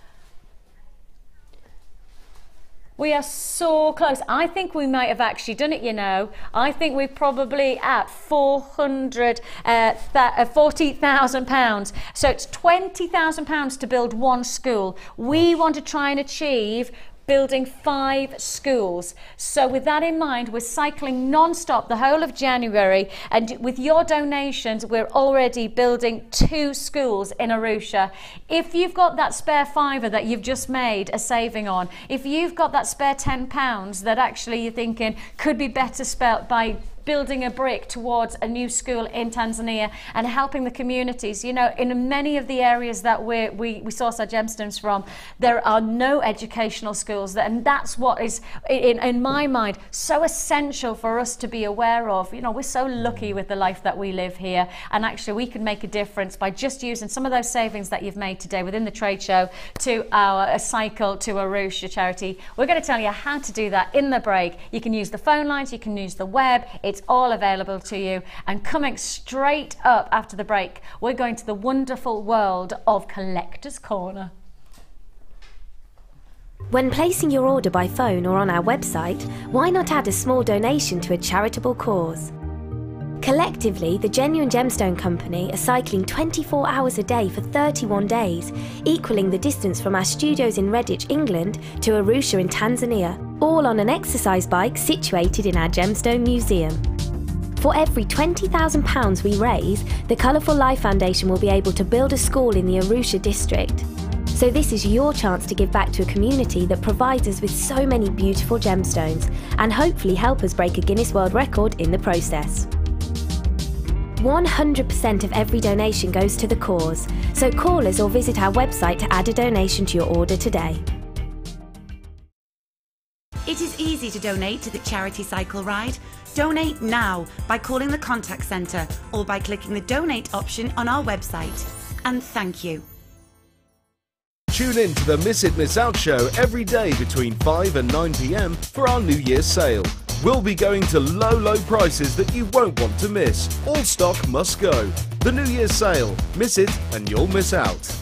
We are so close. I think we might have actually done it, you know. I think we're probably at £40,000. So it's £20,000 to build 1 school. We want to try and achieve building 5 schools. So with that in mind, we're cycling non-stop the whole of January, and with your donations we're already building 2 schools in Arusha. If you've got that spare £5 that you've just made a saving on, if you've got that spare £10 that actually you're thinking could be better spent by building a brick towards a new school in Tanzania and helping the communities. You know, in many of the areas that we source our gemstones from, there are no educational schools, and that's what is, in my mind, so essential for us to be aware of. You know, we're so lucky with the life that we live here, and actually we can make a difference by just using some of those savings that you've made today within the trade show to our cycle to Arusha charity. We're going to tell you how to do that in the break. You can use the phone lines, you can use the web. It's all available to you. And coming straight up after the break, we're going to the wonderful world of Collector's Corner. When placing your order by phone or on our website, why not add a small donation to a charitable cause? Collectively, the Genuine Gemstone Company are cycling 24 hours a day for 31 days, equaling the distance from our studios in Redditch, England, to Arusha in Tanzania, all on an exercise bike situated in our Gemstone Museum. For every £20,000 we raise, the Colourful Life Foundation will be able to build a school in the Arusha district. So this is your chance to give back to a community that provides us with so many beautiful gemstones, and hopefully help us break a Guinness World Record in the process. 100% of every donation goes to the cause, so call us or visit our website to add a donation to your order today. It is easy to donate to the charity cycle ride. Donate now by calling the contact centre or by clicking the donate option on our website. And thank you. Tune in to the Miss It Miss Out show every day between 5 and 9 p.m. for our New Year's sale. We'll be going to low prices that you won't want to miss. All stock must go. The New Year's sale. Miss it and you'll miss out.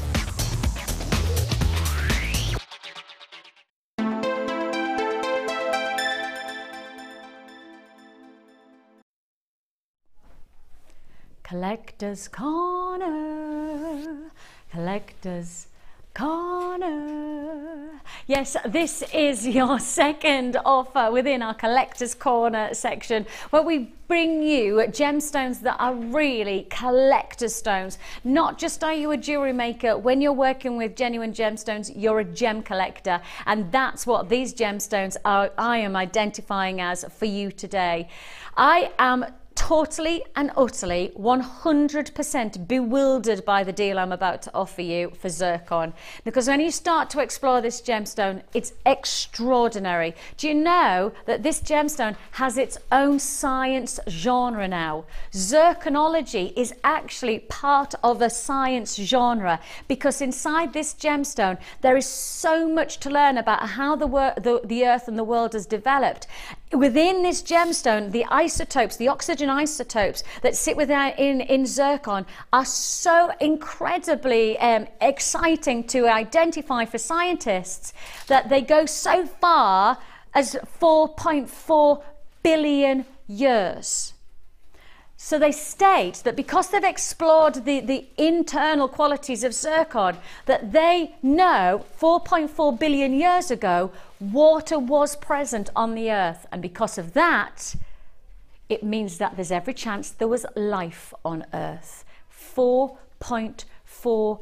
Collector's Corner, Collector's Corner. Yes, this is your second offer within our Collector's Corner section, where we bring you gemstones that are really collector's stones. Not just are you a jewellery maker, when you're working with genuine gemstones, you're a gem collector, and that's what these gemstones are. I am identifying as for you today. I am totally and utterly 100% bewildered by the deal I'm about to offer you for Zircon, because when you start to explore this gemstone, it's extraordinary. Do you know that this gemstone has its own science genre now? Zirconology is actually part of a science genre, because inside this gemstone there is so much to learn about how the earth and the world has developed. Within this gemstone, the isotopes, the oxygen isotopes that sit within in zircon are so incredibly exciting to identify for scientists that they go so far as 4.4 billion years. So they state that because they've explored the internal qualities of zircon, that they know 4.4 billion years ago water was present on the earth, and because of that it means that there's every chance there was life on earth 4.4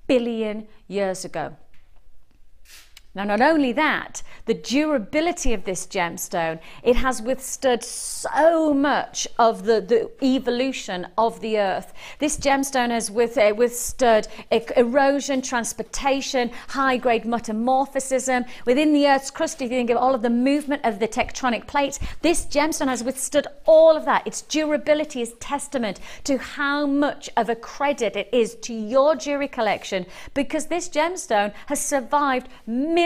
billion years ago. Now, not only that, the durability of this gemstone, it has withstood so much of the evolution of the earth. This gemstone has withstood erosion, transportation, high-grade metamorphism. Within the earth's crust, if you think of all of the movement of the tectonic plates, this gemstone has withstood all of that. Its durability is testament to how much of a credit it is to your jewelry collection, because this gemstone has survived millions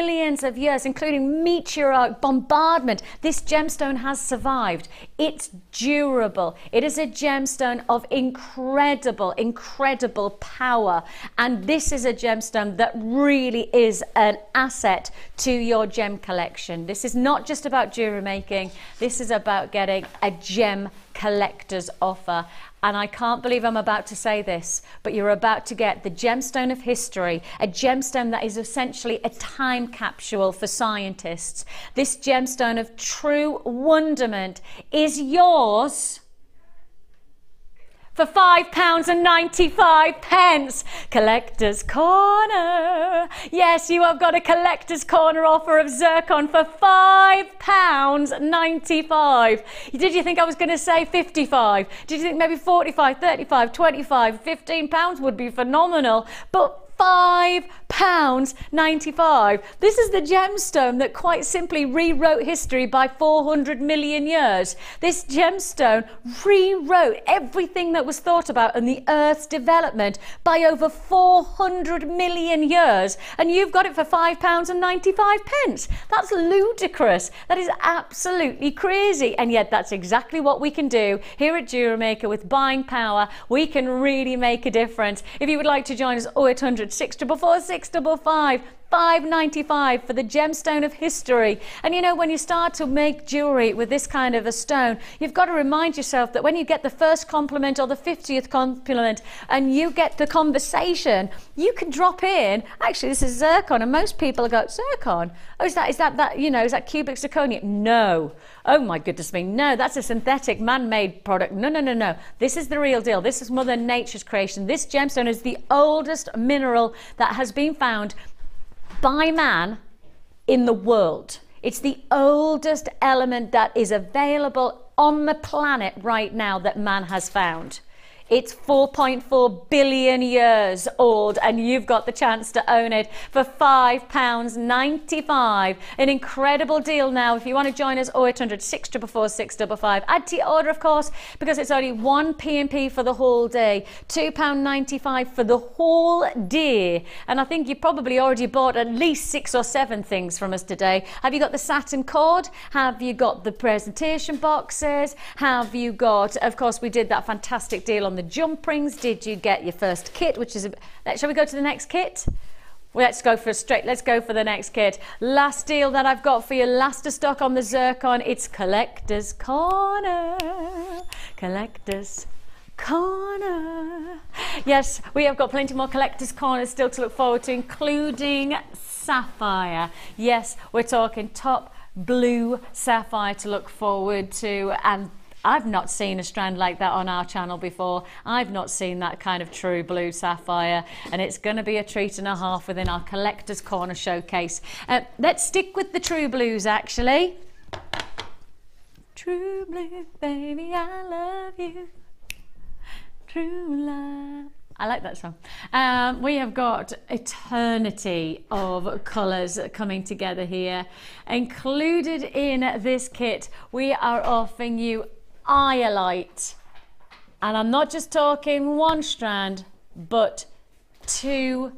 of years, including meteorite bombardment. This gemstone has survived. It's durable. It is a gemstone of incredible power, and this is a gemstone that really is an asset to your gem collection. This is not just about jewelry making, this is about getting a gem collector's offer. And I can't believe I'm about to say this, but you're about to get the gemstone of history, a gemstone that is essentially a time capsule for scientists. This gemstone of true wonderment is yours for £5.95. Collector's Corner. Yes, you have got a Collector's Corner offer of zircon for £5.95. Did you think I was going to say 55? Did you think maybe 45, 35, 25, £15 would be phenomenal? But £5.95. This is the gemstone that quite simply rewrote history by 400 million years. This gemstone rewrote everything that was thought about in the Earth's development by over 400 million years, and you've got it for £5.95. That's ludicrous. That is absolutely crazy, and yet that's exactly what we can do here at Jewellery Maker with buying power. We can really make a difference. If you would like to join us, 0800 644 655. £5.95 for the gemstone of history. And you know, when you start to make jewellery with this kind of a stone, you've got to remind yourself that when you get the first compliment or the 50th compliment and you get the conversation, you can drop in, actually this is zircon, and most people go, zircon? Oh, is that you know, is that cubic zirconium? No. Oh my goodness me, no, that's a synthetic man-made product. No. This is the real deal. This is Mother Nature's creation. This gemstone is the oldest mineral that has been found by man in the world. It's the oldest element that is available on the planet right now that man has found. It's 4.4 billion years old, and you've got the chance to own it for £5.95. An incredible deal now. If you want to join us, 0800 644 655. Add to your order, of course, because it's only one P&P for the whole day, £2.95 for the whole day. And I think you probably already bought at least 6 or 7 things from us today. Have you got the satin cord? Have you got the presentation boxes? Have you got, of course, we did that fantastic deal on the jump rings. Did you get your first kit, which is shall we go to the next kit? Well, let's go for the next kit. Last deal that I've got for you, last of stock on the zircon. It's Collector's Corner. Collector's Corner. Yes, we have got plenty more Collector's Corners still to look forward to, including sapphire. Yes, we're talking top blue sapphire to look forward to, and I've not seen a strand like that on our channel before. I've not seen that kind of true blue sapphire, and it's going to be a treat and a half within our Collector's Corner showcase. Let's stick with the true blues, actually. True blue, baby, I love you. True love. I like that song. We have got eternity of colours coming together here. Included in this kit, we are offering you iolite. And I'm not just talking one strand, but 2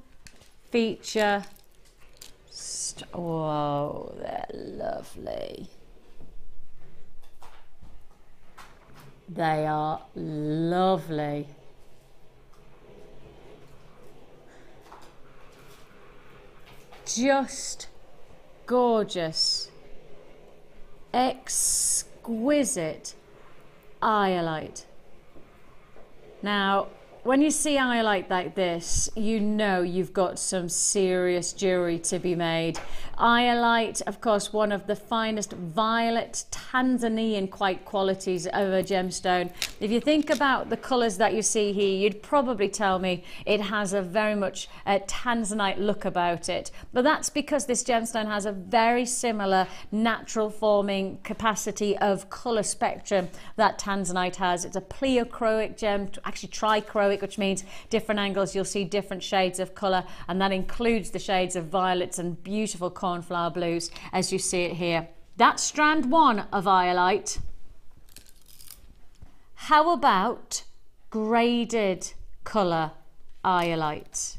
feature. Whoa, they're lovely. They are lovely. Just gorgeous, exquisite iolite. Now, when you see iolite like this, you know you've got some serious jewellery to be made. Iolite, of course, one of the finest violet Tanzanian qualities of a gemstone. If you think about the colours that you see here, you'd probably tell me it has a very much Tanzanite look about it. But that's because this gemstone has a very similar natural forming capacity of colour spectrum that Tanzanite has. It's a pleochroic gem, actually trichroic, which means different angles you'll see different shades of colour, and that includes the shades of violets and beautiful cornflower blues as you see it here. That's strand 1 of iolite. How about graded colour iolite?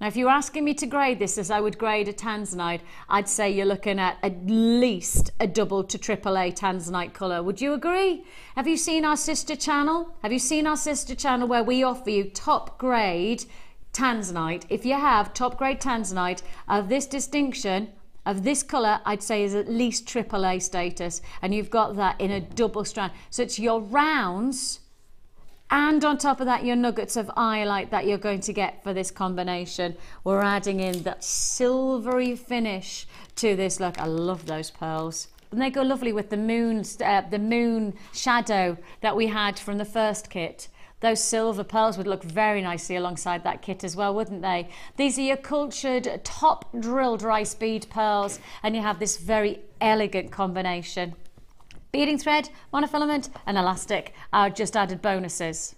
Now, if you're asking me to grade this as I would grade a Tanzanite, I'd say you're looking at least a double to triple A Tanzanite colour. Would you agree? Have you seen our sister channel? Have you seen our sister channel where we offer you top grade Tanzanite? If you have top grade Tanzanite of this distinction, of this colour, I'd say is at least triple A status, and you've got that in a double strand. So it's your rounds, and on top of that, your nuggets of iolite that you're going to get for this combination. We're adding in that silvery finish to this look. I love those pearls. And they go lovely with the moon shadow that we had from the first kit. Those silver pearls would look very nicely alongside that kit as well, wouldn't they? These are your cultured, top drilled rice bead pearls, and you have this very elegant combination. Beading thread, monofilament and elastic are just added bonuses.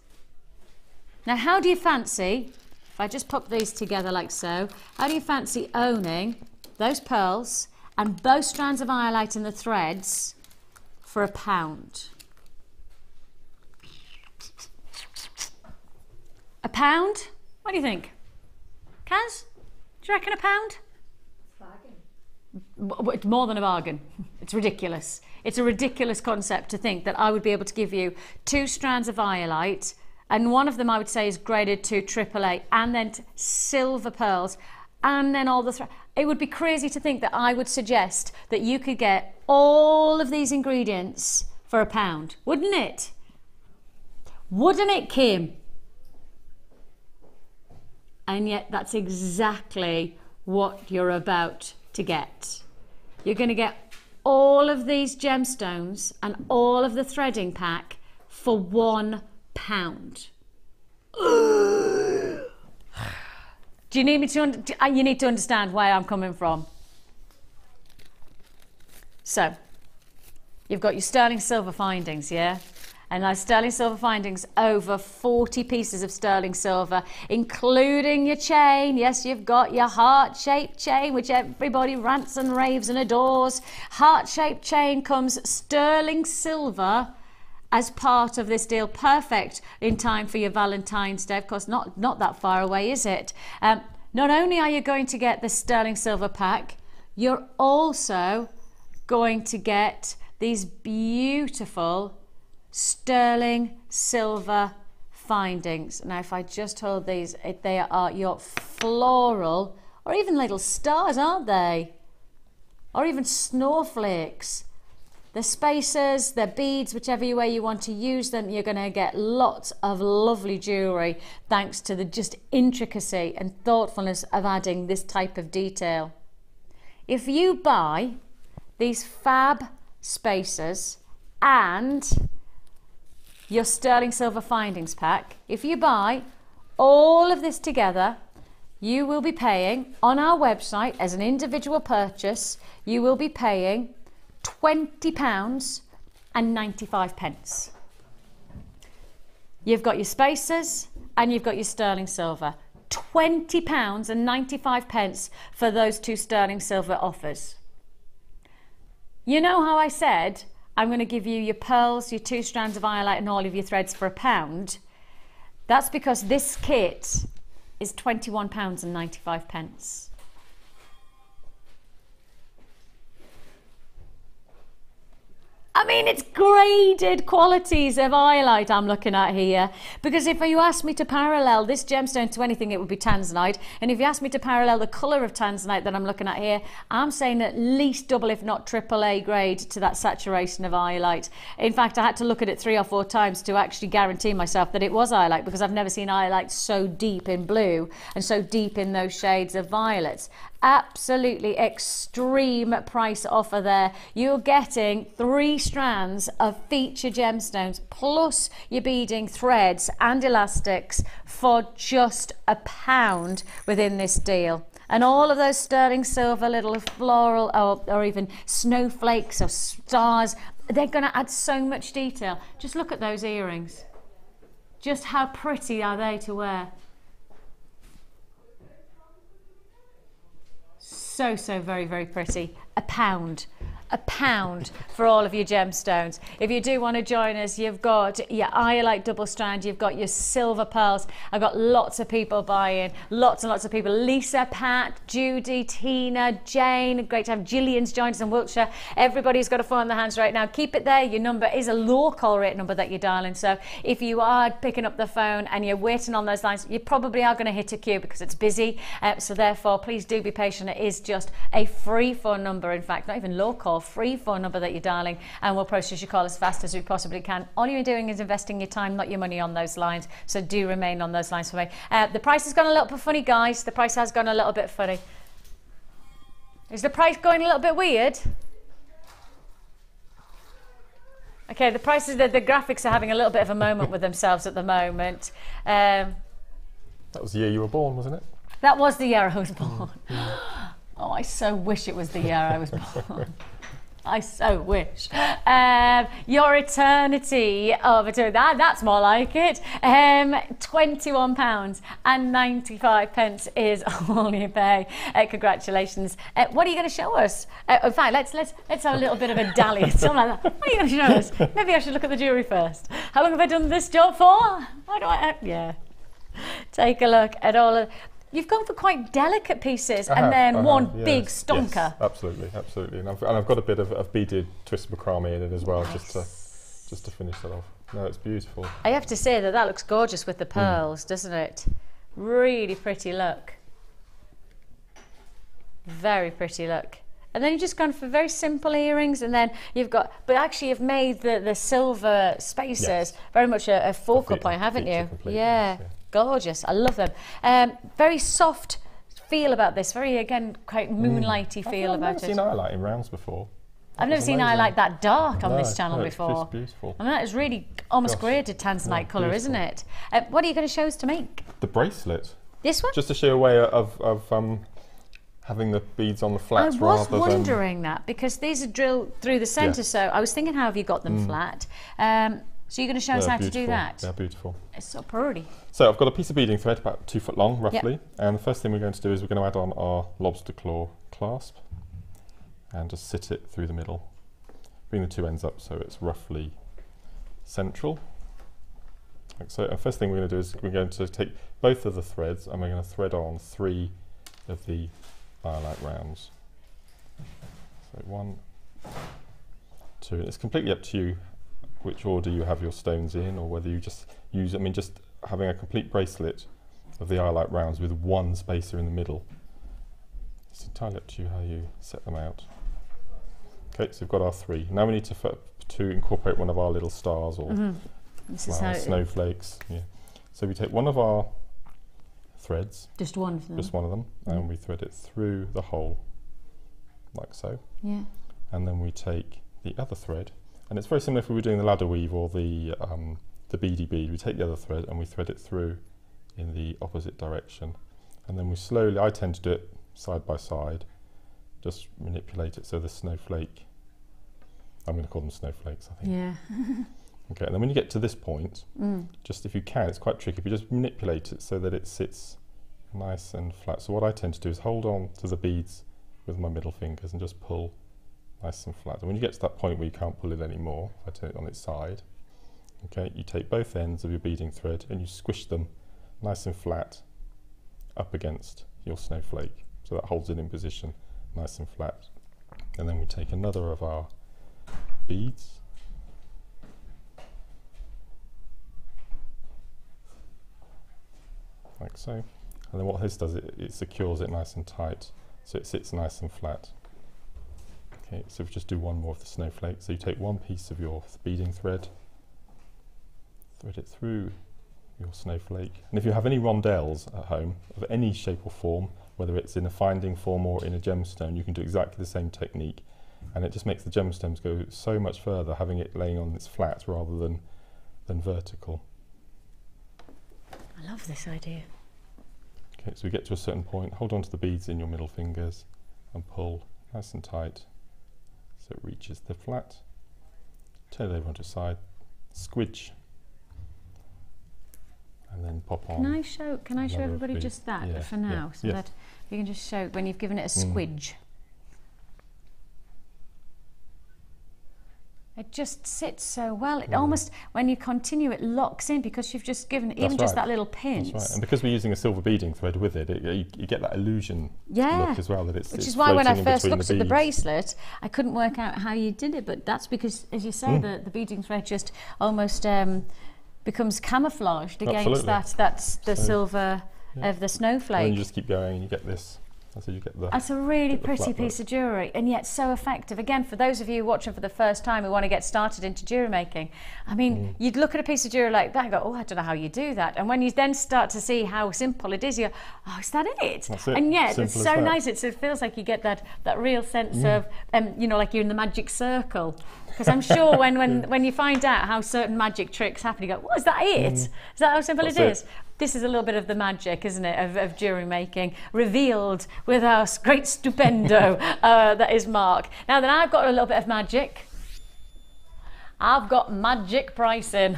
Now, how do you fancy, if I just pop these together like so, how do you fancy owning those pearls and both strands of iolite in the threads for £1? £1? What do you think? Kaz, do you reckon £1? It's more than a bargain. It's ridiculous. It's a ridiculous concept to think that I would be able to give you 2 strands of iolite, and one of them I would say is graded to AAA, and then silver pearls, and then all the it would be crazy to think that I would suggest that you could get all of these ingredients for £1, wouldn't it? Wouldn't it, Kim? And yet that's exactly what you're about to get. You're going to get all of these gemstones and all of the threading pack for £1. Do you need me to? You need to understand where I'm coming from. So, you've got your sterling silver findings, yeah? And those sterling silver findings, over 40 pieces of sterling silver, including your chain. Yes, you've got your heart-shaped chain, which everybody rants and raves and adores. Heart-shaped chain comes sterling silver as part of this deal. Perfect in time for your Valentine's Day. Of course, not that far away, is it? Not only are you going to get the sterling silver pack, you're also going to get these beautiful sterling silver findings. Now, if I just hold these, they are your floral, or even little stars, aren't they? Or even snowflakes. The spacers, the beads, whichever way you want to use them, you're going to get lots of lovely jewellery thanks to the just intricacy and thoughtfulness of adding this type of detail. If you buy these fab spacers and your sterling silver findings pack, if you buy all of this together, you will be paying on our website as an individual purchase, you will be paying £20.95. You've got your spacers and you've got your sterling silver. £20.95 for those two sterling silver offers. You know how I said I'm going to give you your pearls, your 2 strands of highlight and all of your threads for £1? That's because this kit is £21.95. I mean, it's graded qualities of highlight I'm looking at here. Because if you ask me to parallel this gemstone to anything, it would be tanzanite. And if you ask me to parallel the colour of tanzanite that I'm looking at here, I'm saying at least double, if not triple A grade to that saturation of highlight. In fact, I had to look at it 3 or 4 times to actually guarantee myself that it was highlight, because I've never seen highlight so deep in blue and so deep in those shades of violets. Absolutely extreme price offer there. You're getting 3 strands of feature gemstones plus your beading threads and elastics for just £1 within this deal. And all of those sterling silver little floral or even snowflakes or stars, they're going to add so much detail. Just look at those earrings. Just how pretty are they to wear? So very, very pretty. £1. £1 for all of your gemstones. If you do want to join us, you've got your iolite double strand, you've got your silver pearls. I've got lots of people buying, lots and lots of people. Lisa, Pat, Judy, Tina, Jane, great to have Gillian's joined us in Wiltshire. Everybody's got a phone in their hands right now. Keep it there. Your number is a low call rate number that you're dialing. So if you are picking up the phone and you're waiting on those lines, you probably are going to hit a queue because it's busy. So therefore, please do be patient. It is just a free phone number. In fact, not even low call, free phone number that you're dialing, and we'll process your call as fast as we possibly can. All you're doing is investing your time, not your money, on those lines. So do remain on those lines for me. The price has gone a little bit funny, guys. The price has gone a little bit funny. Is the price going a little bit weird? Okay, the prices, the graphics are having a little bit of a moment with themselves at the moment. That was the year you were born, wasn't it? That was the year I was born. Oh, I so wish it was the year I was born. I so wish. Your eternity of eternity. That's more like it. £21.95 is all you pay. Congratulations. What are you going to show us? In fact, let's have a little bit of a dally. Something like that. What are you going to show us? Maybe I should look at the jewellery first. How long have I done this job for? Why do I? Yeah. Take a look at all of. You've gone for quite delicate pieces and then one big stonker. Yes, absolutely, absolutely. And I've got a bit of beaded twist macrame in it as well, nice. just to finish that off. No, it's beautiful. I have to say that looks gorgeous with the pearls, doesn't it? Really pretty look. Very pretty look. And then you've just gone for very simple earrings, and then you've got, but actually you've made the silver spacers very much a focal point, haven't you? Yeah. Gorgeous. I love them. Very soft feel about this. Very, again, quite moonlighty feel about it. I've never seen highlight in rounds before. I've never seen highlight that dark on this channel before. It's beautiful. I mean, that is really almost graded tanzanite colour, isn't it? What are you going to show us to make? The bracelet. This one? Just to show a way of having the beads on the flats rather than... I was wondering that, because these are drilled through the centre, so I was thinking, how have you got them flat? So you're going to show us how to do that? They're beautiful. It's so pretty. So I've got a piece of beading thread about 2 foot long, roughly. And the first thing we're going to do is we're going to add on our lobster claw clasp and just sit it through the middle. Bring the 2 ends up so it's roughly central. Like so. And first thing we're going to do is we're going to take both of the threads and we're going to thread on 3 of the highlight rounds. So 1, 2. It's completely up to you which order you have your stones in, or whether you just use, I mean, just having a complete bracelet of the highlight rounds with 1 spacer in the middle. It's entirely up to you how you set them out. Okay, so we've got our 3. Now we need to incorporate one of our little stars or snowflakes. Yeah. So we take one of our threads. Just one of them? Just one of them, and we thread it through the hole, like so. Yeah. And then we take the other thread, and it's very similar if we were doing the ladder weave or the beady bead. We take the other thread and we thread it through in the opposite direction, and then we slowly, I tend to do it side by side, just manipulate it so the snowflake I'm going to call them snowflakes, I think. Yeah. Okay, and then when you get to this point, just if you can, it's quite tricky, if you just manipulate it so that it sits nice and flat. So what I tend to do is hold on to the beads with my middle fingers and just pull nice and flat. And when you get to that point where you can't pull it anymore, if I turn it on its side, okay, you take both ends of your beading thread and you squish them nice and flat up against your snowflake. So that holds it in position nice and flat. And then we take another of our beads, like so. And then what this does, it secures it nice and tight, so it sits nice and flat. Okay, so we just do one more of the snowflake. So you take one piece of your beading thread, thread it through your snowflake. And if you have any rondelles at home, of any shape or form, whether it's in a finding form or in a gemstone, you can do exactly the same technique. And it just makes the gemstones go so much further, having it laying on its flat rather than vertical. I love this idea. Okay, so we get to a certain point, hold on to the beads in your middle fingers and pull nice and tight so it reaches the flat. Turn it over onto the side, squidge, and then pop on. Can I show everybody just that for now, so that you can just show when you've given it a squidge. It just sits so well. It almost, when you continue, it locks in because you've just given it, even just that little pinch. That's right. And because we're using a silver beading thread with it, you get that illusion look as well. That it's Which is why when I first looked at the bracelet, I couldn't work out how you did it, but that's because, as you say, the beading thread just almost becomes camouflaged against the silver of the snowflake. And then you just keep going and you get this. So you get that's a really pretty piece of jewellery, and yet so effective. Again, for those of you watching for the first time who want to get started into jewellery making, I mean, you'd look at a piece of jewellery like that and go, oh, I don't know how you do that. And when you then start to see how simple it is, you go, oh, is that it? That's it. And yet, Simple it's so nice. It feels like you get that real sense of, you know, like you're in the magic circle. Because I'm sure when you find out how certain magic tricks happen, you go, well, is that it? Is that how simple it is? This is a little bit of the magic, isn't it, of jewellery making, revealed with our great stupendo that is Mark. Now then, I've got a little bit of magic. I've got magic pricing.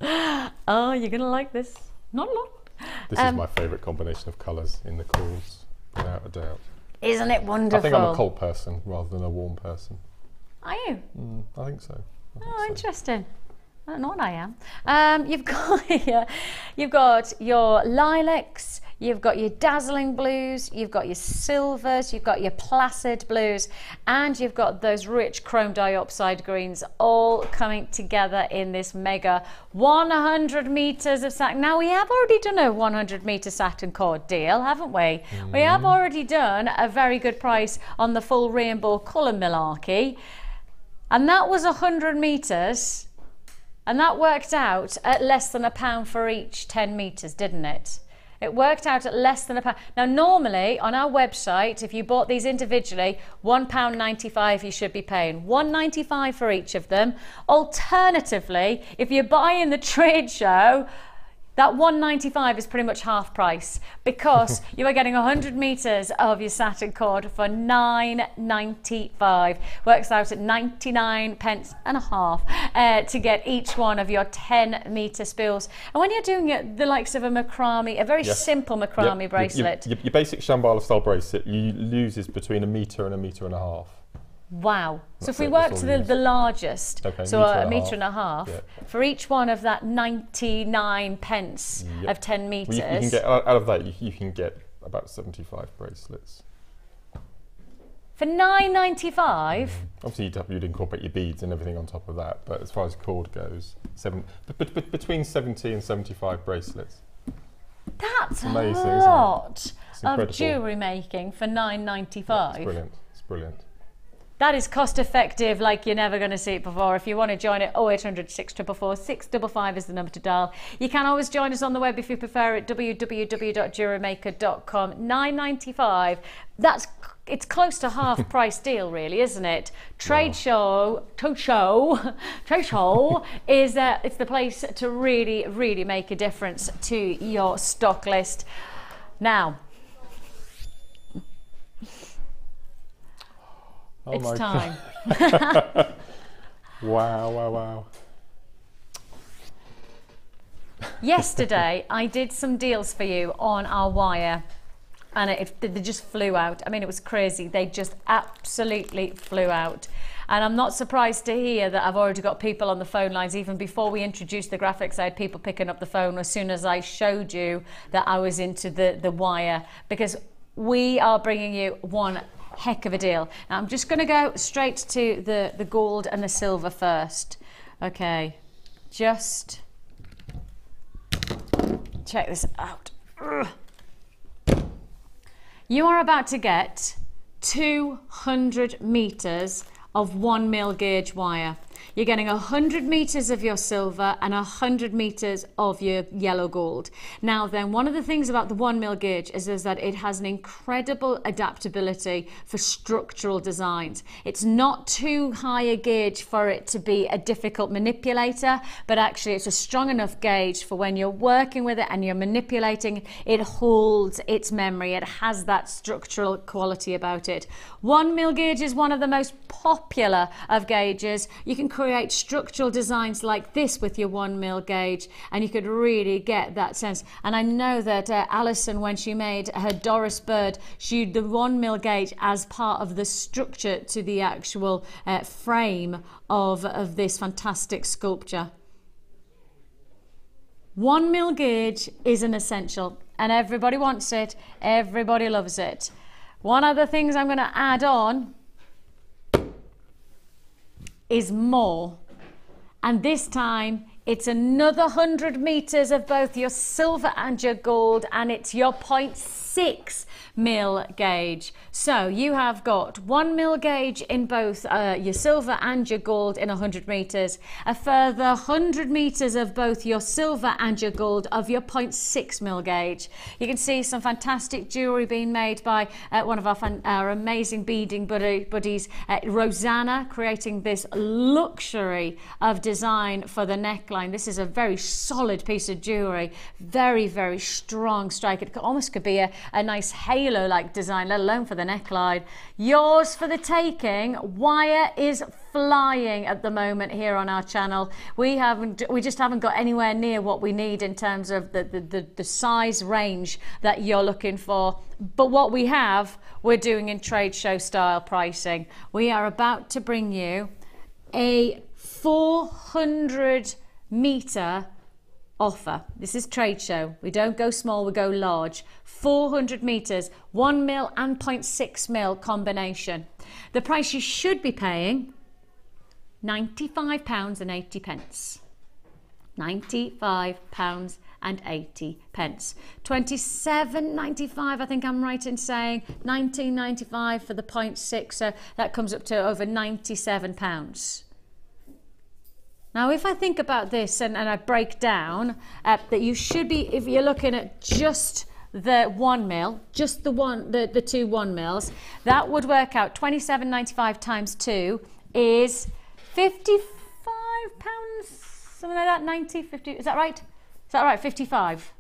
Oh, you're going to like this. Not a lot. This is my favourite combination of colours in the cords, without a doubt. Isn't it wonderful? I think I'm a cold person rather than a warm person. Are you? I think so. Interesting. I don't know what I am. You've got your lilacs, you've got your dazzling blues, you've got your silvers, you've got your placid blues, and you've got those rich chrome diopside greens all coming together in this mega 100 metres of satin. Now, we have already done a 100 metre satin cord deal, haven't we? We have already done a very good price on the full rainbow colour malarkey, and that was 100 metres. And that worked out at less than £1 for each 10 metres, didn't it? It worked out at less than £1. Now, normally on our website, if you bought these individually, £1.95 you should be paying. £1.95 for each of them. Alternatively, if you're buying the trade show, that £1.95 is pretty much half price because you are getting 100 metres of your satin cord for £9.95. Works out at 99 pence and a half to get each one of your 10 metre spools. And when you're doing it, the likes of a macrame, a very simple macrame bracelet. Your basic Shambhala style bracelet uses between 1 metre and 1.5 metres. Wow. So if we work to the largest, so a metre and a half, for each one of that 99 pence of 10 metres. Well, you can get, out of that, you can get about 75 bracelets. For £9.95? Obviously, you'd incorporate your beads and everything on top of that, but as far as cord goes, between 70 and 75 bracelets. That's amazing, a lot of jewellery making for £9.95. It's brilliant. It's brilliant. That is cost effective like you're never going to see it before. If you want to join it, 0800 644 655 is the number to dial. You can always join us on the web if you prefer at www.jewellerymaker.com. £9.95. It's close to half price deal, really, isn't it? Trade show is it's the place to really, really make a difference to your stock list. Now, Oh it's my time. God. Wow, wow, wow. Yesterday, I did some deals for you on our wire, and they just flew out. I mean, it was crazy. They just absolutely flew out. And I'm not surprised to hear that I've already got people on the phone lines. Even before we introduced the graphics, I had people picking up the phone as soon as I showed you that I was into the wire, because we are bringing you one heck of a deal. Now I'm just going to go straight to the gold and the silver first. Okay, just check this out. Ugh. You are about to get 200 meters of 1mm gauge wire. You're getting 100 meters of your silver and 100 meters of your yellow gold. Now then, one of the things about the 1mm gauge is that it has an incredible adaptability for structural designs. It's not too high a gauge for it to be a difficult manipulator, but actually it's a strong enough gauge for when you're working with it and you're manipulating, it holds its memory. It has that structural quality about it. 1mm gauge is one of the most popular of gauges. You can create structural designs like this with your 1mm gauge, and you could really get that sense. And I know that Alison, when she made her Doris bird, she used the 1mm gauge as part of the structure to the actual frame of this fantastic sculpture. 1mm gauge is an essential, and everybody wants it, everybody loves it. One of the things I'm going to add on is more, and this time it's another 100 meters of both your silver and your gold, and it's your 0.6mm gauge. So you have got 1mm gauge in both your silver and your gold in 100 meters, a further 100 meters of both your silver and your gold of your 0.6mm gauge. You can see some fantastic jewellery being made by one of our amazing beading buddies, Rosanna, creating this luxury of design for the neckline. This is a very solid piece of jewellery, very, very strong strike. It almost could be a nice halo-like design, let alone for the neckline. Yours for the taking. Wire is flying at the moment here on our channel. We just haven't got anywhere near what we need in terms of the size range that you're looking for. But what we have, we're doing in trade show style pricing. We are about to bring you a 400 meter offer. This is trade show. We don't go small, we go large. 400 meters, 1mm and 0.6mm combination. The price you should be paying, £95.80. £95.80. £27.95, I think I'm right in saying. £19.95 for the 0.6, so that comes up to over £97. Now, if I think about this and I break down that you should be, if you're looking at just the 1mm, just the two 1mm, that would work out £27.95 times 2 is £55, something like that, 90, 50, is that right? Is that right, 55?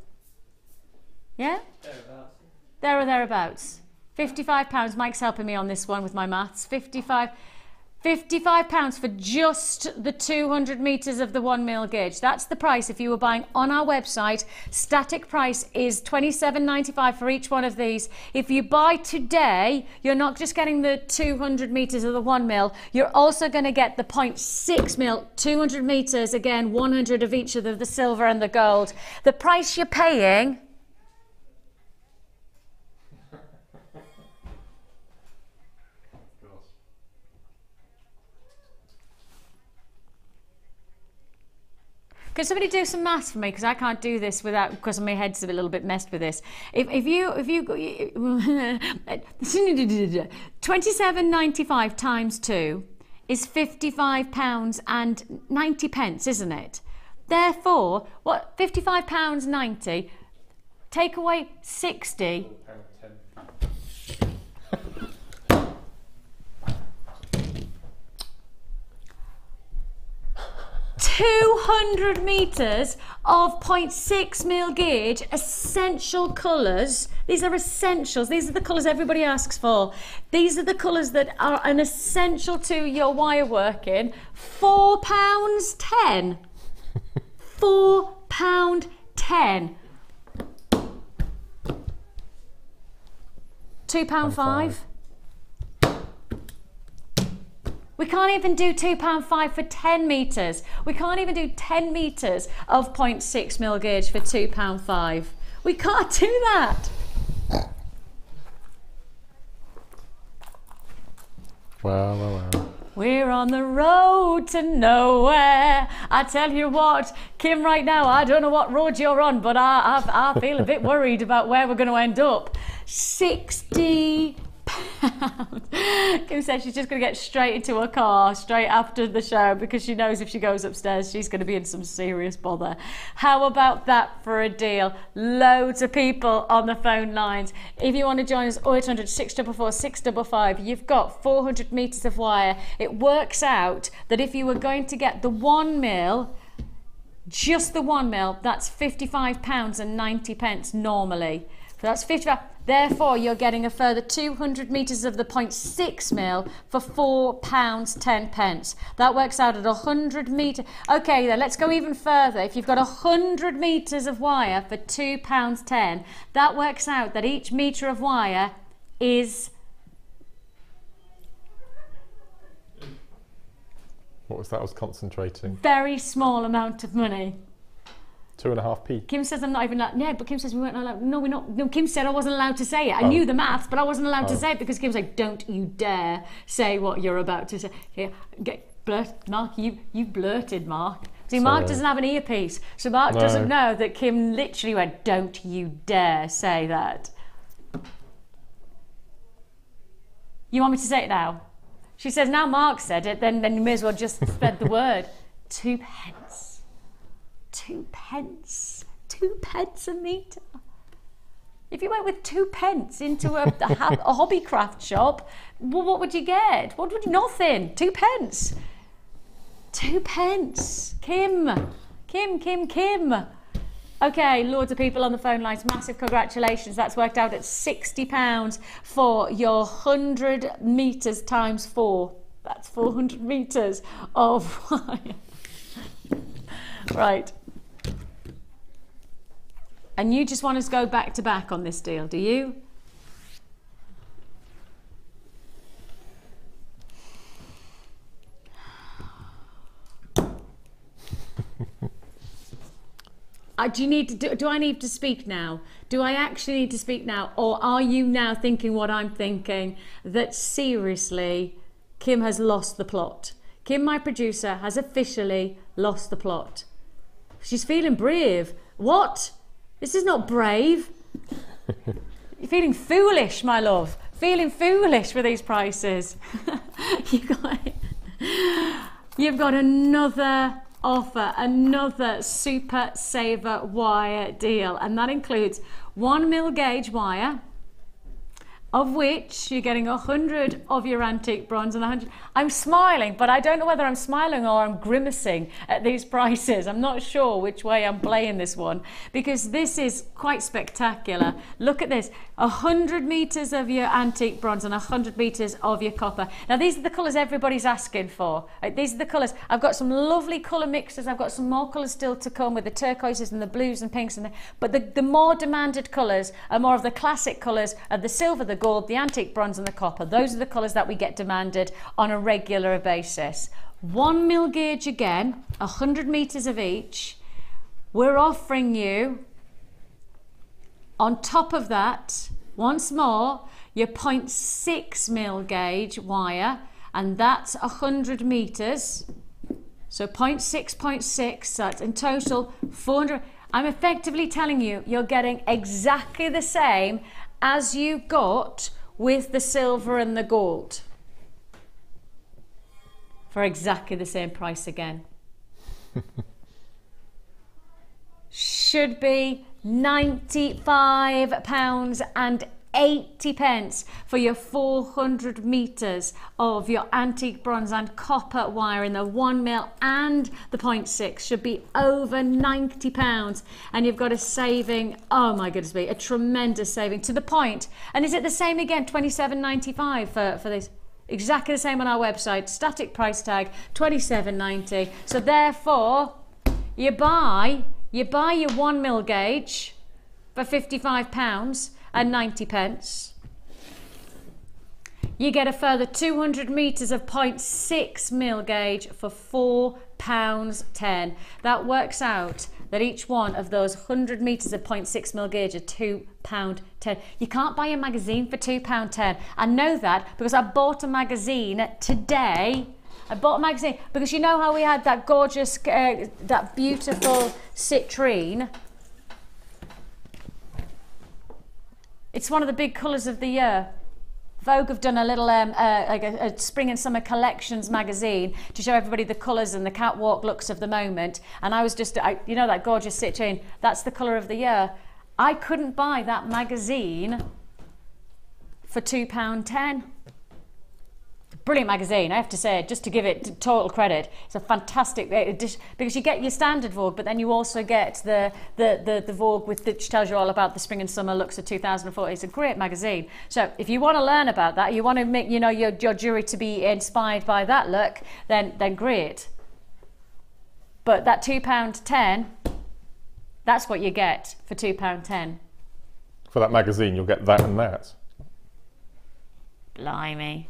Yeah? Thereabouts. There or thereabouts. £55, Mike's helping me on this one with my maths, £55 for just the 200 meters of the 1mm gauge. That's the price if you were buying on our website. Static price is £27.95 for each one of these. If you buy today, you're not just getting the 200 meters of the 1mm, you're also going to get the 0.6mm, 200 meters, again 100 of each of the silver and the gold. The price you're paying, can somebody do some maths for me? Because I can't do this without, because my head's a little bit messed with this. If you £27.95 times 2 is £55.90, isn't it? Therefore, what, £55.90, take away 60. 200 meters of 0.6mm gauge essential colours. These are essentials. These are the colours everybody asks for. These are the colours that are an essential to your wire working. £4.10. £4.10. £2.5. We can't even do £2.5 for 10 metres. We can't even do 10 metres of 0.6mm gauge for £2.5. We can't do that. Well. We're on the road to nowhere. I tell you what, Kim, right now, I don't know what road you're on, but I feel a bit worried about where we're going to end up. £60. Kim said she's just going to get straight into her car straight after the show because she knows if she goes upstairs she's going to be in some serious bother. How about that for a deal? Loads of people on the phone lines. If you want to join us, 0800 644 655, you've got 400 metres of wire. It works out that if you were going to get the 1mm, just the 1mm, that's £55.90 normally. So that's 55. Therefore, you're getting a further 200 metres of the 0.6mm for £4.10. That works out at 100 metres. Okay, then let's go even further. If you've got 100 metres of wire for £2.10, that works out that each metre of wire is... What was that? I was concentrating. Very small amount of money. 2.5p. Kim says I'm not even allowed. Yeah, but Kim says we weren't allowed. No, we're not. No, Kim said I wasn't allowed to say it. I knew the maths, but I wasn't allowed to say it because Kim's like, don't you dare say what you're about to say. Here, Mark, you blurted, Mark. See, Mark doesn't have an earpiece, so Mark doesn't know that Kim literally went, don't you dare say that. You want me to say it now? She says, now Mark said it, then you may as well just spread the word. 2 pence. 2 pence. 2 pence a metre. If you went with 2 pence into a hobby craft shop, well, what would you get? What would you? Nothing. 2 pence. 2 pence. Kim. Okay, loads of people on the phone lines. Massive congratulations. That's worked out at £60 for your 100 metres times 4. That's 400 metres of wire. Right. And you just want us to go back to back on this deal, do you? Do I need to speak now? Do I actually need to speak now? Or are you now thinking what I'm thinking? That seriously, Kim has lost the plot. Kim, my producer, has officially lost the plot. She's feeling brave. What? This is not brave. You're feeling foolish, my love. Feeling foolish with these prices. You've got another offer, another super saver wire deal, and that includes 1mm gauge wire, of which you're getting 100 of your antique bronze and 100. I'm smiling, but I don't know whether I'm smiling or I'm grimacing at these prices. I'm not sure which way I'm playing this one because this is quite spectacular. Look at this, 100 metres of your antique bronze and 100 metres of your copper. Now these are the colours everybody's asking for. These are the colours. I've got some lovely colour mixes. I've got some more colours still to come with the turquoises and the blues and pinks. But the more demanded colours are more of the classic colours of the silver, the gold, the antique bronze and the copper. Those are the colours that we get demanded on a regular basis. 1mm gauge again, 100 metres of each. We're offering you, on top of that, once more, your 0.6mm gauge wire, and that's 100 metres. So 0.6, so that's in total 400. I'm effectively telling you, you're getting exactly the same as you got with the silver and the gold for exactly the same price again. Should be £95.80 80 pence for your 400 meters of your antique bronze and copper wire in the 1mm and the 0.6 should be over £90, and you've got a saving, oh my goodness me, a tremendous saving to the point. And is it the same again, £27.95 for this? Exactly the same on our website, static price tag £27.90. So therefore you buy your 1mm gauge for £55.90. You get a further 200 meters of 0.6mm gauge for £4.10. That works out that each one of those 100 meters of 0.6mm gauge are £2.10. You can't buy a magazine for £2.10. I know that because I bought a magazine today. I bought a magazine because you know how we had that gorgeous, that beautiful citrine. It's one of the big colours of the year. Vogue have done a little like a spring and summer collections magazine to show everybody the colours and the catwalk looks of the moment. And I was just, you know, that gorgeous citrine, that's the colour of the year. I couldn't buy that magazine for £2.10. Brilliant magazine, I have to say, just to give it total credit. It's a fantastic, because you get your standard Vogue, but then you also get the Vogue which tells you all about the spring and summer looks of 2004. It's a great magazine. So if you want to learn about that, you want to make, you know, your jewellery to be inspired by that look, then great. But that £2.10, that's what you get for £2.10. For that magazine, you'll get that and that. Blimey.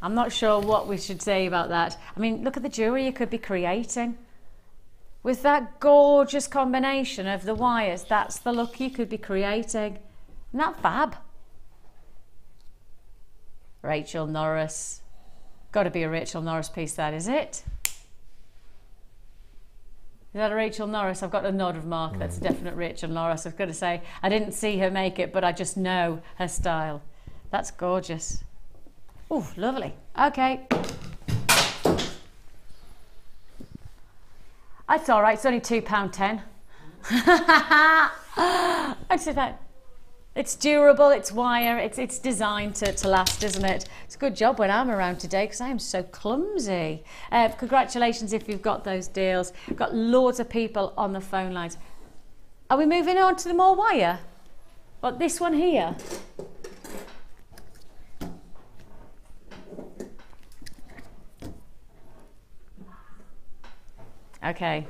I'm not sure what we should say about that. I mean, look at the jewellery you could be creating. With that gorgeous combination of the wires, that's the look you could be creating. Isn't that fab? Rachel Norris. Got to be a Rachel Norris piece, that, is it? Is that a Rachel Norris? I've got a nod of Mark. That's a definite Rachel Norris. I've got to say, I didn't see her make it, but I just know her style. That's gorgeous. Oh, lovely. Okay. That's all right. It's only £2.10. I'd say that. It's durable, it's wire, it's designed to last, isn't it? It's a good job when I'm around today because I am so clumsy. Congratulations if you've got those deals. We've got loads of people on the phone lines. Are we moving on to the more wire? What, this one here? Okay.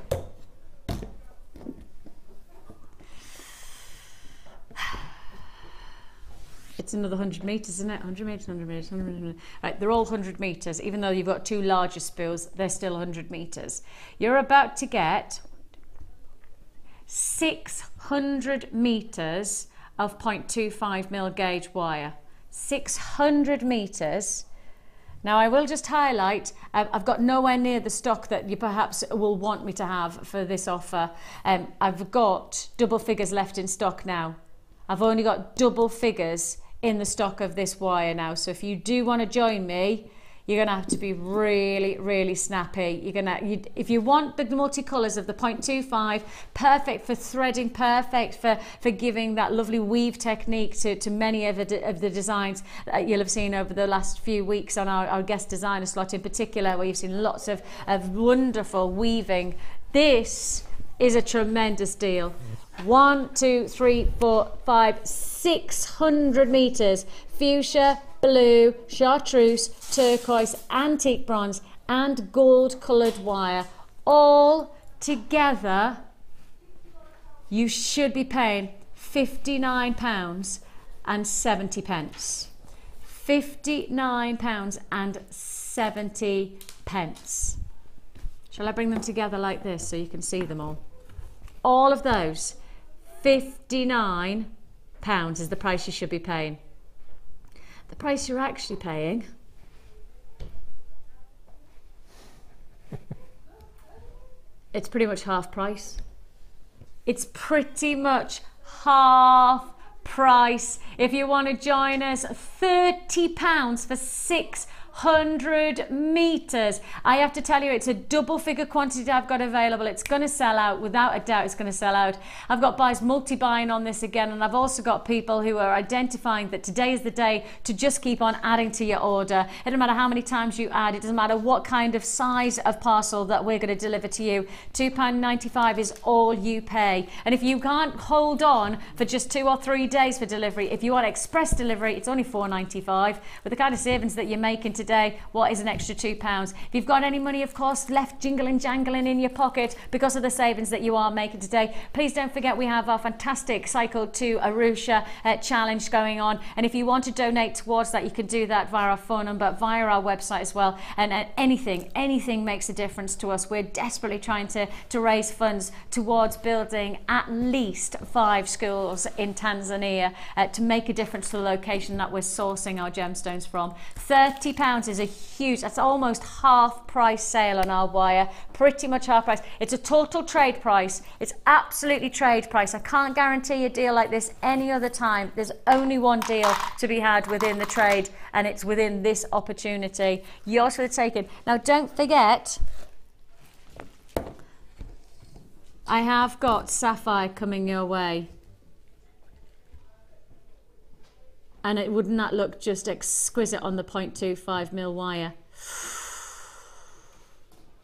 It's another 100 metres, isn't it? 100 metres, 100 metres, 100 metres. Right, they're all 100 metres. Even though you've got two larger spools, they're still 100 metres. You're about to get 600 metres of 0.25mm gauge wire. 600 metres. Now I will just highlight, I've got nowhere near the stock that you perhaps will want me to have for this offer. I've got double figures left in stock now. I've only got double figures in the stock of this wire now. So if you do want to join me, you're going to have to be really, really snappy. If you want the multicolours of the 0.25, perfect for threading, perfect for giving that lovely weave technique to many of the designs that you'll have seen over the last few weeks on our guest designer slot in particular, where you've seen lots of wonderful weaving. This is a tremendous deal. 1, 2, 3, 4, 5, 600 metres. Fuchsia, blue, chartreuse, turquoise, antique bronze and gold coloured wire. All together, you should be paying £59.70. £59.70. Shall I bring them together like this so you can see them all? All of those, £59 is the price you should be paying. The price you're actually paying it's pretty much half price. It's pretty much half price. If you want to join us, £30 for 100 meters. I have to tell you, it's a double figure quantity I've got available. It's going to sell out, without a doubt. It's going to sell out. I've got buyers multi-buying on this again, and I've also got people who are identifying that today is the day to just keep on adding to your order. It doesn't matter how many times you add, it doesn't matter what kind of size of parcel that we're going to deliver to you. £2.95 is all you pay. And if you can't hold on for just 2 or 3 days for delivery, if you want express delivery, it's only £4.95. With the kind of savings that you're making today, what is an extra £2? If you've got any money, of course, left jingling jangling in your pocket because of the savings that you are making today, please don't forget we have our fantastic Cycle to Arusha challenge going on. And if you want to donate towards that, you can do that via our phone number, via our website as well. And anything makes a difference to us. We're desperately trying to raise funds towards building at least 5 schools in Tanzania to make a difference to the location that we're sourcing our gemstones from. £30 is a huge, that's almost half price sale on our wire, pretty much half price. It's a total trade price. It's absolutely trade price. I can't guarantee a deal like this any other time. There's only one deal to be had within the trade, and it's within this opportunity. Yours for the taking. Now don't forget, I have got sapphire coming your way. And it wouldn't that look just exquisite on the 0.25mm wire?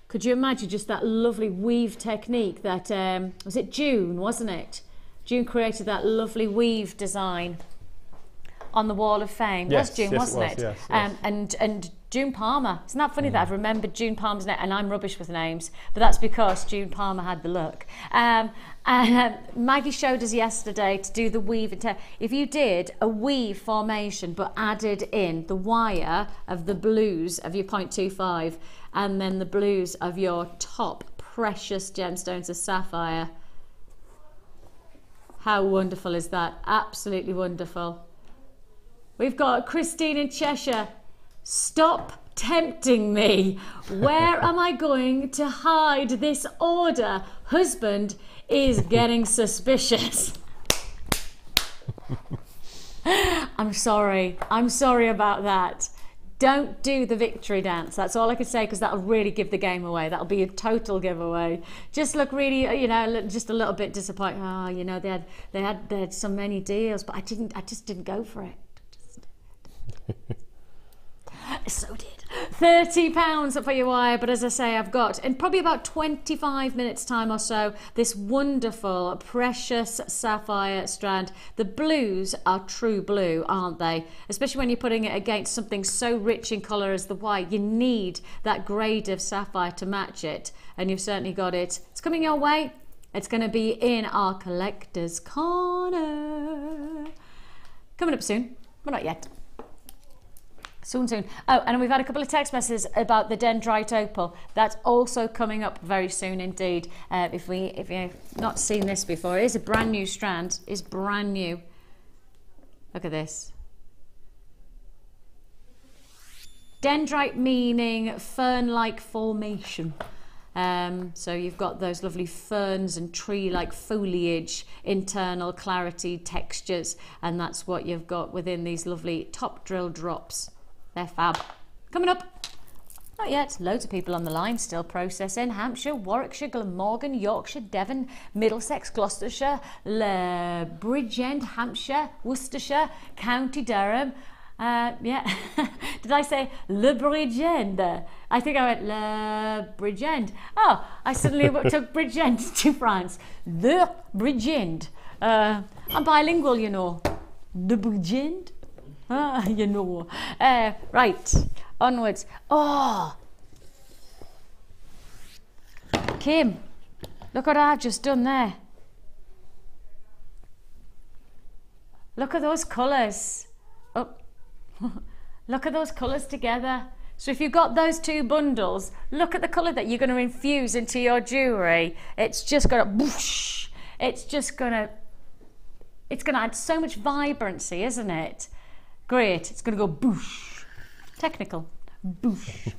Could you imagine just that lovely weave technique that, was it June, wasn't it? June created that lovely weave design on the Wall of Fame. Yes, Was June, yes, wasn't it? it? Yes. And June Palmer. Isn't that funny that I've remembered June Palmer's name, and I'm rubbish with names, but that's because June Palmer had the look. And Maggie showed us yesterday to do the weave. If you did a weave formation but added in the wire of the blues of your 0.25 and then the blues of your top precious gemstones of sapphire, how wonderful is that? Absolutely wonderful. We've got Christine in Cheshire. Stop tempting me. Where am I going to hide this order? Husband is getting suspicious. I'm sorry about that. Don't do the victory dance. That's all I could say, because that'll really give the game away. That'll be a total giveaway. Just look really, you know, just a little bit disappointed. Oh, you know, they had so many deals, but I just didn't go for it. So did. £30 for your wire, but as I say, I've got in probably about 25 minutes time or so this wonderful precious sapphire strand. The blues are true blue, aren't they? Especially when you're putting it against something so rich in colour as the white. You need that grade of sapphire to match it, and you've certainly got it. It's coming your way. It's going to be in our collector's corner. Coming up soon, but not yet. Soon. Oh, and we've had a couple of text messages about the dendrite opal. That's also coming up very soon indeed. If you've not seen this before, it is a brand new strand. It's brand new. Look at this. Dendrite meaning fern-like formation. So you've got those lovely ferns and tree-like foliage, internal clarity, textures, and that's what you've got within these lovely top drill drops. They're fab. Coming up. Not yet. Loads of people on the line still processing. Hampshire, Warwickshire, Glamorgan, Yorkshire, Devon, Middlesex, Gloucestershire, Bridgend, Hampshire, Worcestershire, County Durham. Yeah. Did I say Le Bridgend? I think I went Le Bridgend. Oh, I suddenly took Bridgend to France. Le Bridgend. I'm bilingual, you know. Le Bridgend. You know. Right, onwards. Oh, Kim, look what I've just done there. Look at those colours. Oh, look at those colours together. So if you've got those two bundles, look at the colour that you're going to infuse into your jewellery. It's just going to whoosh. It's going to add so much vibrancy, isn't it? Great. It's going to go boosh. Technical. Boosh.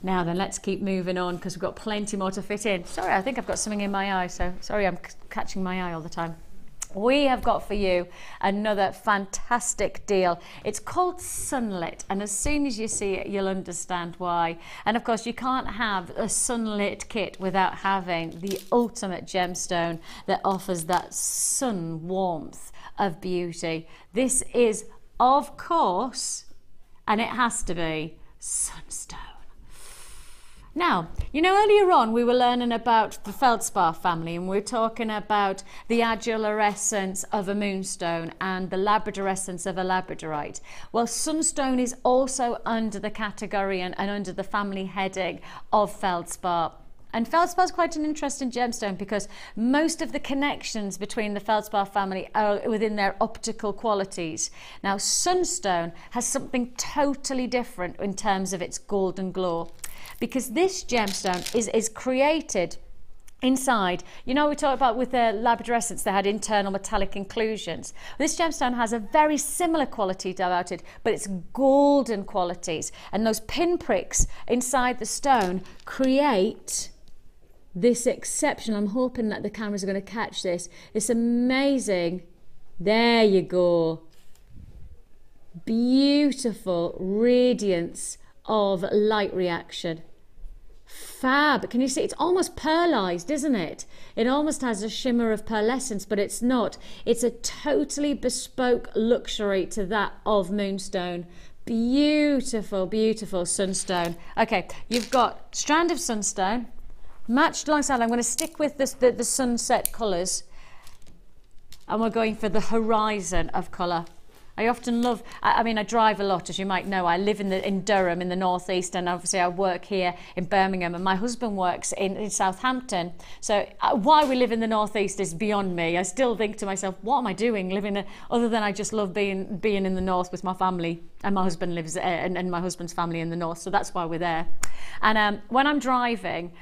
Now then, let's keep moving on because we've got plenty more to fit in. Sorry, I think I've got something in my eye, so sorry I'm catching my eye all the time. we have got for you another fantastic deal. It's called Sunlit, and as soon as you see it, you'll understand why. And of course, you can't have a sunlit kit without having the ultimate gemstone that offers that sun warmth of beauty. This is, of course, and it has to be, sunstone. Now, you know, earlier on we were learning about the feldspar family, and we were talking about the adulorescence of a moonstone and the labradorescence of a labradorite. Well, sunstone is also under the category and under the family heading of feldspar. And feldspar is quite an interesting gemstone because most of the connections between the feldspar family are within their optical qualities. Now, sunstone has something totally different in terms of its golden glow, because this gemstone is created inside. You know, we talked about with the labradorescence, they had internal metallic inclusions. This gemstone has a very similar quality about it, but it's golden qualities. And those pinpricks inside the stone create this exceptional, I'm hoping that the cameras are going to catch this, this amazing, there you go, beautiful radiance of light reaction. Fab. Can you see? It's almost pearlized, isn't it? It almost has a shimmer of pearlescence, but it's not. It's a totally bespoke luxury to that of moonstone. Beautiful, beautiful sunstone. Okay, you've got strand of sunstone matched alongside. I'm going to stick with this, the sunset colours, and we're going for the horizon of colour. I often love, I mean, I drive a lot, as you might know. I live in Durham in the northeast, and obviously I work here in Birmingham, and my husband works in Southampton. So why we live in the northeast is beyond me. I still think to myself, what am I doing living there, other than I just love being in the north with my family, and my husband lives and my husband's family in the north, so that's why we're there. And when I'm driving,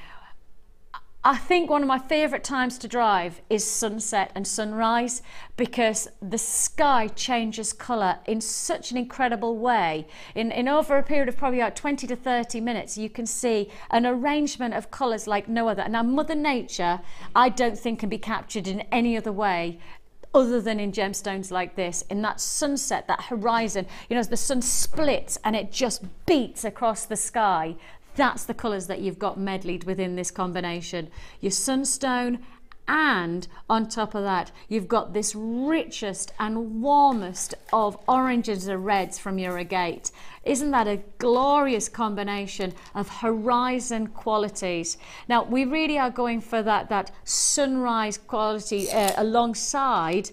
I think one of my favourite times to drive is sunset and sunrise, because the sky changes colour in such an incredible way. In over a period of probably about 20 to 30 minutes, you can see an arrangement of colours like no other. Now, Mother Nature, I don't think can be captured in any other way other than in gemstones like this, in that sunset, that horizon, you know, as the sun splits and it just beats across the sky. That's the colours that you've got medleyed within this combination. Your sunstone, and on top of that, you've got this richest and warmest of oranges and reds from your agate. Isn't that a glorious combination of horizon qualities? Now, we really are going for that sunrise quality alongside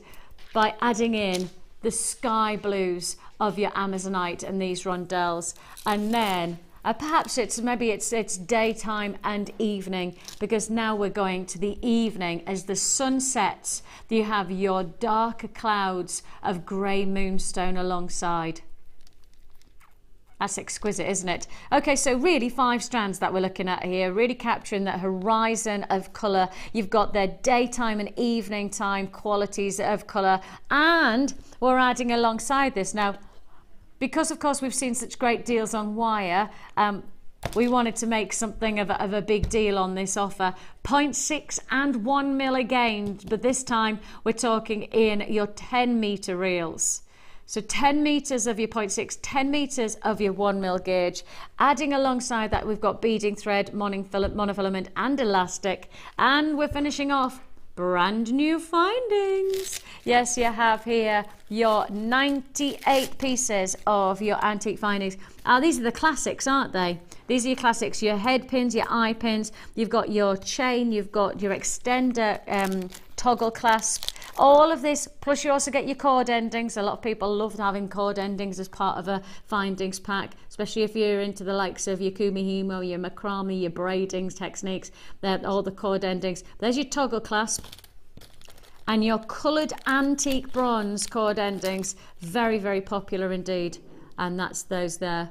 by adding in the sky blues of your Amazonite and these rondelles, and then perhaps it's daytime and evening, because now we're going to the evening. As the sun sets, you have your darker clouds of grey moonstone alongside. That's exquisite, isn't it? Okay, so really 5 strands that we're looking at here, really capturing that horizon of colour. You've got their daytime and evening time qualities of colour, and we're adding alongside this now, because of course we've seen such great deals on wire, we wanted to make something of a big deal on this offer. 0.6 and 1 mil again, but this time we're talking in your 10 metre reels. So 10 metres of your 0.6, 10 metres of your 1 mil gauge. Adding alongside that, we've got beading thread, monofilament and elastic, and we're finishing off brand new findings. Yes, you have here your 98 pieces of your antique findings. These are the classics, aren't they? These are your classics, your head pins, your eye pins. You've got your chain, you've got your extender toggle clasp. All of this, plus you also get your cord endings. A lot of people love having cord endings as part of a findings pack, especially if you're into the likes of your kumihimo, your macrame, your braidings techniques, all the cord endings. There's your toggle clasp. And your coloured antique bronze cord endings, very, very popular indeed. And that's those there.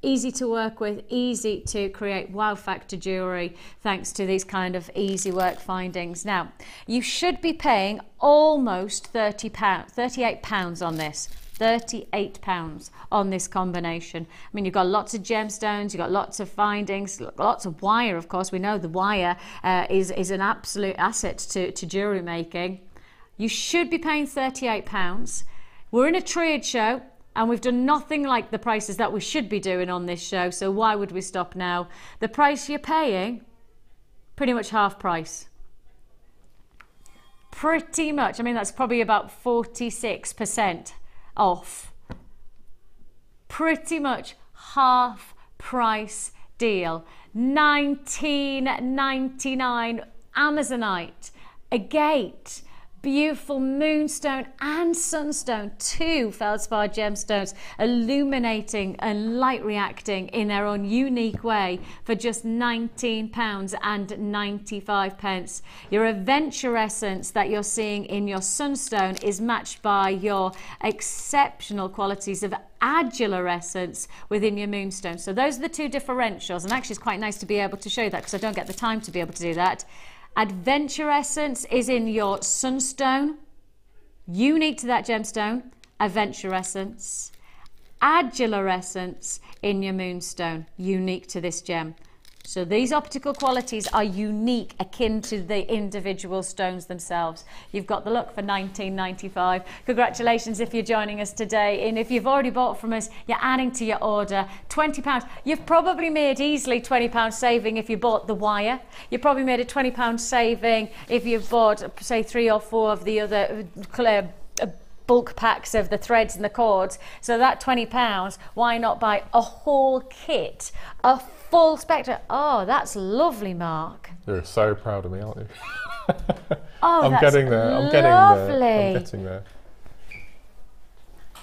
Easy to work with, easy to create wow factor jewellery thanks to these kind of easy work findings. Now, you should be paying almost £38 on this. £38 on this combination. I mean, you've got lots of gemstones, you've got lots of findings, lots of wire, of course. We know the wire is an absolute asset to jewellery making. you should be paying £38. We're in a trade show and we've done nothing like the prices that we should be doing on this show, so why would we stop now? The price you're paying, pretty much half price. Pretty much. I mean, that's probably about 46% off. Pretty much half price deal. $19.99 Amazonite, agate, beautiful moonstone and sunstone, two feldspar gemstones illuminating and light reacting in their own unique way for just £19.95. Your aventurescence that you're seeing in your sunstone is matched by your exceptional qualities of adulorescence within your moonstone. So those are the two differentials, and actually it's quite nice to be able to show you that because I don't get the time to be able to do that. Adventurescence is in your sunstone, unique to that gemstone, adventurescence. Adulorescence in your moonstone, unique to this gem. So these optical qualities are unique, akin to the individual stones themselves. You've got the look for $19.95. Congratulations if you're joining us today. And if you've already bought from us, you're adding to your order £20. You've probably made easily £20 saving if you bought the wire. You probably made a £20 saving if you've bought, say, 3 or 4 of the other bulk packs of the threads and the cords. So that £20, why not buy a whole kit, a full spectrum? Oh, that's lovely, Mark. You're so proud of me, aren't you? Oh, I'm that's getting there. I'm getting lovely. there. I'm getting there.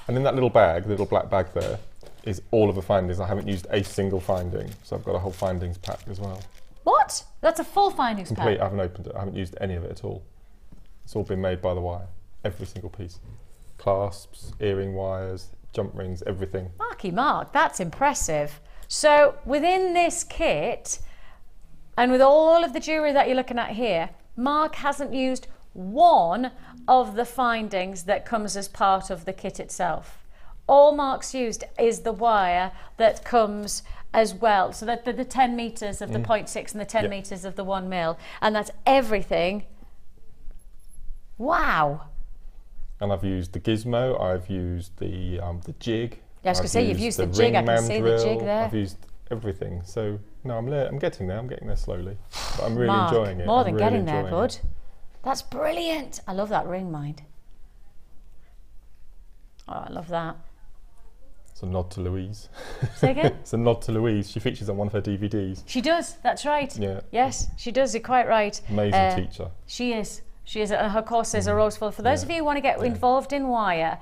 And in that little bag, the little black bag there, is all of the findings. I haven't used a single finding, so I've got a whole findings pack as well. What? That's a full findings Complete. pack? I haven't opened it. I haven't used any of it at all. It's all been made by the wire. Every single piece. Clasps, earring wires, jump rings, everything. Marky Mark, that's impressive. So within this kit, and with all of the jewellery that you're looking at here, Mark hasn't used one of the findings that comes as part of the kit itself. All Mark's used is the wire that comes as well. So that the 10 metres of the 0.6 and the 10 metres of the 1 mil, and that's everything. Wow. And I've used the gizmo, I've used the jig. Yeah, I was going to say, you've used the jig, I can see the jig there. I've used everything. So, no, I'm getting there slowly. But I'm really Mark, enjoying it. More than getting there, bud. That's brilliant. I love that ring, mind. Oh, I love that. It's a nod to Louise. Say again? It's a nod to Louise. She features on one of her DVDs. She does, that's right. Yeah. Yes, she does, you're quite right. Amazing teacher. She is. She is. Her courses are always full. For those of you who want to get involved in wire,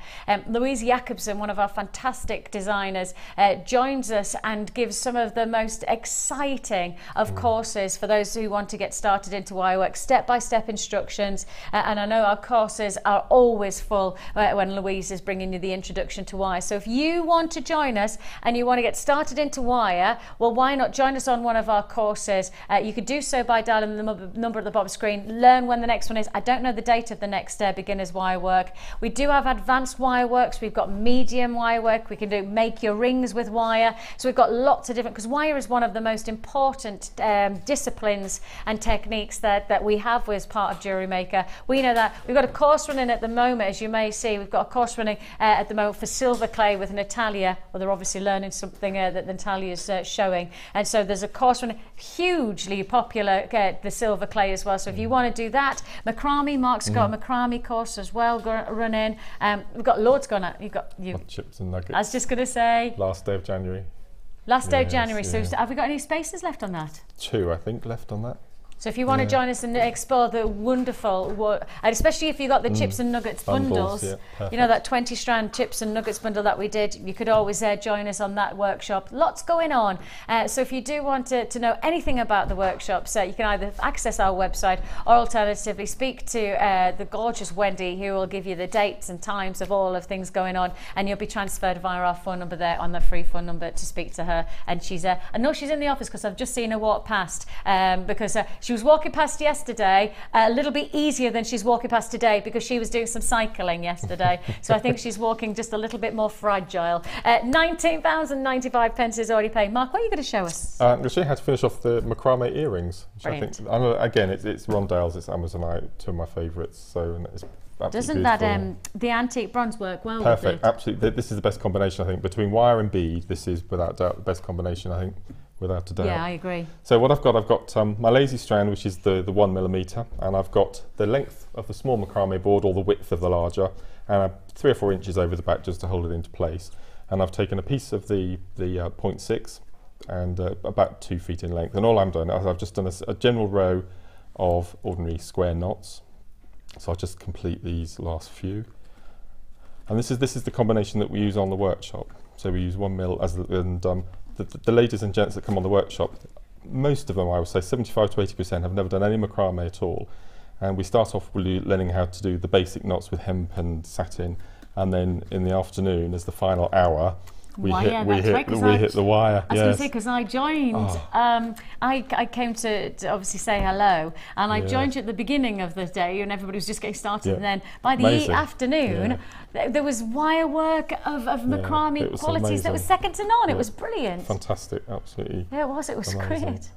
Louise Jacobson, one of our fantastic designers, joins us and gives some of the most exciting of courses for those who want to get started into wire work, step-by-step instructions. And I know our courses are always full when Louise is bringing you the introduction to wire. So if you want to join us and you want to get started into wire, well, why not join us on one of our courses? You could do so by dialing the number at the bottom screen. Learn when the next one is. I don't know the date of the next beginner's wire work. We do have advanced wire works. We've got medium wire work. We can do make your rings with wire. So we've got lots of different, because wire is one of the most important disciplines and techniques that we have as part of Jewellery Maker. We know that. We've got a course running at the moment, as you may see. We've got a course running at the moment for silver clay with Natalia. Well, they're obviously learning something that Natalia's showing. And so there's a course running, hugely popular, the silver clay as well. So if you want to do that, macrame, Mark's got a macrame course as well running. We've got loads going on. You've got chips and nuggets. I was just going to say. Last day of January. Last day of January. So have we got any spaces left on that? 2, I think, left on that. So if you want to join us and explore the wonderful, and especially if you got the chips and nuggets bundles, you know, that 20 strand chips and nuggets bundle that we did, you could always join us on that workshop. Lots going on. So if you do want to know anything about the workshops, you can either access our website or alternatively speak to the gorgeous Wendy, who will give you the dates and times of all of things going on, and you'll be transferred via our phone number there on the free phone number to speak to her. And she's I know she's in the office because I've just seen her walk past, because she was walking past yesterday a little bit easier than she's walking past today, because she was doing some cycling yesterday. So I think she's walking just a little bit more fragile. £19.95 is already paid. Mark, what are you going to show us? I'm going to show you how to finish off the macrame earrings, which Brilliant. I think, again, it's Rondale's, it's Amazonite, 2 of my favourites. So it's absolutely Doesn't beautiful. that the antique bronze work well Perfect, with it? absolutely. This is the best combination, I think, between wire and bead. This is without doubt the best combination, I think, without a doubt. Yeah, I agree. So what I've got my lazy strand, which is the 1mm, and I've got the length of the small macrame board, or the width of the larger, and 3 or 4 inches over the back just to hold it into place. And I've taken a piece of the 0.6 and about 2 feet in length. And all I'm doing is I've just done a general row of ordinary square knots. So I'll just complete these last few. And this is the combination that we use on the workshop. So we use 1mm as the ladies and gents that come on the workshop, most of them, I would say 75 to 80%, have never done any macrame at all. And we start off with learning how to do the basic knots with hemp and satin, and then in the afternoon, as the final hour, we hit the wire. I was going to say, because I joined, I came to obviously say hello, and I joined you at the beginning of the day, and everybody was just getting started. And then by the afternoon, there was wire work of macrame qualities that was second to none. It was brilliant. Fantastic, absolutely. Yeah, it was. It was great.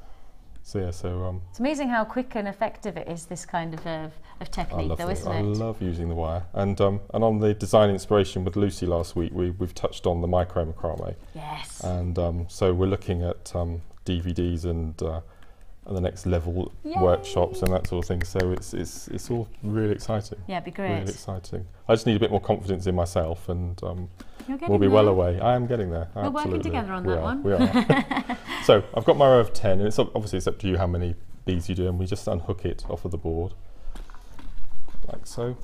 So yeah, it's amazing how quick and effective it is, this kind of technique, though, isn't it? I love using the wire. And on the design inspiration with Lucy last week, we've touched on the micro macrame. Yes. And so we're looking at DVDs and the next level workshops and that sort of thing. So it's all really exciting. Yeah, it'd be great. Really exciting. I just need a bit more confidence in myself, and we'll be well away. I am getting there. We're working together on that one. We are. So I've got my row of 10, and it's obviously it's up to you how many beads you do, and we just unhook it off of the board, like so.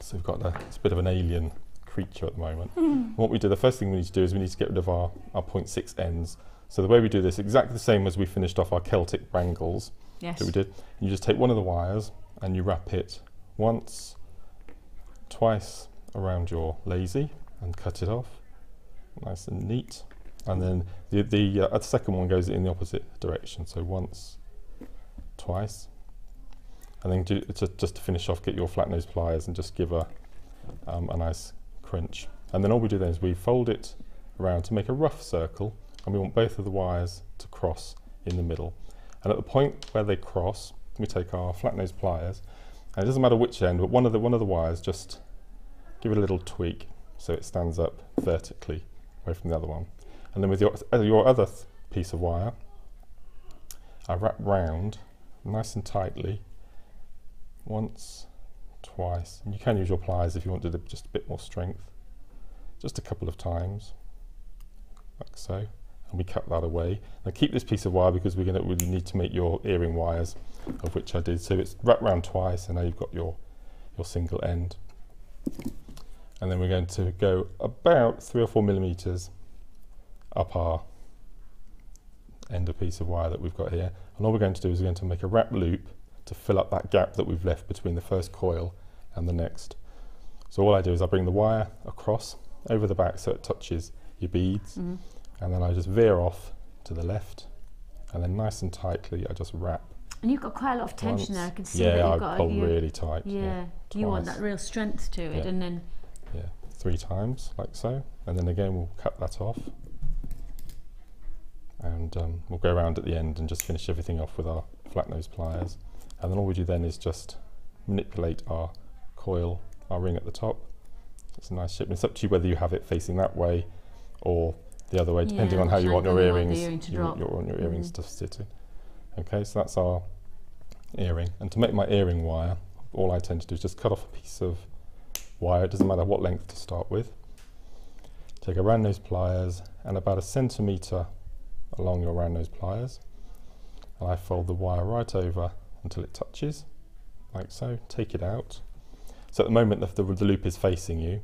So we've got it's a bit of an alien creature at the moment. What we do, the first thing we need to do is we need to get rid of our 0.6 ends. So the way we do this, exactly the same as we finished off our Celtic bangles that we did. You just take one of the wires and you wrap it once, twice around your lazy and cut it off, nice and neat. And then the second one goes in the opposite direction. So once, twice, and then just to finish off, get your flat nose pliers and just give a nice crunch. And then all we do then is we fold it around to make a rough circle, and we want both of the wires to cross in the middle. And at the point where they cross, we take our flat nose pliers, and it doesn't matter which end, but one of the wires, just give it a little tweak so it stands up vertically away from the other one. And then with your other piece of wire, I wrap round nice and tightly, once, twice, and you can use your pliers if you want to do just a bit more strength, just a couple of times, like so, and we cut that away. Now keep this piece of wire because we need to make your earring wires, of which I did. So it's wrapped round twice, and now you've got your single end. And then we're going to go about 3 or 4 millimeters up our end of piece of wire that we've got here. And all we're going to do is we're going to make a wrap loop to fill up that gap that we've left between the first coil and the next. So all I do is I bring the wire across over the back so it touches your beads, and then I just veer off to the left, and then nice and tightly I just wrap. And you've got quite a lot of tension there. I can see that you've got pull really tight. Yeah, you want that real strength to it, and then 3 times like so, and then again we'll cut that off, and we'll go around at the end and just finish everything off with our flat nose pliers. And then all we do then is just manipulate our coil, our ring at the top. It's a nice shape. It's up to you whether you have it facing that way or the other way, depending on how you want your earrings. You want your earrings to sit in. Okay, so that's our earring. And to make my earring wire, all I tend to do is just cut off a piece of wire. It doesn't matter what length to start with. Take a round nose pliers and about 1 centimetre along your round nose pliers, and I fold the wire right over until it touches, like so. Take it out. So at the moment the loop is facing you,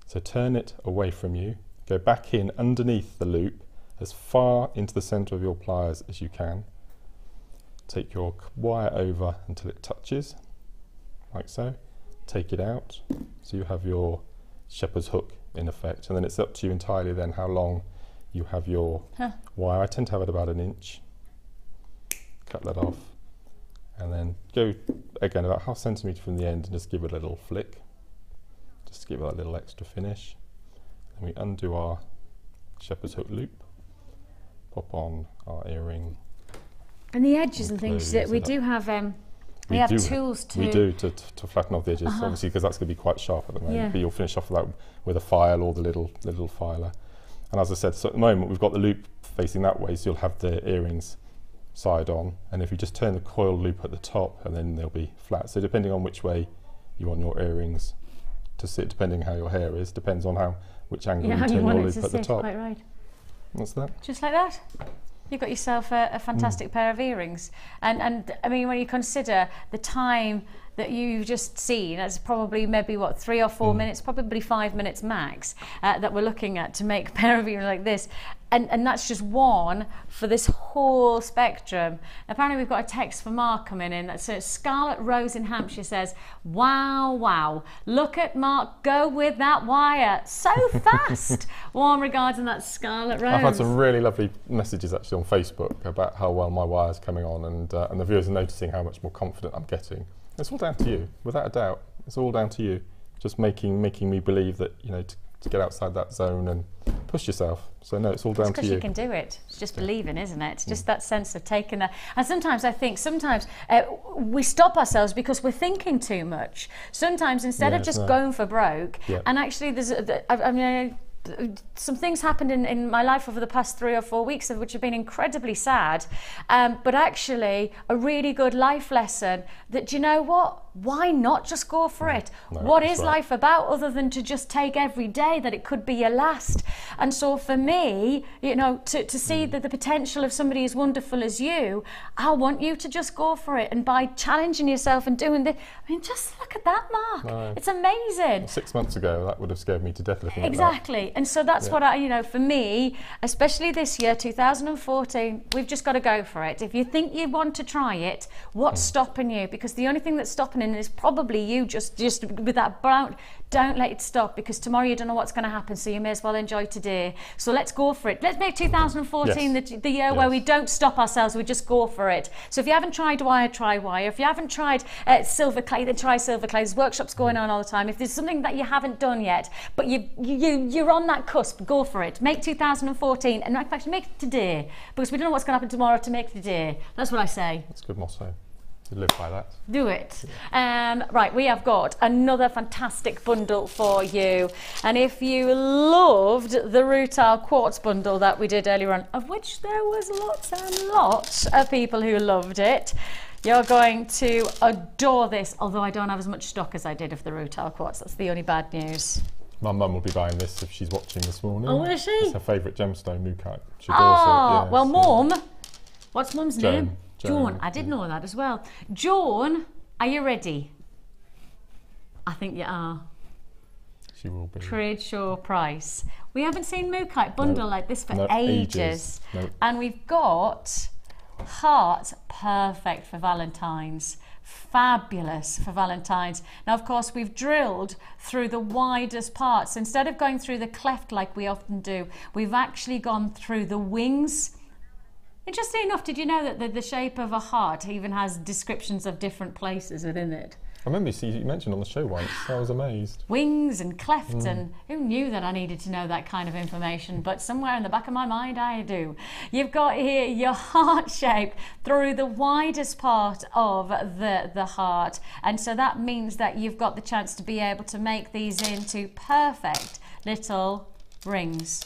so turn it away from you, go back in underneath the loop as far into the centre of your pliers as you can. Take your wire over until it touches, like so. Take it out, so you have your shepherd's hook in effect, and then it's up to you entirely then how long you have your wire. I tend to have it about 1 inch. Cut that off, and then go again about ½ centimetre from the end and just give it a little flick, just to give it that little extra finish. And we undo our shepherd's hook loop, pop on our earring. And the edges and things, we do have We have tools too. We do to flatten off the edges, obviously, because that's going to be quite sharp at the moment. Yeah. But you'll finish off that with a file or the little filer. And as I said, so at the moment we've got the loop facing that way, so you'll have the earrings side on, and if you just turn the coil loop at the top, and then they'll be flat. So depending on which way you want your earrings to sit, depending how your hair is, depends on which angle you turn your loop at the top. Quite right. What's that? Just like that. You've got yourself a fantastic pair of earrings. And I mean, when you consider the time that you've just seen, that's probably maybe what, 3 or 4 minutes, probably 5 minutes max, that we're looking at to make a pair of earrings like this. And that's just one for this whole spectrum. Apparently we've got a text from Mark coming in. So Scarlet Rose in Hampshire says, wow, wow, look at Mark go with that wire so fast. Warm regards, and that's Scarlet Rose. I've had some really lovely messages actually on Facebook about how well my wire's coming on, and the viewers are noticing how much more confident I'm getting. It's all down to you, without a doubt. It's all down to you. Just making me believe that, you know, to get outside that zone and push yourself. So no, it's all down to you. Because you can do it. It's just believing, isn't it? It's just that sense of taking that. And sometimes I think we stop ourselves because we're thinking too much. Sometimes instead of just going for broke, and actually there's, I mean, some things happened in my life over the past 3 or 4 weeks, which have been incredibly sad, but actually a really good life lesson that, you know what, why not just go for it? What is life about other than to just take every day that it could be your last? And so for me, you know, to see the potential of somebody as wonderful as you, I want you to just go for it. And by challenging yourself and doing this, I mean, just look at that, Mark. It's amazing. 6 months ago, that would have scared me to death looking at that. Exactly. And so that's what you know, for me, especially this year, 2014, we've just got to go for it. If you think you want to try it, what's stopping you? Because the only thing that's stopping it is probably you just with that brown. Don't let it stop, because tomorrow you don't know what's going to happen, so you may as well enjoy today. So let's go for it. Let's make 2014 the year where we don't stop ourselves, we just go for it. So if you haven't tried wire, try wire. If you haven't tried silver clay, then try silver clay. There's workshops going on all the time. If there's something that you haven't done yet, but you're on that cusp, go for it. Make 2014, and in fact, make it today, because we don't know what's going to happen tomorrow. To make it today. That's what I say. That's a good motto. You live by that. Do it. Right, we have got another fantastic bundle for you. And if you loved the Rutile Quartz bundle that we did earlier on, of which there was lots and lots of people who loved it, you're going to adore this, although I don't have as much stock as I did of the Rutile Quartz. That's the only bad news. My mum will be buying this if she's watching this morning. Oh, is she? It's her favourite gemstone, Mookaite. Well, Mum, what's Mum's name? Joan. I did know that as well. Joan, are you ready? I think you are. She will be. Trade show price. We haven't seen Mookaite bundle like this for ages. And we've got heart perfect for Valentine's. Fabulous for Valentine's. Now, of course, we've drilled through the widest parts. Instead of going through the cleft like we often do, we've actually gone through the wings. Interesting enough, did you know that the shape of a heart even has descriptions of different places within it? I remember you mentioned on the show once. I was amazed. Wings and cleft, and who knew that I needed to know that kind of information? But somewhere in the back of my mind, I do. You've got here your heart shape through the widest part of the heart. And so that means that you've got the chance to be able to make these into perfect little rings.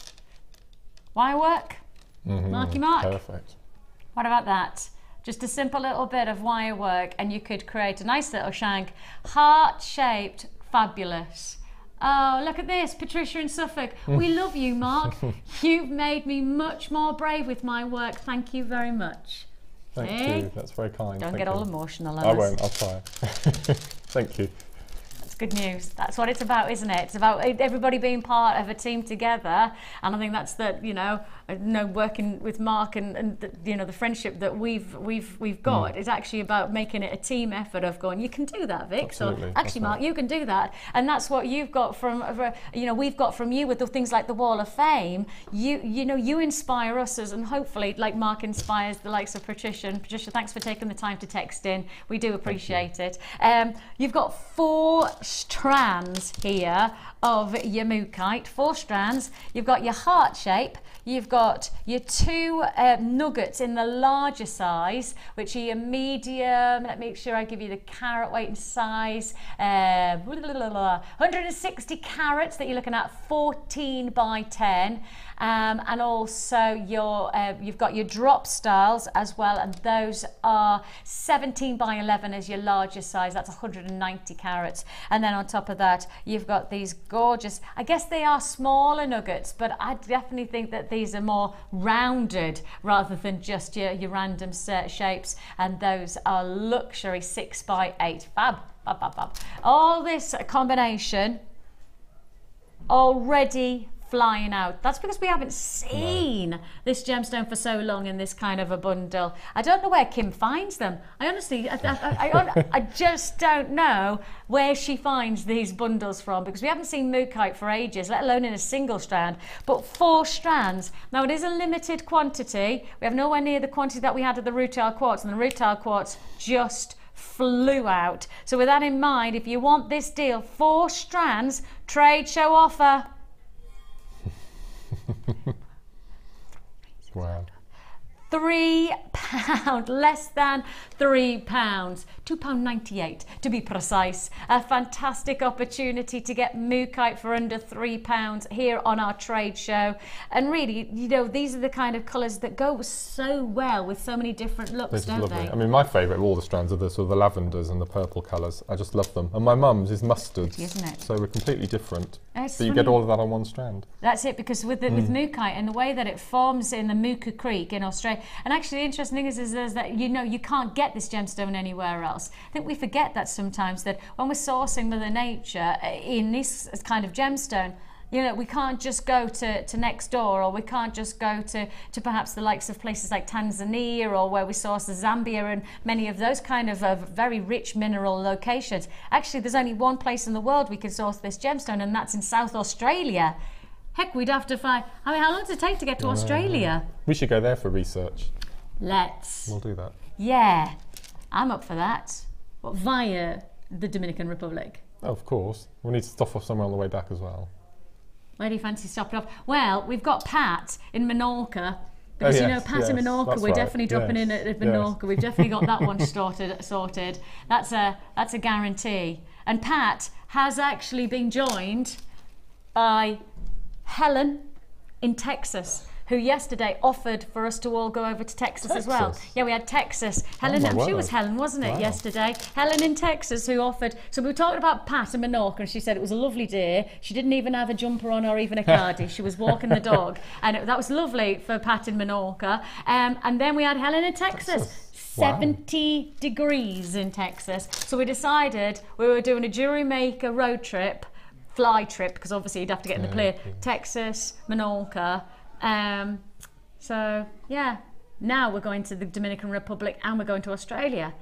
Wire work? Marky Mark. Perfect. What about that? Just a simple little bit of wire work and you could create a nice little shank, heart-shaped, fabulous. Oh, look at this, Patricia in Suffolk. We love you, Mark. You've made me much more brave with my work. Thank you very much. Thank you, that's very kind. Don't get all emotional on I us. won't, I'll try. Thank you. Good news. That's what it's about, isn't it? It's about everybody being part of a team together, and I think that's working with Mark and the friendship that we've got is actually about making it a team effort of going, you can do that, Vic. Absolutely. So actually, Mark, you can do that, and that's what you've got from we've got from you with the things like the Wall of Fame. You inspire us, and hopefully, like Mark inspires the likes of Patricia. And Patricia, thanks for taking the time to text in. We do appreciate it. You've got 4 strands here of your Mookaite, 4 strands. You've got your heart shape, you've got got your 2 nuggets in the larger size, which are your medium. Let me make sure I give you the carat weight and size. 160 carats that you're looking at, 14 by 10. And also you've got your drop styles as well, and those are 17 by 11 as your larger size. That's 190 carats. And then on top of that, you've got these gorgeous, I guess they are smaller nuggets, but I definitely think that these are more rounded rather than just your random shapes. And those are luxury 6 by 8. Fab, fab, fab, fab. All this combination already flying out. That's because we haven't seen this gemstone for so long in this kind of a bundle. I don't know where Kim finds them. I honestly, I just don't know where she finds these bundles from, because we haven't seen mookaite for ages, let alone in a single strand. But 4 strands. Now it is a limited quantity. We have nowhere near the quantity that we had of the rutile quartz, and the rutile quartz just flew out. So with that in mind, if you want this deal, 4 strands, trade show offer. Wow. £3, less than £3, £2.98 to be precise. A fantastic opportunity to get mookaite for under £3 here on our trade show. And really, you know, these are the kind of colours that go so well with so many different looks, don't they? I mean, my favourite of all the strands are the sort of the lavenders and the purple colours. I just love them. And my mum's is mustards, isn't it? So we're completely different. It's so you get all of that on one strand. That's it, because with mookaite and the way that it forms in the Mooka Creek in Australia. And actually the interesting thing is that, you know, you can't get this gemstone anywhere else. I think we forget that sometimes, that when we're sourcing Mother Nature in this kind of gemstone, you know, we can't just go to next door, or we can't just go to perhaps the likes of places like Tanzania, or where we source the Zambia and many of those kind of very rich mineral locations. Actually, there's only one place in the world we can source this gemstone, and that's in South Australia. Heck, we'd have to find, I mean, how long does it take to get to Australia? We should go there for research. Let's. We'll do that. Yeah, I'm up for that. What, via the Dominican Republic? Oh, of course. We need to stop off somewhere on the way back as well. Where do you fancy stopping off? Well, we've got Pat in Menorca. Because, you know, Pat in Menorca, we're definitely dropping in at Menorca. We've definitely got that one sorted. That's a guarantee. And Pat has actually been joined by Helen in Texas, who yesterday offered for us to all go over to Texas as well. Yeah, we had Texas. Helen, she was Helen, wasn't it, yesterday? Helen in Texas who offered. So we were talking about Pat and Menorca, and she said it was a lovely day. She didn't even have a jumper on or even a cardi. She was walking the dog. And that was lovely for Pat in Menorca. And then we had Helen in Texas. 70 degrees in Texas. So we decided we were doing a Jewellery Maker road trip, fly trip, because obviously you'd have to get in the plane. Texas, Menorca. So yeah, now we're going to the Dominican Republic and we're going to Australia.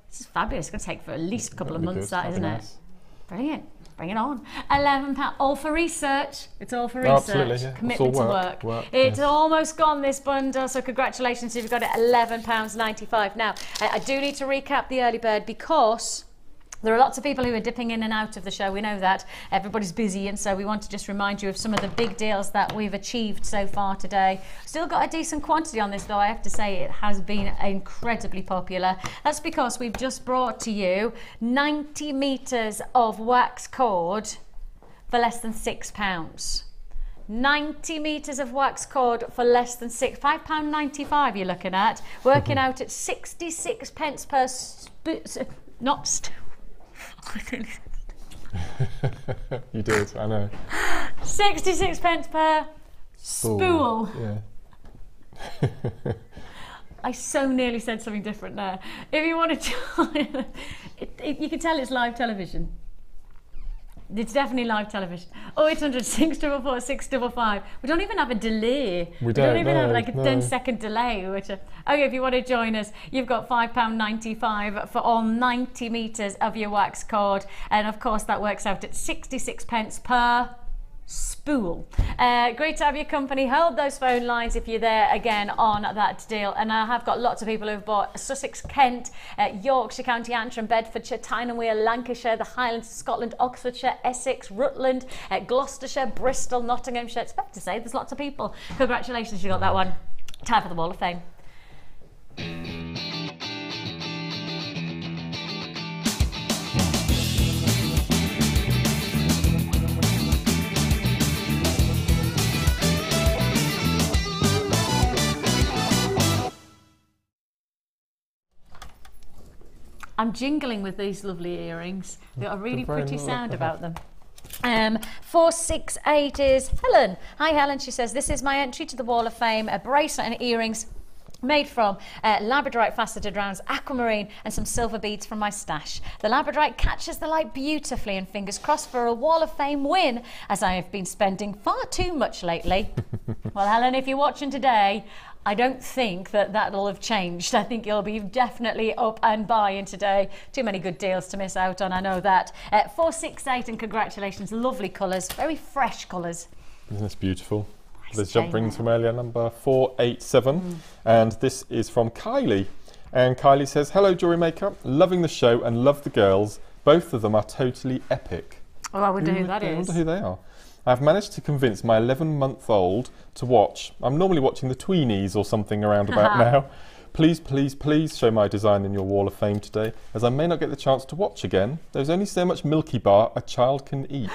This is fabulous. It's going to take for at least a couple of months, that, isn't it? Brilliant. Bring it on. £11, all for research. It's all for research. Absolutely, yeah. Commitment to work. It's almost gone, this bundle, so congratulations if you've got it, £11.95. Now, I do need to recap the early bird, because there are lots of people who are dipping in and out of the show. We know that. Everybody's busy, and so we want to just remind you of some of the big deals that we've achieved so far today. Still got a decent quantity on this, though. I have to say it has been incredibly popular. That's because we've just brought to you 90 metres of wax cord for less than £6. 90 metres of wax cord for less than £5.95 you're looking at, working out at 66 pence per You did, I know. 66 pence per spool. Yeah. I so nearly said something different there. If you want to, you can tell it's live television. It's definitely live television. 0800 644 655. We don't even have a delay. We don't even have like a 10-second delay. Okay, if you want to join us, you've got £5.95 for all 90 metres of your wax cord. And of course, that works out at 66 pence per Spool. Great to have your company. Hold those phone lines if you're there again on that deal. And I have got lots of people who've bought Sussex, Kent, Yorkshire, County Antrim, Bedfordshire, Tyne and Wear, Lancashire, the Highlands of Scotland, Oxfordshire, Essex, Rutland, Gloucestershire, Bristol, Nottinghamshire. It's fair to say there's lots of people. Congratulations, you got that one. Time for the Wall of Fame. I'm jingling with these lovely earrings. They've got a really pretty sound about them. 468 is Helen. Hi Helen, she says, this is my entry to the Wall of Fame, a bracelet and earrings made from labradorite faceted rounds, aquamarine and some silver beads from my stash. The labradorite catches the light beautifully, and fingers crossed for a Wall of Fame win, as I have been spending far too much lately. Well Helen, if you're watching today, I don't think that'll have changed. I think you'll be definitely up and buying today. Too many good deals to miss out on, I know that. 468, and congratulations, lovely colours, very fresh colours. Isn't this beautiful? There's jump rings from earlier, number 487, and this is from Kylie. And Kylie says, hello Jewellery Maker, loving the show and love the girls. Both of them are totally epic. Oh, I wonder who that is. I wonder who they are. I've managed to convince my 11-month-old to watch. I'm normally watching the tweenies or something around about now. Please, please, please show my design in your Wall of Fame today, as I may not get the chance to watch again. There's only so much Milky Bar a child can eat.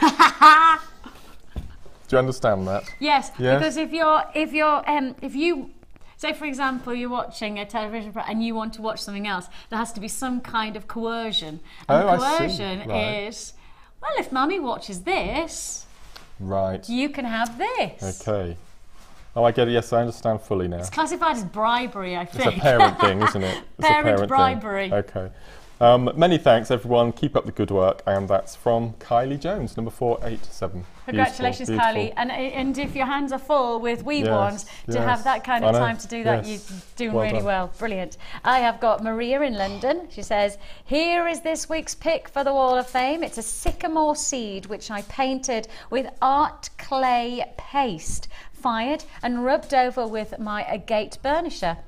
Do you understand that? Yes, because if you say, for example, you're watching a television program and you want to watch something else, there has to be some kind of coercion. And the coercion is, well, if Mummy watches this, right, you can have this. Okay. Oh, I get it. Yes, I understand fully now. It's classified as bribery, I think. It's a parent thing, isn't it? It's parent a bribery. Thing. Okay. Many thanks, everyone. Keep up the good work. And that's from Kylie Jones, number 487. Congratulations, beautiful, Kylie. And if your hands are full with wee ones, to have that kind of time to do that, you're doing really well. Brilliant. I have got Maria in London. She says, here is this week's pick for the Wall of Fame. It's a sycamore seed, which I painted with art clay paste, fired and rubbed over with my agate burnisher.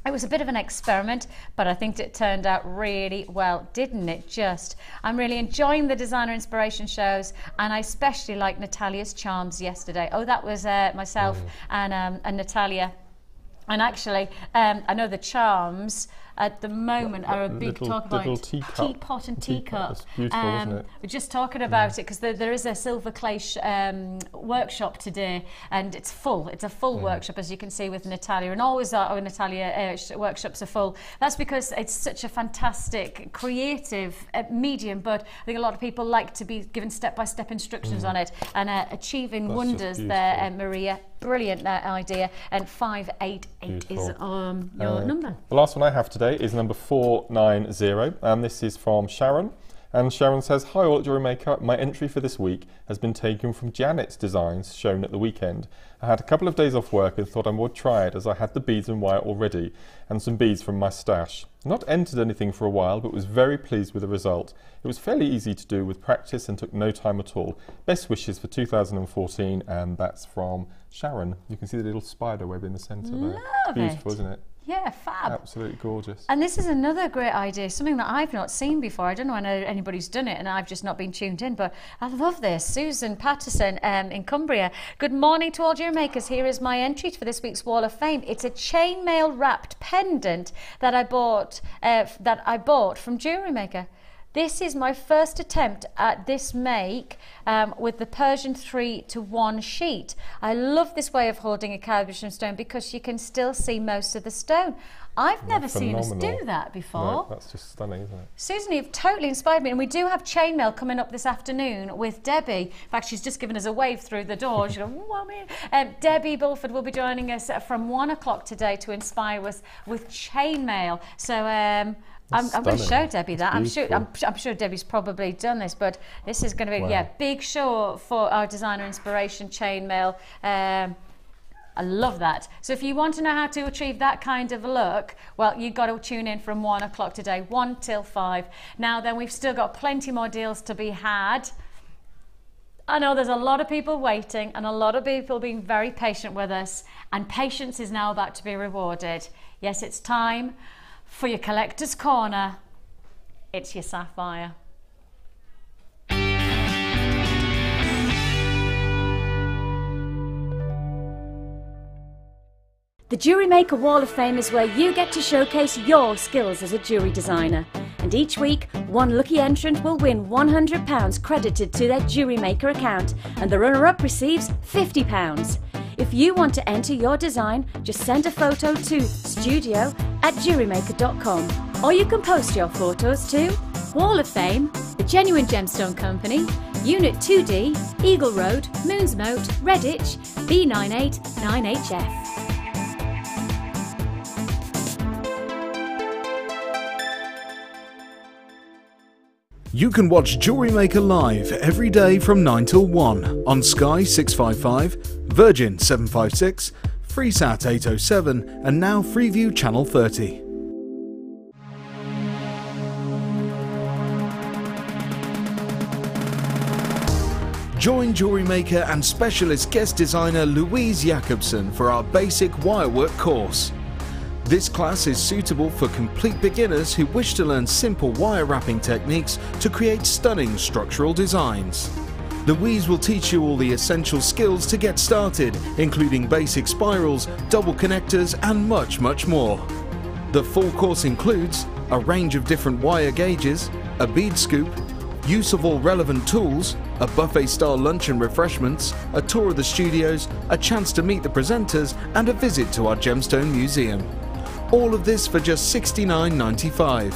It was a bit of an experiment, but I think it turned out really well, didn't it just? I'm really enjoying the designer inspiration shows, and I especially like Natalia's charms yesterday. Oh, that was myself and Natalia. And actually, I know the charms at the moment are a big talk about teapot and teacup. That's beautiful, isn't it? We're just talking about it because there is a silver clay workshop today, and it's full. It's a full workshop, as you can see with Natalia, and always our Natalia workshops are full. That's because it's such a fantastic, creative medium, but I think a lot of people like to be given step-by-step instructions on it, and achieving wonders there, Maria. Brilliant idea. And 588 is your number. The last one I have today is number 490, and this is from Sharon. And Sharon says, hi all at Jewellery Maker, my entry for this week has been taken from Janet's designs shown at the weekend. I had a couple of days off work and thought I would try it, as I had the beads and wire already and some beads from my stash. Not entered anything for a while, but was very pleased with the result. It was fairly easy to do with practice and took no time at all. Best wishes for 2014, and that's from Sharon. You can see the little spider web in the centre there. Beautiful, isn't it? Yeah, fab. Absolutely gorgeous. And this is another great idea, something that I've not seen before. I don't know anybody's done it, and I've just not been tuned in, but I love this. Susan Patterson in Cumbria. Good morning to all Jewellery Makers. Here is my entry for this week's Wall of Fame. It's a chainmail wrapped pendant that I bought from Jewellery Maker. This is my first attempt at this make with the Persian 3-to-1 sheet. I love this way of holding a calibration stone because you can still see most of the stone. I've never seen us do that before. No, that's just stunning, isn't it? Susan, you've totally inspired me. And we do have chainmail coming up this afternoon with Debbie. In fact, she's just given us a wave through the door. She's going, Debbie Bulford will be joining us from 1 o'clock today to inspire us with chainmail. So I'm going to show Debbie that. I'm sure Debbie's probably done this, but this is going to be big show for our designer inspiration chainmail. I love that. So if you want to know how to achieve that kind of look, well, you've got to tune in from 1 o'clock today, 1 till 5. Now then, we've still got plenty more deals to be had. I know there's a lot of people waiting and a lot of people being very patient with us, and patience is now about to be rewarded. Yes, it's time for your collector's corner. It's your sapphire. The Jewellery Maker Wall of Fame is where you get to showcase your skills as a jewellery designer. And each week, one lucky entrant will win £100 credited to their Jewellery Maker account, and the runner-up receives £50. If you want to enter your design, just send a photo to studio@jewellerymaker.com, or you can post your photos to Wall of Fame, The Genuine Gemstone Company, Unit 2D, Eagle Road, Moonsmote, Redditch, B989HF. You can watch Jewellery Maker live every day from 9 till 1 on Sky 655, Virgin 756, Freesat 807 and now Freeview Channel 30. Join Jewellery Maker and specialist guest designer Louise Jacobson for our basic wirework course. This class is suitable for complete beginners who wish to learn simple wire wrapping techniques to create stunning structural designs. Louise will teach you all the essential skills to get started, including basic spirals, double connectors and much more. The full course includes a range of different wire gauges, a bead scoop, use of all relevant tools, a buffet-style lunch and refreshments, a tour of the studios, a chance to meet the presenters and a visit to our Gemstone Museum. All of this for just $69.95.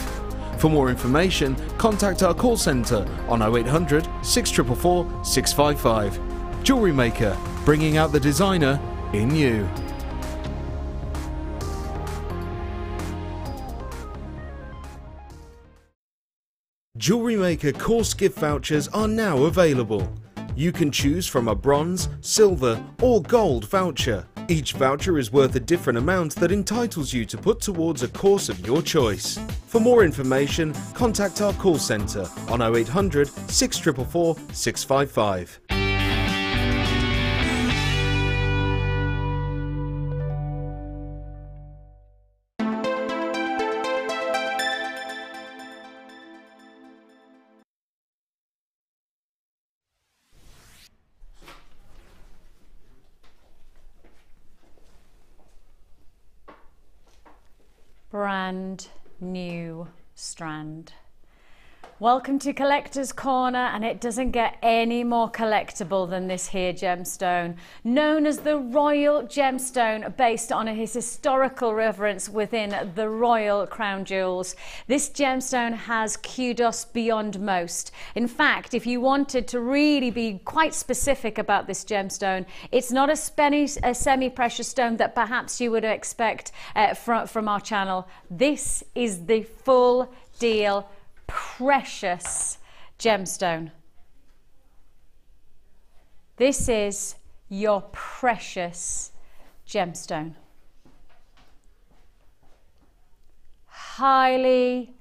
For more information, contact our call centre on 0800 644 655. Jewellery Maker, bringing out the designer in you. Jewellery Maker course gift vouchers are now available. You can choose from a bronze, silver or gold voucher. Each voucher is worth a different amount that entitles you to put towards a course of your choice. For more information, contact our call centre on 0800 644 655. Brand new strand. Welcome to Collector's Corner, and it doesn't get any more collectible than this here gemstone, known as the Royal Gemstone, based on his historical reverence within the Royal Crown Jewels. This gemstone has kudos beyond most. In fact, if you wanted to really be quite specific about this gemstone, it's not a semi-precious stone that perhaps you would expect from our channel. This is the full deal precious gemstone. This is your precious gemstone. Highly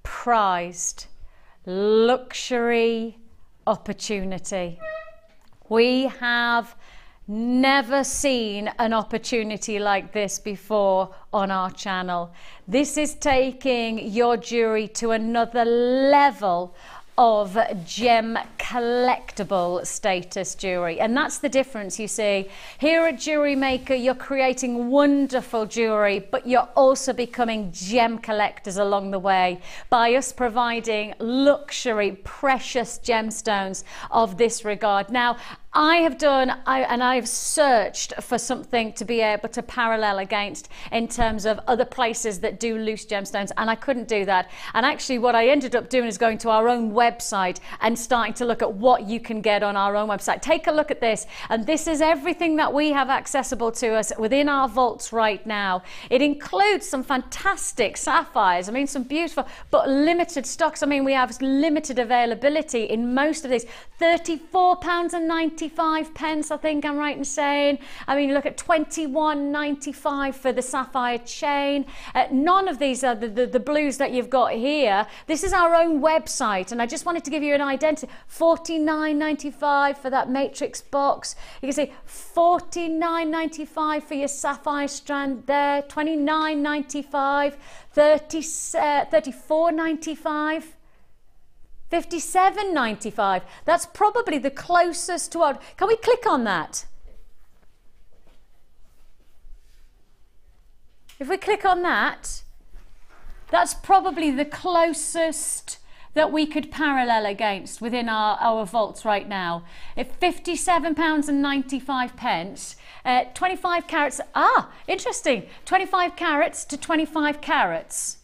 prized luxury opportunity. We have never seen an opportunity like this before on our channel. This is taking your jewelry to another level of gem collectible status jewelry, and that's the difference. You see, here at Jewellery Maker, you're creating wonderful jewelry, but you're also becoming gem collectors along the way by us providing luxury precious gemstones of this regard. Now, I have searched for something to be able to parallel against in terms of other places that do loose gemstones, and I couldn't do that. And actually what I ended up doing is going to our own website and starting to look at what you can get on our own website. Take a look at this, and this is everything that we have accessible to us within our vaults right now. It includes some fantastic sapphires, I mean some beautiful but limited stocks. I mean, we have limited availability in most of these. £34.90 95 I think I'm right in saying. I mean, look at 21.95 for the sapphire chain. None of these are the blues that you've got here. This is our own website, and I just wanted to give you an identity. 49.95 for that matrix box. You can see 49.95 for your sapphire strand there. 29.95. 34.95. 57.95. That's probably the closest to our... Can we click on that? If we click on that, that's probably the closest that we could parallel against within our vaults right now. At £57.95, 25 carats. Ah, interesting. 25 carats to 25 carats.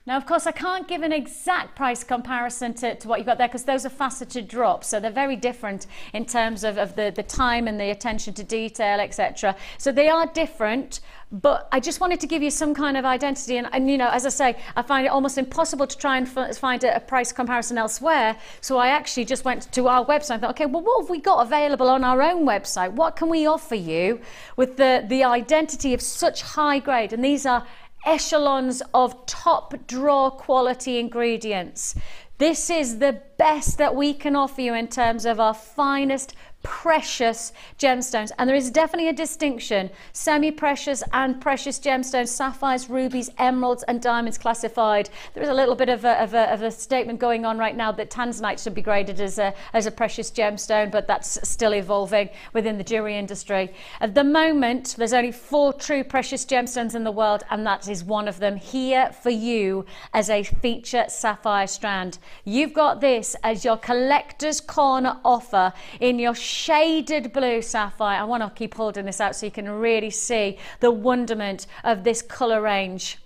Now, of course, I can't give an exact price comparison to what you've got there, because those are faceted drops, so they're very different in terms of the time and the attention to detail, etc. So they are different, but I just wanted to give you some kind of identity. And you know, as I say, I find it almost impossible to try and find a price comparison elsewhere. So I actually just went to our website and thought, okay, well, what have we got available on our own website? What can we offer you with the identity of such high grade? And these are echelons of top drawer quality ingredients. This is the best that we can offer you in terms of our finest precious gemstones, and there is definitely a distinction: semi-precious and precious gemstones, sapphires, rubies, emeralds and diamonds classified. There is a little bit of a statement going on right now that tanzanite should be graded as a precious gemstone, but that's still evolving within the jewelry industry. At the moment, there's only 4 true precious gemstones in the world, and that is one of them here for you as a feature sapphire strand. You've got this as your collector's corner offer in your shaded blue sapphire. I want to keep holding this out so you can really see the wonderment of this colour range.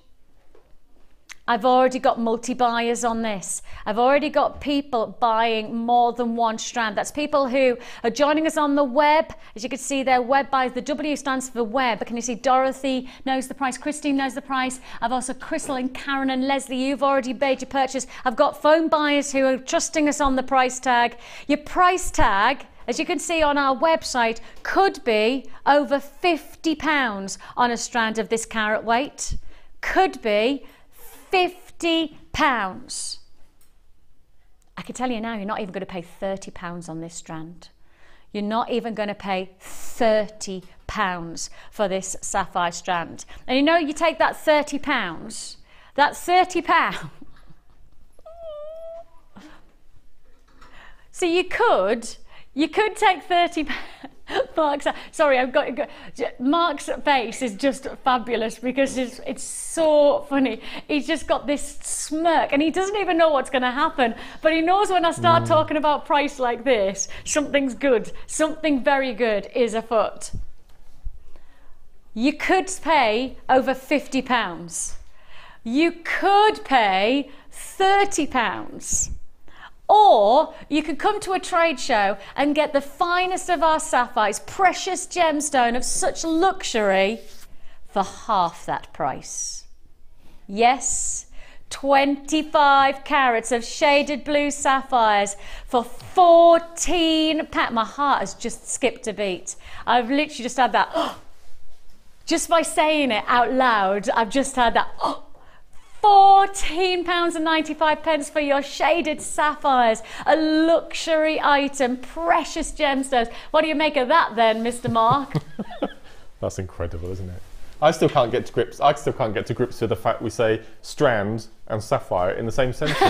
I've already got multi-buyers on this. I've already got people buying more than one strand. That's people who are joining us on the web. As you can see, their web buys. The W stands for web. But can you see Dorothy knows the price? Christine knows the price. I've also Crystal and Karen and Leslie. You've already made your purchase. I've got phone buyers who are trusting us on the price tag. Your price tag, as you can see on our website, could be over £50 on a strand of this carat weight. Could be £50. I can tell you now, you're not even going to pay £30 on this strand. You're not even going to pay £30 for this sapphire strand. And you know, you take that £30, so you could take £30. Mark's, sorry, Mark's face is just fabulous because it's so funny. He's just got this smirk and he doesn't even know what's going to happen, but he knows when I start talking about price like this, something's good, something very good is afoot. You could pay over £50. You could pay £30. Or you could come to a trade show and get the finest of our sapphires, precious gemstone of such luxury, for half that price. Yes, 25 carats of shaded blue sapphires for £14. My heart has just skipped a beat. I've literally just had that, just by saying it out loud, I've just had that, £14.95 for your shaded sapphires, a luxury item, precious gemstones. What do you make of that then, Mr. Mark? That's incredible, isn't it? I still can't get to grips with the fact we say strand and sapphire in the same sentence.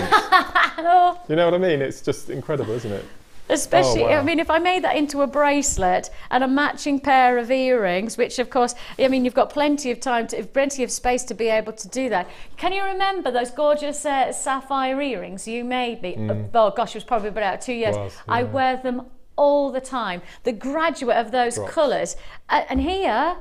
You know what I mean? It's just incredible, isn't it? Especially, oh, wow. I mean, if I made that into a bracelet and a matching pair of earrings, which of course, I mean, you've got plenty of time, plenty of space to be able to do that. Can you remember those gorgeous sapphire earrings you made me? Oh gosh, it was probably about 2 years. Yeah. I wear them all the time. The graduate of those colours. And here,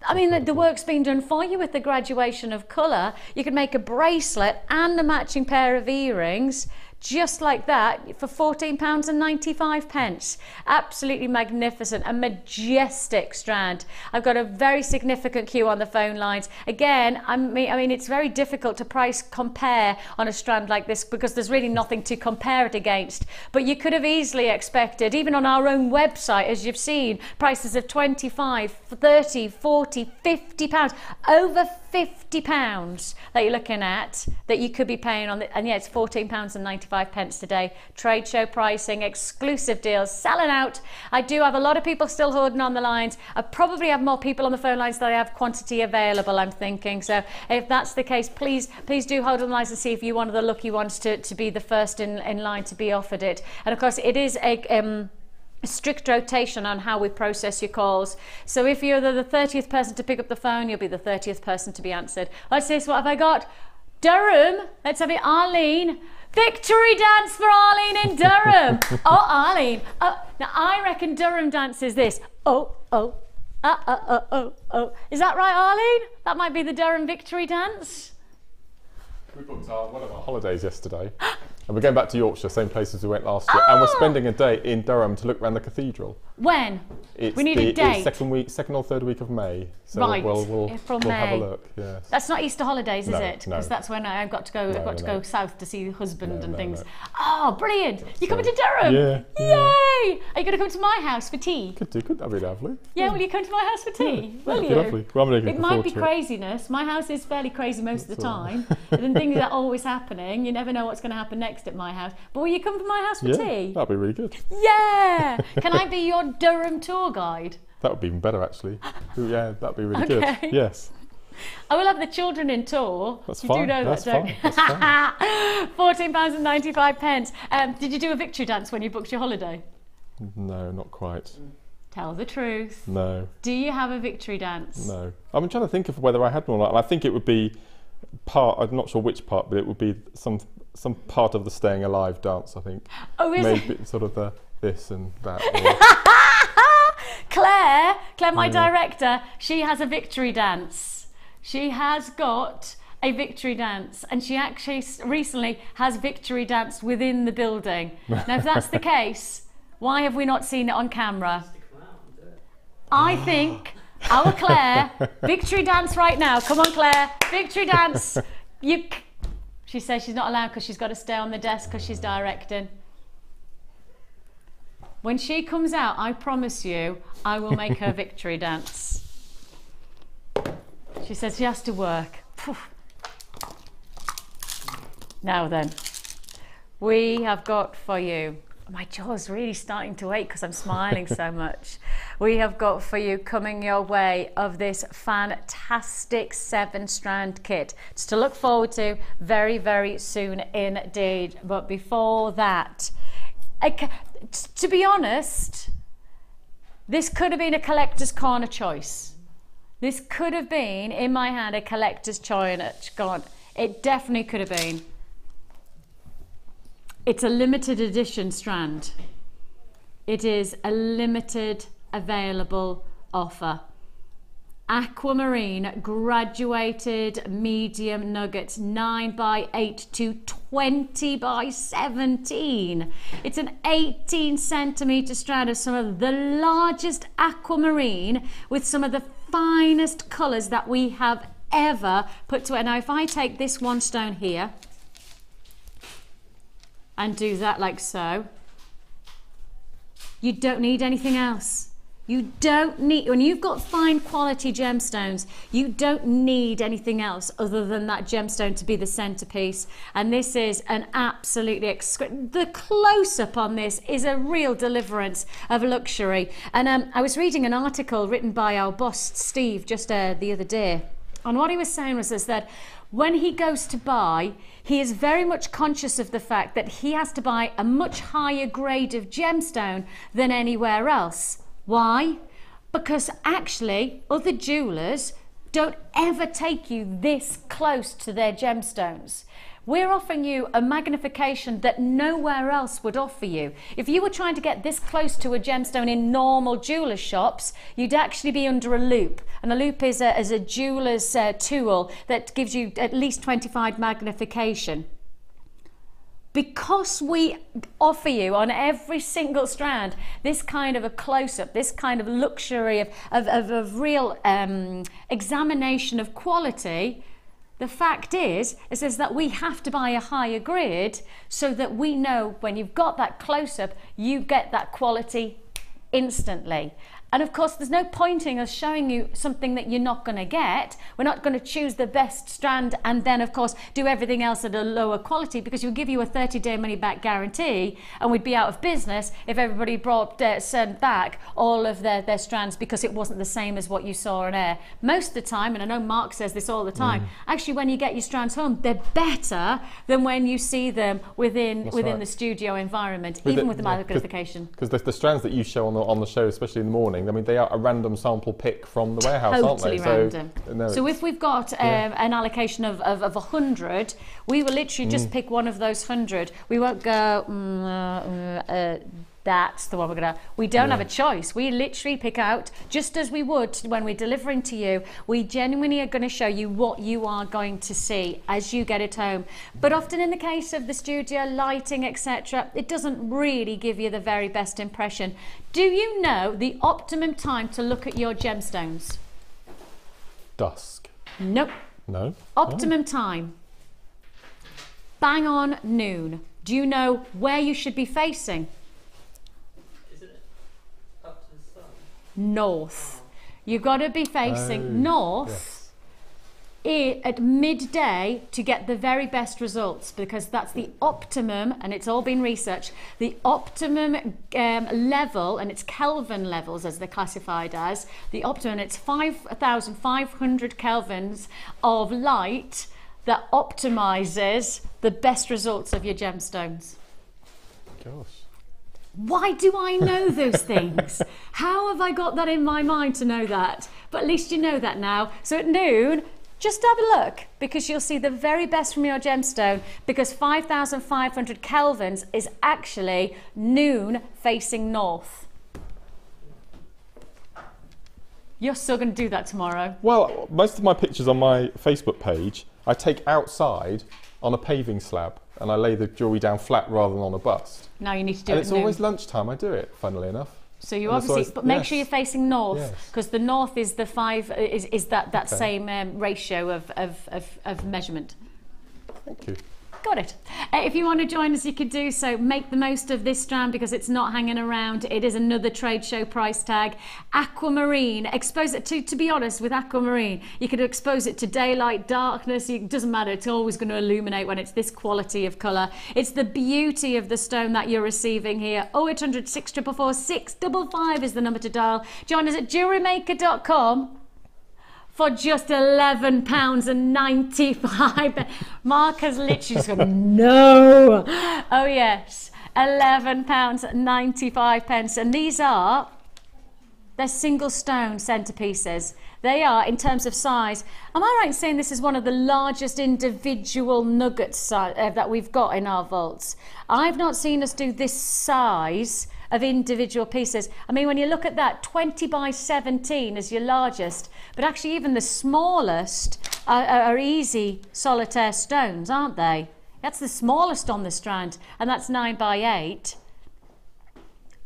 I mean, the work's been done for you with the graduation of colour. You could make a bracelet and a matching pair of earrings just like that for £14.95. Absolutely magnificent, a majestic strand. I've got a very significant queue on the phone lines. Again, I mean, it's very difficult to price compare on a strand like this because there's really nothing to compare it against. But you could have easily expected, even on our own website, as you've seen, prices of 25, 30, 40, 50 pounds, over 50 pounds that you're looking at that you could be paying on the, and yeah, it's £14.95 today. Trade show pricing, exclusive deals, selling out. I do have a lot of people still holding on the lines. I probably have more people on the phone lines than I have quantity available, I'm thinking. So if that's the case, please do hold on the lines and see if you're one of the lucky ones to be the first in line to be offered it. And of course, it is a strict rotation on how we process your calls. So if you're the 30th person to pick up the phone, you'll be the 30th person to be answered. Let's see, so what have I got? Durham, let's have it, Arlene. Victory dance for Arlene in Durham. Oh, Arlene. Oh, now I reckon Durham dance is this. Oh, oh, oh. Is that right, Arlene? That might be the Durham victory dance. We booked one of our holidays yesterday. And we're going back to Yorkshire, same place as we went last year. And we're spending a day in Durham to look around the cathedral. When? It's we need a date. It's second or third week of May. So right. we'll have a look. Yes. That's not Easter holidays, is it? No. Because that's when I've got to go. I've got to go south to see the husband and things. No. Oh, brilliant! You're coming to Durham? Yeah. Yay! Are you going to come to my house for tea? Could do. That'd be lovely. Yeah. Will you come to my house for tea? Will you? Lovely. Well, it might be craziness. My house is fairly crazy most of the time. And things are always happening. You never know what's going to happen next at my house. But will you come to my house for tea? That'd be really good. Yeah! Can I be your Durham tour guide? That would be even better, actually. Yeah, that'd be really good. Yes. I will have the children in tour. That's you fine. do know That's that, don't you? That's fine. £14.95. Did you do a victory dance when you booked your holiday? No, not quite. Tell the truth. No. Do you have a victory dance? No. I'm trying to think of whether I had one or not. I think it would be part, I'm not sure which part, but it would be some part of the staying alive dance, I think. Oh, is it? Maybe sort of the this and that. Claire, my director, she has a victory dance. She has got a victory dance, and she actually recently has victory dance within the building. Now, if that's the case, why have we not seen it on camera? I think our Claire, victory dance right now. Come on, Claire, victory dance. She says she's not allowed because she's got to stay on the desk because she's directing. When she comes out, I promise you, I will make her victory dance. She says she has to work. Now then, we have got for you, my jaw's really starting to ache because I'm smiling so much. We have got for you coming your way of this fantastic 7-strand kit. It's to look forward to very, very soon indeed. But before that, to be honest, this could have been a collector's corner choice. This could have been, in my hand, a collector's corner. It definitely could have been. It's a limited edition strand. It is a limited available offer. Aquamarine graduated medium nuggets, 9x8 to 20x17. It's an 18cm strand of some of the largest aquamarine with some of the finest colours that we have ever put to it. Now, if I take this one stone here and do that like so, you don't need anything else. You don't need, when you've got fine quality gemstones, you don't need anything else other than that gemstone to be the centerpiece. And this is an absolutely the close-up on this is a real deliverance of luxury. And I was reading an article written by our boss Steve just the other day, and what he was saying was that when he goes to buy, he is very much conscious of the fact that he has to buy a much higher grade of gemstone than anywhere else. Why? Because actually other jewellers don't ever take you this close to their gemstones. We're offering you a magnification that nowhere else would offer you. If you were trying to get this close to a gemstone in normal jeweller shops, you'd actually be under a loop. And a loop is a jeweller's tool that gives you at least 25 magnification. because we offer you on every single strand this kind of a close-up, this kind of luxury of real examination of quality, the fact is that we have to buy a higher grid so that we know when you've got that close-up, you get that quality instantly. And of course, there's no point in us showing you something that you're not going to get. We're not going to choose the best strand and then, of course, do everything else at a lower quality, because we'll give you a 30-day money-back guarantee, and we'd be out of business if everybody sent back all of their strands because it wasn't the same as what you saw on air. Most of the time, and I know Mark says this all the time, actually when you get your strands home, they're better than when you see them within the studio environment, even with the magnification. Because the strands that you show on the show, especially in the morning, I mean, they are a random sample pick from the warehouse, aren't they? Random. No, so if we've got an allocation of 100, we will literally just pick one of those 100. We won't go, that's the one we're gonna. We don't have a choice. We literally pick out, just as we would when we're delivering to you. We genuinely are going to show you what you are going to see as you get it home. But often in the case of the studio, lighting, etc., it doesn't really give you the very best impression. Do you know the optimum time to look at your gemstones? Dusk. Nope. No. Optimum time. Bang on noon. Do you know where you should be facing? North. You've got to be facing north at midday to get the very best results, because that's the optimum, and it's all been researched, the optimum level, and it's Kelvin levels as they're classified as, the optimum, it's 5,500 kelvins of light that optimizes the best results of your gemstones. Gosh. Why do I know those things? How have I got that in my mind to know that? But at least you know that now. So at noon, just have a look, because you'll see the very best from your gemstone, because 5,500 kelvins is actually noon facing north. You're still going to do that tomorrow? Well, most of my pictures on my Facebook page, I take outside on a paving slab, and I lay the jewellery down flat rather than on a bust. Now you need to do and it it's at noon. always lunchtime I do it, funnily enough. So you obviously, but make sure you're facing north, because the north is the that same ratio of measurement. Thank you. Got it. If you want to join us, you could do so. Make the most of this strand because it's not hanging around. It is another trade show price tag. Aquamarine. Expose it to be honest, with aquamarine, you could expose it to daylight, darkness. It doesn't matter. It's always going to illuminate when it's this quality of colour. It's the beauty of the stone that you're receiving here. 0800 644 655 is the number to dial. Join us at jewellerymaker.com. for just £11.95. Mark has literally just gone, no. Oh yes, £11.95. And these are, they're single stone centerpieces. They are, in terms of size, am I right in saying this is one of the largest individual nuggets that we've got in our vaults? I've not seen us do this size of individual pieces. I mean, when you look at that, 20 by 17 is your largest, but actually even the smallest are easy solitaire stones, aren't they? That's the smallest on the strand, and that's 9 by 8.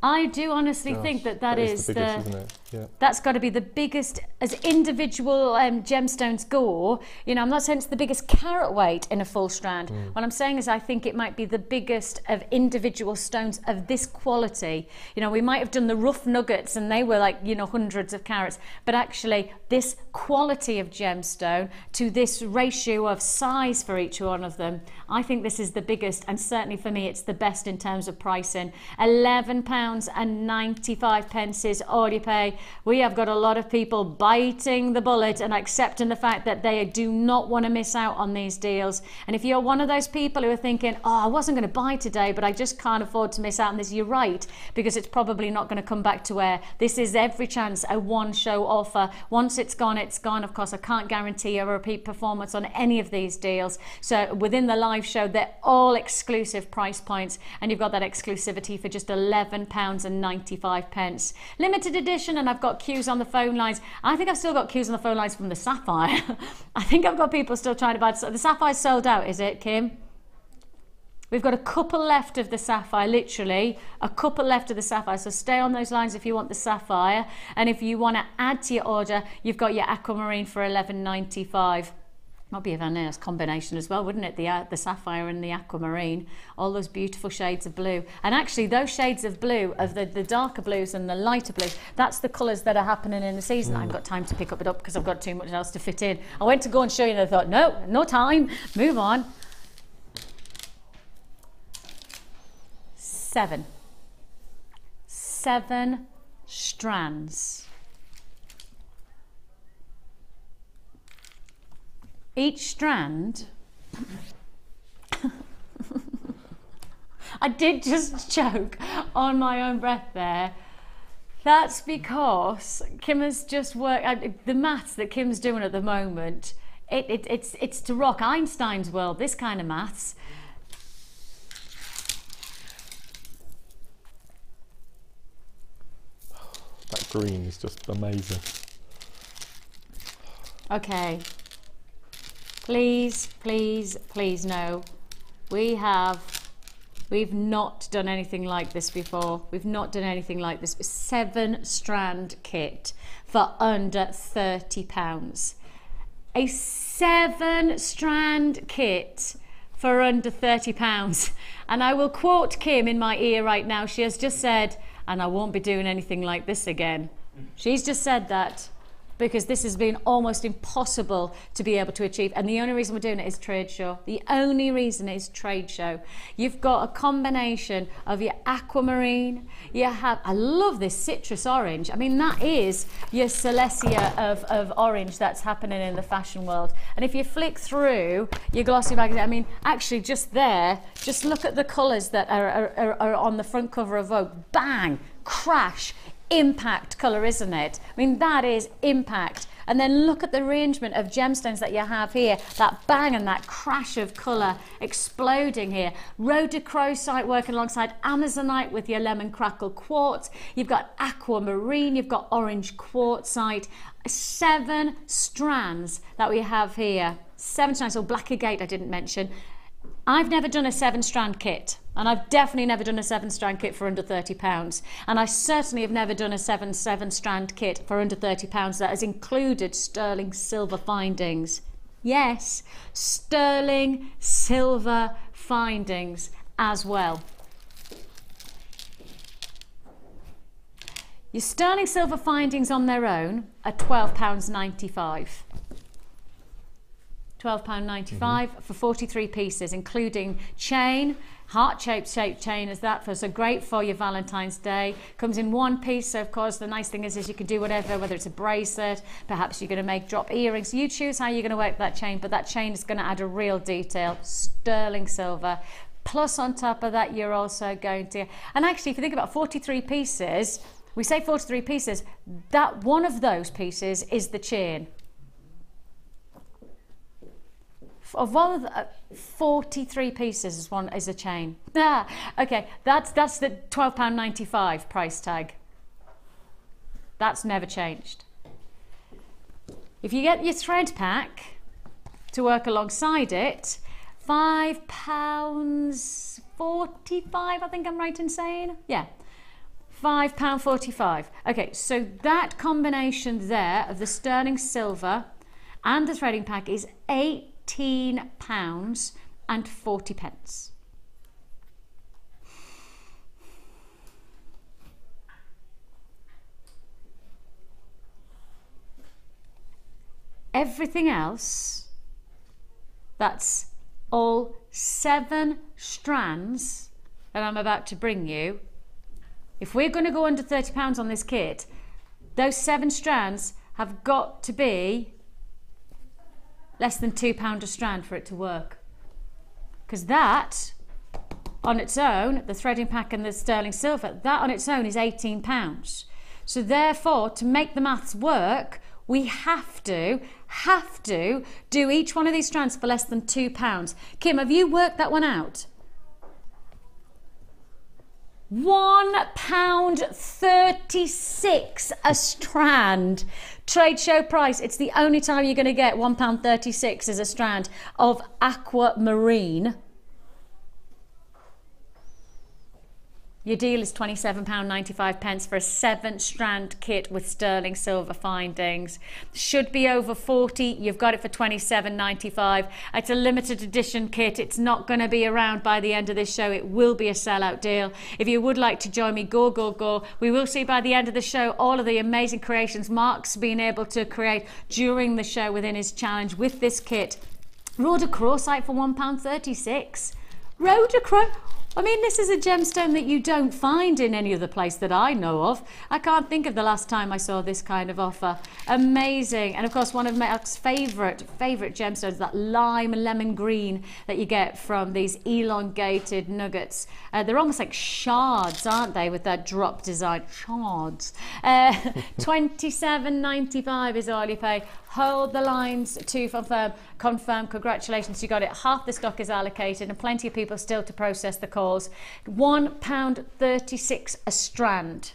I do honestly think that is the biggest, isn't it? Yeah. That's got to be the biggest, as individual gemstones go. You know, I'm not saying it's the biggest carat weight in a full strand. What I'm saying is I think it might be the biggest of individual stones of this quality. You know, we might have done the rough nuggets and they were like, you know, hundreds of carats, but actually this quality of gemstone to this ratio of size for each one of them, I think this is the biggest, and certainly for me it's the best in terms of pricing. £11.95 is all you pay. We have got a lot of people biting the bullet and accepting the fact that they do not want to miss out on these deals. And if you're one of those people who are thinking, oh, I wasn't going to buy today, but I just can't afford to miss out on this, you're right, because it's probably not going to come back to air. This is every chance a one-show offer. Once it's gone, it's gone. Of course, I can't guarantee a repeat performance on any of these deals. So within the live show, they're all exclusive price points, and you've got that exclusivity for just £11.95. Limited edition, and I've got queues on the phone lines. I think I've still got queues on the phone lines from the Sapphire. I think I've got people still trying to buy. The Sapphire's sold out, is it, Kim? We've got a couple left of the sapphire, literally a couple left of the sapphire. So stay on those lines if you want the sapphire. And if you want to add to your order, you've got your aquamarine for $11.95. Might be a very nice combination as well, wouldn't it? The sapphire and the aquamarine, all those beautiful shades of blue. And actually those shades of blue, of the darker blues and the lighter blues, that's the colours that are happening in the season. I haven't got time to pick it up because I've got too much else to fit in. I went to go and show you and I thought, no time, move on. 7 strands. Each strand, I did just choke on my own breath there. That's because Kim has just worked, the maths that Kim's doing at the moment, it's to rock Einstein's world, this kind of maths. That green is just amazing. Okay. Please, please, please no. We've not done anything like this before. We've not done anything like this. 7 strand kit for under £30. A 7 strand kit for under £30. And I will quote Kim in my ear right now. She has just said, and I won't be doing anything like this again. She's just said that because this has been almost impossible to be able to achieve. And the only reason we're doing it is trade show. The only reason is trade show. You've got a combination of your aquamarine, you have, I love this citrus orange. I mean, that is your Celestia of orange that's happening in the fashion world. And if you flick through your glossy magazine, I mean, actually just there, just look at the colours that are on the front cover of Vogue. Bang, crash, impact colour, isn't it? I mean, that is impact. And then look at the arrangement of gemstones that you have here, that bang and that crash of colour exploding here. Rhodochrosite working alongside Amazonite with your lemon crackle quartz. You've got aquamarine, you've got orange quartzite. 7 strands that we have here. 7 strands, or black agate I didn't mention. I've never done a 7 strand kit, and I've definitely never done a 7 strand kit for under £30. And I certainly have never done a 7 strand kit for under £30 that has included sterling silver findings. Yes, sterling silver findings as well. Your sterling silver findings on their own are £12.95. £12.95 for 43 pieces, including chain, heart-shaped chain as that, so great for your Valentine's Day. Comes in 1 piece, so of course the nice thing is you can do whatever, whether it's a bracelet, perhaps you're going to make drop earrings. You choose how you're going to work that chain, but that chain is going to add a real detail, sterling silver. Plus on top of that, you're also going to, and actually if you think about 43 pieces, we say 43 pieces, that one of those pieces is the chain. Of one of the 43 pieces is a chain. Okay, that's the £12.95 price tag. That's never changed. If you get your thread pack to work alongside it, £5.45, I think I'm right in saying? Yeah, £5.45. Okay, so that combination there of the sterling silver and the threading pack is £18.40. Everything else, that's all 7 strands that I'm about to bring you. If we're going to go under £30 on this kit, those 7 strands have got to be less than £2 a strand for it to work. Because that, on its own, the threading pack and the sterling silver, that on its own is £18. So therefore, to make the maths work, we have to do each one of these strands for less than £2. Kim, have you worked that one out? £1.36 a strand. Trade show price. It's the only time you're going to get £1.36 as a strand of aquamarine. Your deal is £27.95 for a 7-strand kit with sterling silver findings. Should be over 40. You've got it for £27.95. It's a limited edition kit. It's not going to be around by the end of this show. It will be a sellout deal. If you would like to join me, go, go, go. We will see by the end of the show all of the amazing creations Mark's been able to create during the show within his challenge with this kit. Rhodochrosite for £1.36. Rhodochrosite. I mean, this is a gemstone that you don't find in any other place that I know of. I can't think of the last time I saw this kind of offer. Amazing. And of course, one of Mark's favourite gemstones, that lime lemon green that you get from these elongated nuggets. They're almost like shards, aren't they, with that drop design? Shards. £27.95 is all you pay. Hold the lines to confirm. Congratulations, you got it. Half the stock is allocated and plenty of people still to process the calls. £1.36 a strand.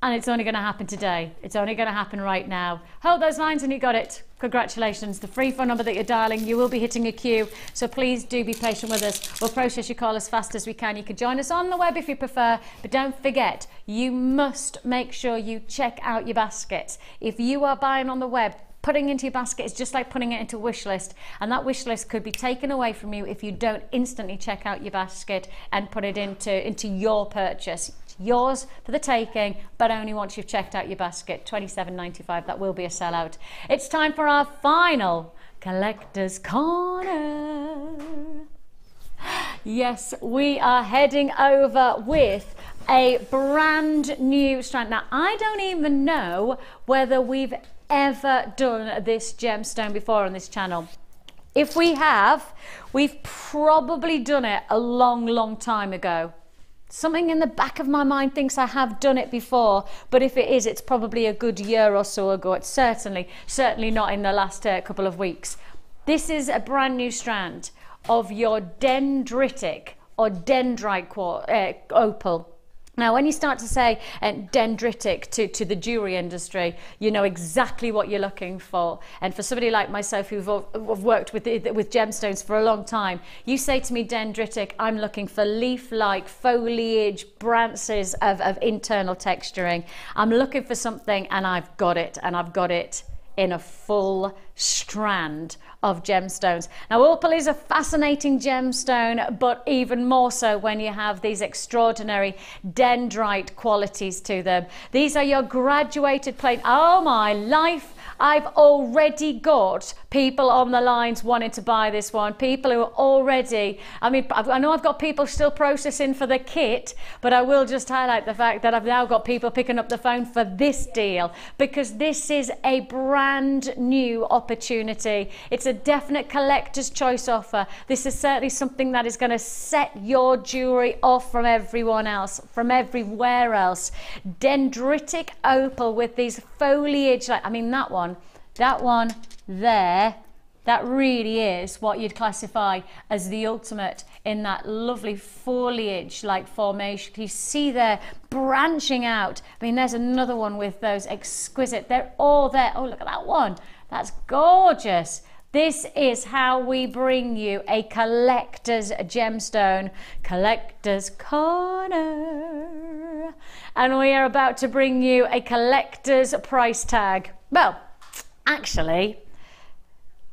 And it's only going to happen today. It's only going to happen right now. Hold those lines and you got it. Congratulations. The free phone number that you're dialing, you will be hitting a queue. So please do be patient with us. We'll process your call as fast as we can. You can join us on the web if you prefer. But don't forget, you must make sure you check out your basket. If you are buying on the web, putting into your basket is just like putting it into a wish list, and that wish list could be taken away from you if you don't instantly check out your basket and put it into your purchase. It's yours for the taking, but only once you've checked out your basket. £27.95. That will be a sellout. It's time for our final Collector's Corner. Yes, we are heading over with a brand new strand. Now, I don't even know whether we've ever done this gemstone before on this channel. If we have, we've probably done it a long time ago. Something in the back of my mind thinks I have done it before, but if it is, it's probably a good year or so ago. It's certainly not in the last couple of weeks. This is a brand new strand of your dendritic or dendrite opal. Now, when you start to say dendritic to the jewellery industry, you know exactly what you're looking for. And for somebody like myself who've worked with gemstones for a long time, you say to me dendritic, I'm looking for leaf-like foliage, branches of internal texturing. I'm looking for something, and I've got it, in a full strand of gemstones. Now, opal is a fascinating gemstone, but even more so when you have these extraordinary dendrite qualities to them. These are your graduated plate. Oh my life, I've already got people on the lines wanting to buy this one. People who are already, I mean, I know I've got people still processing for the kit, but I will just highlight the fact that I've now got people picking up the phone for this deal, because this is a brand new opportunity. It's a definite collector's choice offer. This is certainly something that is going to set your jewellery off from everyone else, from everywhere else. Dendritic opal with these foliage, like, I mean, that one there, that really is what you'd classify as the ultimate in that lovely foliage like formation. You see there branching out. I mean, there's another one with those exquisite, they're all there. Oh, look at that one. That's gorgeous. This is how we bring you a collector's gemstone, Collector's Corner. And we are about to bring you a collector's price tag. Well, actually,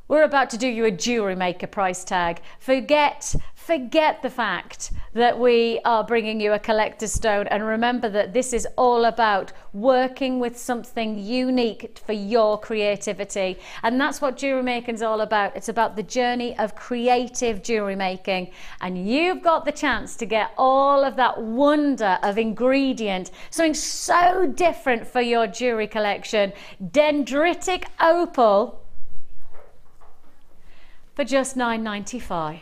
we're about to do you a Jewellery Maker price tag. Forget the fact that we are bringing you a collector's stone, and remember that this is all about working with something unique for your creativity. And that's what Jewellery Making is all about. It's about the journey of creative jewellery making. And you've got the chance to get all of that wonder of ingredient, something so different for your jewellery collection. Dendritic opal for just $9.95.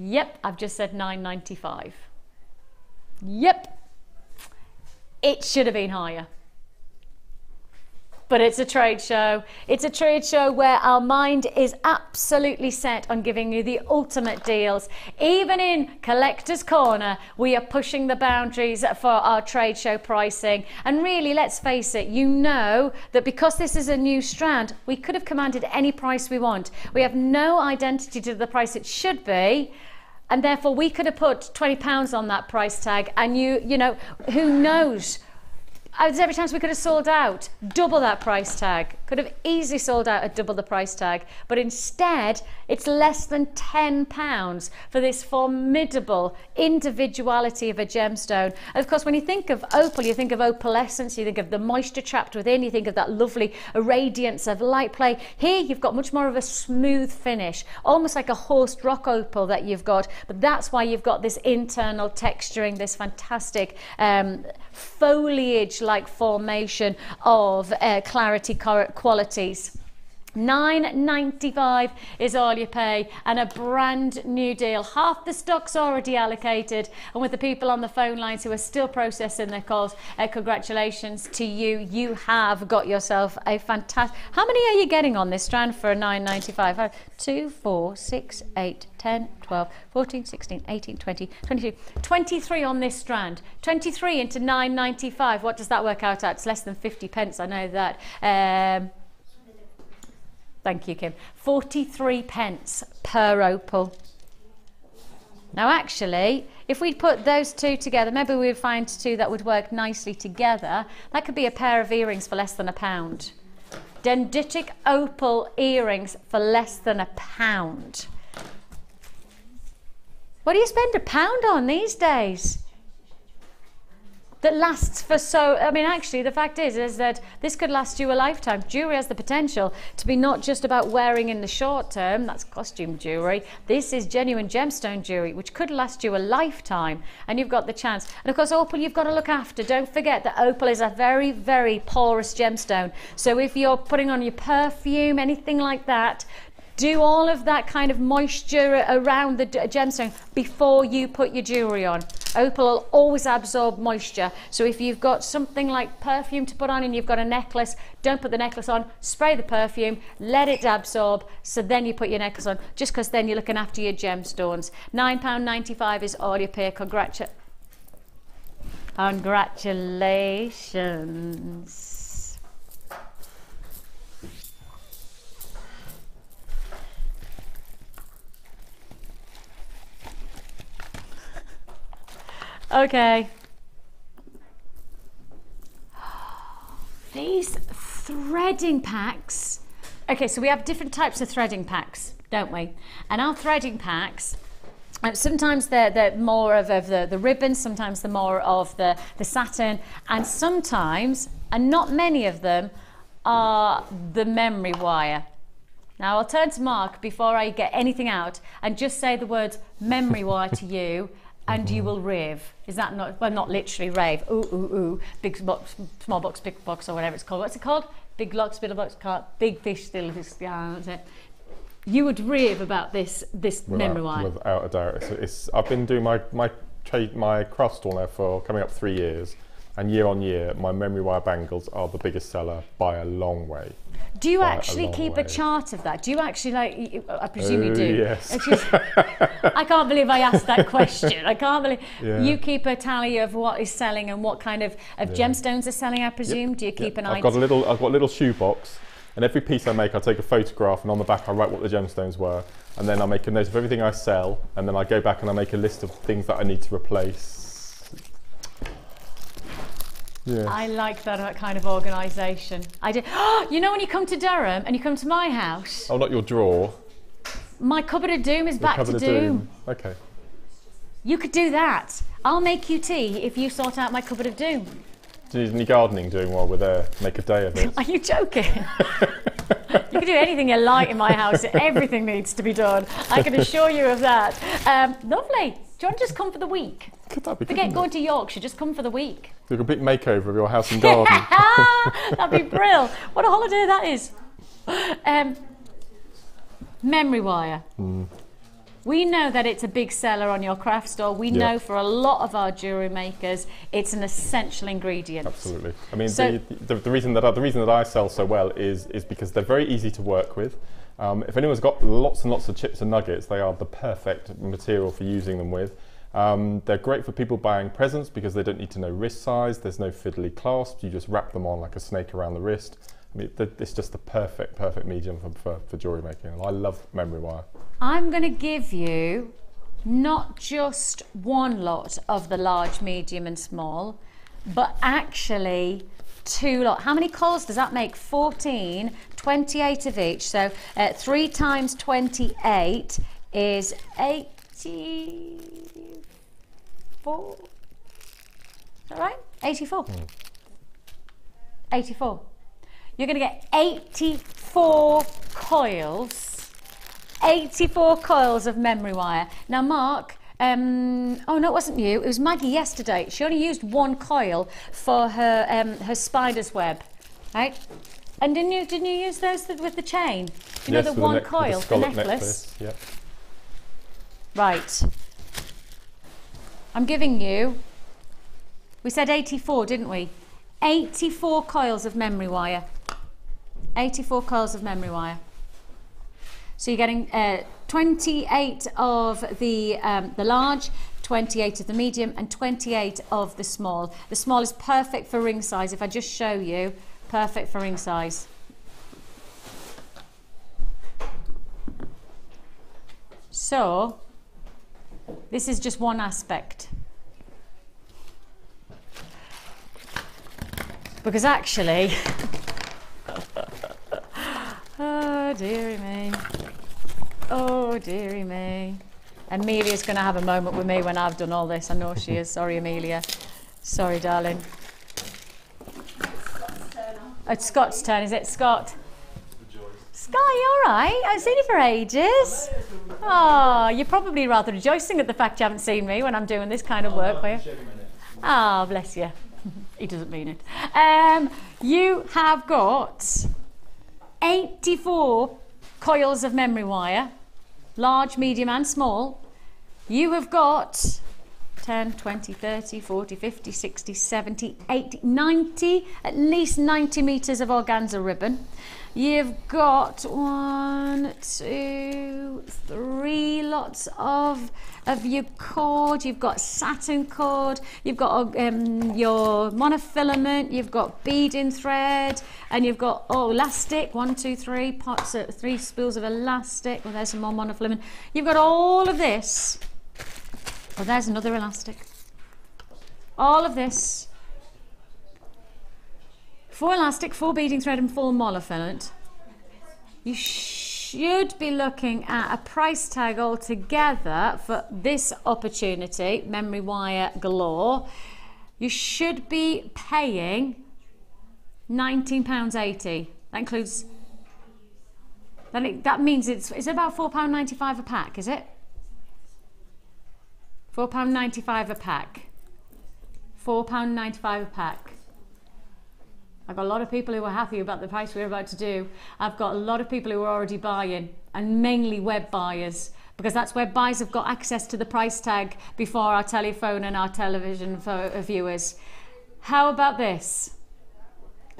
Yep, I've just said $9.95. Yep, it should have been higher. but it's a trade show. It's a trade show where our mind is absolutely set on giving you the ultimate deals. Even in Collector's Corner, we are pushing the boundaries for our trade show pricing. And really, let's face it, you know that because this is a new strand, we could have commanded any price we want. We have no identity to the price it should be. And therefore, we could have put £20 on that price tag, and you know, who knows? Every chance we could have sold out, double that price tag. Could have easily sold out at double the price tag, but instead it's less than £10 for this formidable individuality of a gemstone. And of course, when you think of opal, you think of opalescence, you think of the moisture trapped within, you think of that lovely radiance of light play. Here you've got much more of a smooth finish, almost like a horsed rock opal that you've got, but that's why you've got this internal texturing, this fantastic foliage-like formation of clarity qualities. $9.95 is all you pay, and a brand new deal. Half the stock's already allocated, and with the people on the phone lines who are still processing their calls, congratulations to you. You have got yourself a fantastic... How many are you getting on this strand for a $9.95? 2, 4, 6, 8, 10, 12, 14, 16, 18, 20, 22, 23 on this strand. 23 into $9.95. What does that work out at? It's less than 50 pence, I know that. Thank you, Kim. 43 pence per opal. Now, actually, if we put those two together, maybe we'd find two that would work nicely together. That could be a pair of earrings for less than £1. Dendritic opal earrings for less than £1. What do you spend £1 on these days? That lasts for so... I mean, actually, the fact is that this could last you a lifetime. Jewellery has the potential to be not just about wearing in the short term, that's costume jewellery. This is genuine gemstone jewellery, which could last you a lifetime, and you've got the chance. And of course, opal, you've got to look after. Don't forget that opal is a very, very porous gemstone. So if you're putting on your perfume, anything like that, do all of that kind of moisture around the gemstone before you put your jewellery on. Opal will always absorb moisture. So if you've got something like perfume to put on and you've got a necklace, don't put the necklace on, spray the perfume, let it absorb, so then you put your necklace on, just because then you're looking after your gemstones. £9.95 is all you pay. Congratulations. Okay. These threading packs. Okay, so we have different types of threading packs, don't we? And our threading packs, sometimes they're more of the ribbon, sometimes they're more of the satin, and sometimes, and not many of them, are the memory wire. Now I'll turn to Mark before I get anything out and just say the words memory wire to you, and you will rave. Is that not, well, not literally rave, ooh, ooh, ooh, big box, small box, big box, or whatever it's called. What's it called? Big box, little box, big fish, little fish, yeah, that's it. You would rave about this memory wire. Without a doubt. I've been doing my craft store now for coming up 3 years, and year on year, my memory wire bangles are the biggest seller by a long way. Do you actually keep a chart of that? Do you actually, like, I presume you do? Yes. I can't believe I asked that question. I can't believe. Yeah. You keep a tally of what is selling and what kind of gemstones are selling, I presume? Yep. Do you keep an idea? I've got a little shoebox, and every piece I make, I take a photograph, and on the back I write what the gemstones were, and then I make a note of everything I sell, and then I go back and I make a list of things that I need to replace. Yeah. I like that kind of organisation. I do. You know when you come to Durham and you come to my house? Oh, not your drawer. My cupboard of doom is back to doom. Okay. You could do that. I'll make you tea if you sort out my cupboard of doom. Do you need any gardening doing while we're there? Make a day of it. Are you joking? You can do anything you like in my house. Everything needs to be done. I can assure you of that. Lovely. Do you want to just come for the week? Forget going to Yorkshire, just come for the week. Do a complete makeover of your house and garden. That'd be brilliant. What a holiday that is. Memory wire. We know that it's a big seller on your craft store. We know for a lot of our jewellery makers, it's an essential ingredient. Absolutely. I mean, so, the reason that I sell so well is because they're very easy to work with. If anyone's got lots and lots of chips and nuggets, they are the perfect material for using them with. They're great for people buying presents because they don't need to know wrist size. There's no fiddly clasps. You just wrap them on like a snake around the wrist. I mean, it's just the perfect medium for jewellery making. And I love memory wire. I'm going to give you not just one lot of the large, medium and small, but actually 2 lots. How many coils does that make? 14, 28 of each. So 3 times 28 is 84. Is that right? 84. 84. You're going to get 84 coils. 84 coils of memory wire. Now, Mark, oh no, it wasn't you. It was Maggie yesterday. She only used 1 coil for her spider's web, right? And didn't you use those with the chain? You know, the 1 coil, the necklace. Yeah. Right. I'm giving you. We said 84, didn't we? 84 coils of memory wire. 84 coils of memory wire. So you're getting 28 of the large, 28 of the medium, and 28 of the small. The small is perfect for ring size. If I just show you, perfect for ring size. So this is just one aspect. Because actually, oh dearie me. Oh dearie me. Amelia's going to have a moment with me when I've done all this. I know she is. Sorry, Amelia. Sorry, darling. It's Scott's turn, is it? Scott? Scott, you all right? I haven't seen you for ages. Oh, you're probably rather rejoicing at the fact you haven't seen me when I'm doing this kind of work for you. Oh, bless you. He doesn't mean it. You have got 84 coils of memory wire, large, medium and small. You have got 10, 20, 30, 40, 50, 60, 70, 80, 90, at least 90 metres of organza ribbon. You've got 1, 2, 3 lots of your cord. You've got satin cord. You've got your monofilament. You've got beading thread, and you've got elastic. 1, 2, 3 pots, 3 spools of elastic. Well, there's some more monofilament. You've got all of this. Oh, there's another elastic. All of this. 4 elastic, 4 beading thread and 4 monofilament. You should be looking at a price tag altogether for this opportunity, memory wire galore. You should be paying £19.80. That includes, that means it's about £4.95 a pack, is it? £4.95 a pack. £4.95 a pack. I've got a lot of people who are happy about the price we're about to do. I've got a lot of people who are already buying, and mainly web buyers, because that's where buyers have got access to the price tag before our telephone and our television viewers. How about this?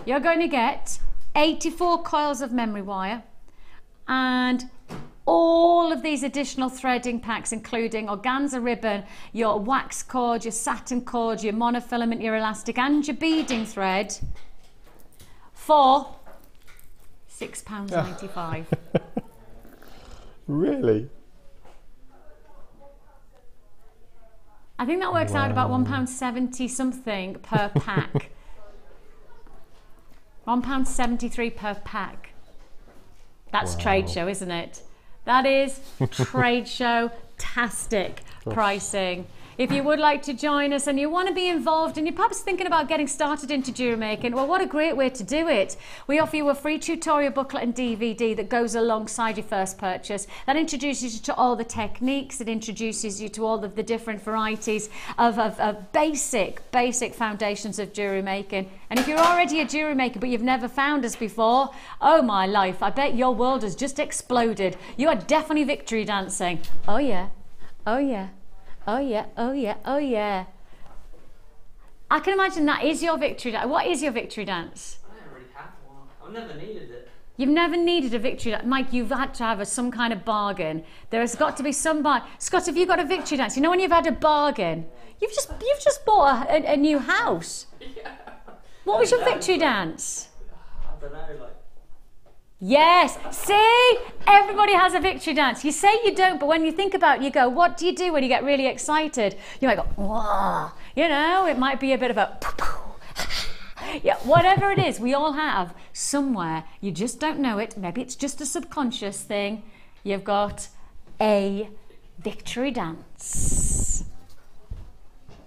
You're going to get 84 coils of memory wire and all of these additional threading packs, including organza ribbon, your wax cord, your satin cord, your monofilament, your elastic and your beading thread, for £6.95. Really? I think that works out about £1.70 something per pack. £1.73 per pack. That's trade show, isn't it? That is trade show-tastic pricing. if you would like to join us and you want to be involved and you're perhaps thinking about getting started into jewellery making, well, what a great way to do it. We offer you a free tutorial booklet and DVD that goes alongside your first purchase. That introduces you to all the techniques. It introduces you to all of the different varieties of basic foundations of jewellery making. And if you're already a jewellery maker but you've never found us before, oh my life, I bet your world has just exploded. You are definitely victory dancing. Oh yeah, oh yeah, oh yeah, oh yeah, oh yeah. I can imagine that is your victory dance. What is your victory dance? I don't really have one. I've never needed it. You've never needed a victory dance. Mike, you've had to have some kind of bargain. There has got to be some Scott, have you got a victory dance? You know when you've had a bargain? You've just bought a new house. Yeah. What was your victory dance? I don't know, like... Yes, see? Everybody has a victory dance. You say you don't, but when you think about it, you go, what do you do when you get really excited? You might go, whoa. You know, it might be a bit of a... Yeah, whatever it is, we all have somewhere. You just don't know it. Maybe it's just a subconscious thing. You've got a victory dance.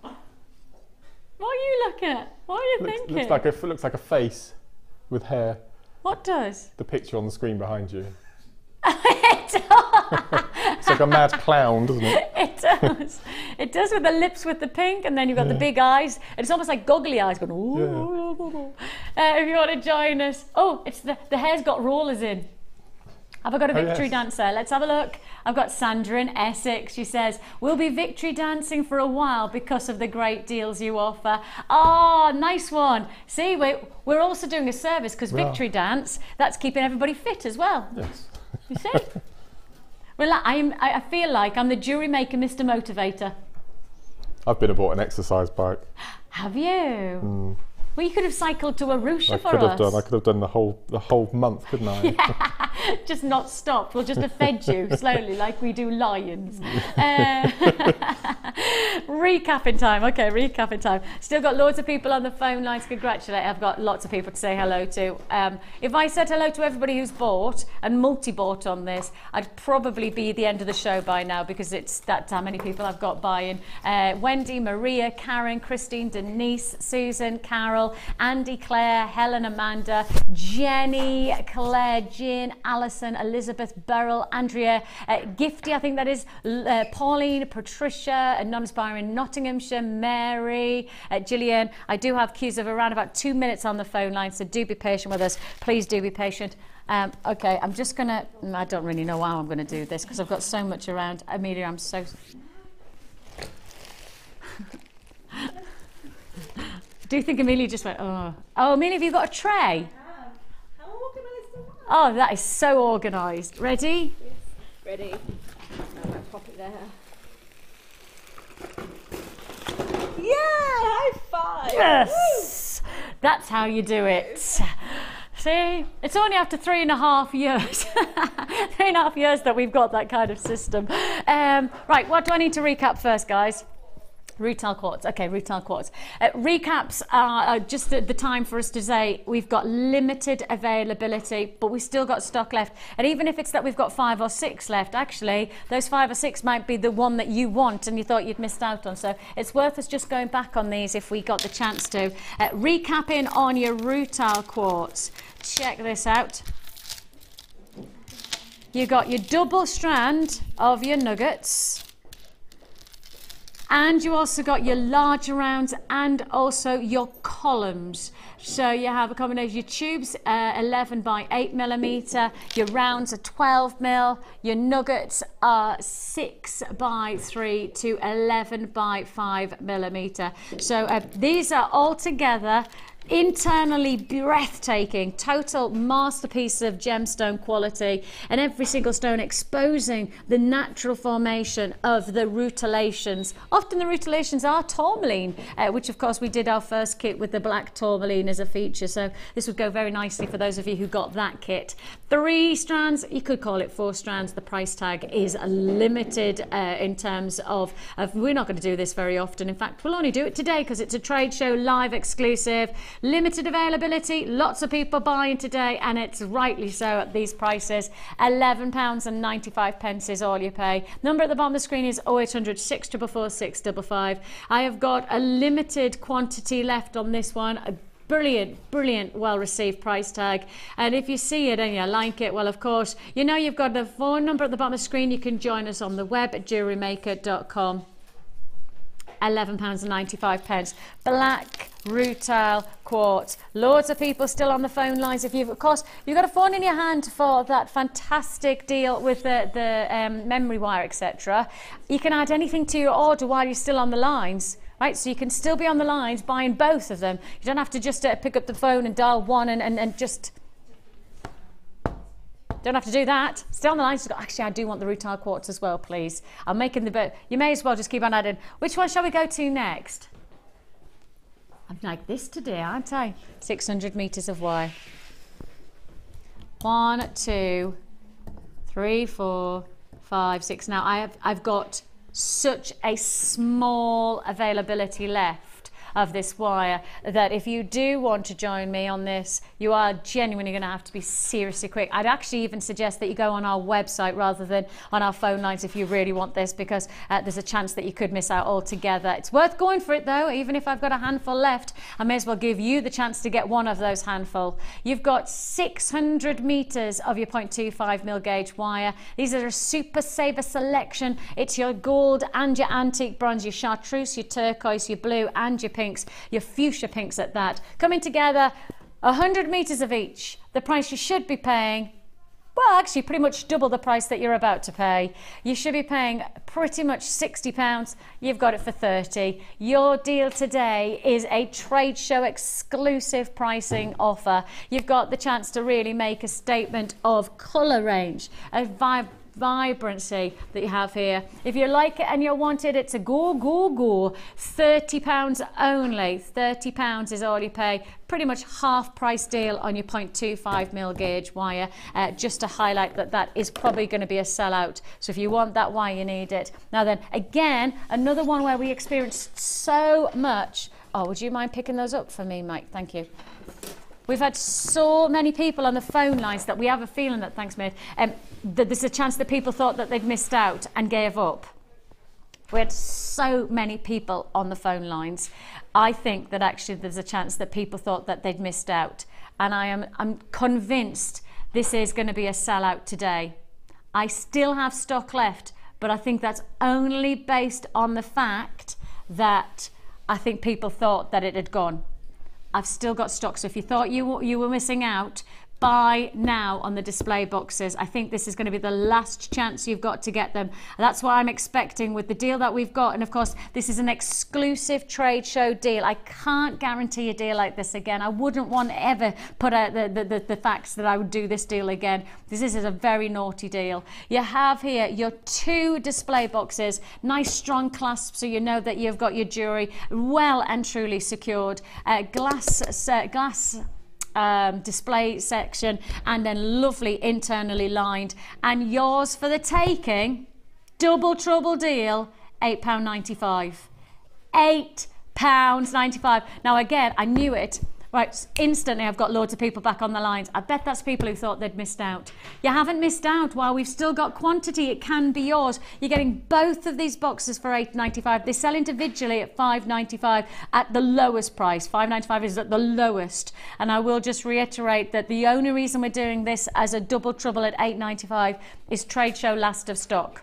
What are you looking at? What are you thinking? Looks like a face with hair. What does? The picture on the screen behind you. It does. It's like a mad clown, doesn't it? It does. It does, with the lips with the pink, and then you've got the big eyes. And it's almost like goggly eyes going, ooh. If you want to join us. Oh, it's the hair's got rollers in. Have I got a victory dancer? Let's have a look. I've got Sandra in Essex. She says, we'll be victory dancing for a while because of the great deals you offer. Oh, nice one. See, we're also doing a service because victory dance, that's keeping everybody fit as well. Yes. You see? Well, I feel like I'm the jewellery maker, Mr. Motivator. I've been aboard an exercise bike. Have you? Well, you could have cycled to Arusha for us. I could have done the whole month, couldn't I? Yeah, just not stopped. We'll just have fed you slowly, like we do lions. Recapping time. Okay, recapping time. Still got loads of people on the phone lines. Congratulate. I've got lots of people to say hello to. If I said hello to everybody who's bought and multi-bought on this, I'd probably be at the end of the show by now because that's how many people I've got buying. Wendy, Maria, Karen, Christine, Denise, Susan, Carol, Andy, Claire, Helen, Amanda, Jenny, Claire, Jean, Alison, Elizabeth, Beryl, Andrea, Gifty, I think that is, Pauline, Patricia, a non-aspiring Nottinghamshire, Mary, Gillian. I do have queues of around about 2 minutes on the phone line, so do be patient with us. Please do be patient. Okay, I'm just gonna, I don't really know how I'm gonna do this because I've got so much around. Amelia, I'm so... Do you think Amelia just went, oh? Oh, Amelia, have you got a tray? How organised am I? Oh, that is so organised. Ready? Yes, ready. I might pop it there. Yeah, high five! Yes! That's how you do it. See, it's only after 3.5 years, 3.5 years that we've got that kind of system. Right, what do I need to recap first, guys? Retail quartz. Okay, retail quartz. Recaps are just the time for us to say we've got limited availability, but we've still got stock left. And even if it's that we've got 5 or 6 left, actually, those 5 or 6 might be the one that you want and you thought you'd missed out on. So it's worth us just going back on these if we got the chance to. Recapping on your retail quartz. Check this out. You got your double strand of your nuggets. And you also got your larger rounds and also your columns. So you have a combination of your tubes, 11 by 8 millimeter, your rounds are 12 mil, your nuggets are 6 by 3 to 11 by 5 millimeter. So these are all together internally breathtaking, total masterpiece of gemstone quality, and every single stone exposing the natural formation of the rutilations. Often the rutilations are tourmaline, which of course we did our first kit with the black tourmaline as a feature, so this would go very nicely for those of you who got that kit. 3 strands, you could call it 4 strands. The price tag is limited in terms of we're not going to do this very often. In fact, we'll only do it today because it's a trade show live exclusive. Limited availability, lots of people buying today, and it's rightly so at these prices. £11.95 is all you pay. Number at the bottom of the screen is 0800 644 655. I have got a limited quantity left on this one. A brilliant, well-received price tag. And if you see it and you like it, well, of course, you know you've got the phone number at the bottom of the screen. You can join us on the web at jewellerymaker.com. £11.95. Black rutile quartz. Loads of people still on the phone lines. If you've, of course, you've got a phone in your hand for that fantastic deal with the memory wire, etc. You can add anything to your order while you're still on the lines. Right, so you can still be on the lines buying both of them. You don't have to just pick up the phone and dial one and just... Don't have to do that. Stay on the lines. Actually, I do want the rutile quartz as well, please. I'm making the... You may as well just keep on adding. Which one shall we go to next? I'm like this today, aren't I? 600 metres of wire. 1, 2, 3, 4, 5, 6. Now, I've got such a small availability left of this wire that if you do want to join me on this, you are genuinely going to have to be seriously quick. I'd actually even suggest that you go on our website rather than on our phone lines if you really want this, because there's a chance that you could miss out altogether. It's worth going for it though. Even if I've got a handful left, I may as well give you the chance to get one of those handful. You've got 600 meters of your 0.25 mil gauge wire. These are a super saver selection. It's your gold and your antique bronze, your chartreuse, your turquoise, your blue and your pinks, your fuchsia pinks at that, coming together. 100 meters of each. The price you should be paying, well, actually pretty much double the price that you're about to pay. You should be paying pretty much £60. You've got it for 30. Your deal today is a trade show exclusive pricing offer. You've got the chance to really make a statement of colour range, a vibrancy that you have here. If you like it and you want it, it's a go. £30 only. £30 is all you pay. Pretty much half price deal on your 0.25 mil gauge wire, just to highlight that that is probably going to be a sellout. So if you want that wire, you need it. Now then, again, another one where we experienced so much. Oh, would you mind picking those up for me, Mike? Thank you. We've had so many people on the phone lines that we have a feeling that, thanks mate, that there's a chance that people thought that they'd missed out and gave up. We had so many people on the phone lines. I think that actually there's a chance that people thought that they'd missed out. And I'm convinced this is going to be a sellout today. I still have stock left, but I think that's only based on the fact that I think people thought that it had gone. I've still got stock, so if you thought you were missing out, buy now on the display boxes. I think this is going to be the last chance you've got to get them. And that's what I'm expecting with the deal that we've got. And of course, this is an exclusive trade show deal. I can't guarantee a deal like this again. I wouldn't want to ever put out the facts that I would do this deal again. This is a very naughty deal. You have here your 2 display boxes, nice strong clasp so you know that you've got your jewelry well and truly secured. Glass display section, and then lovely internally lined, and yours for the taking. Double trouble deal, £8.95. £8.95. Now again, I knew it. Right, instantly I've got loads of people back on the lines. I bet that's people who thought they'd missed out. You haven't missed out. While we've still got quantity, it can be yours. You're getting both of these boxes for £8.95. They sell individually at £5.95 at the lowest price. £5.95 is at the lowest. And I will just reiterate that the only reason we're doing this as a double trouble at £8.95 is trade show last of stock.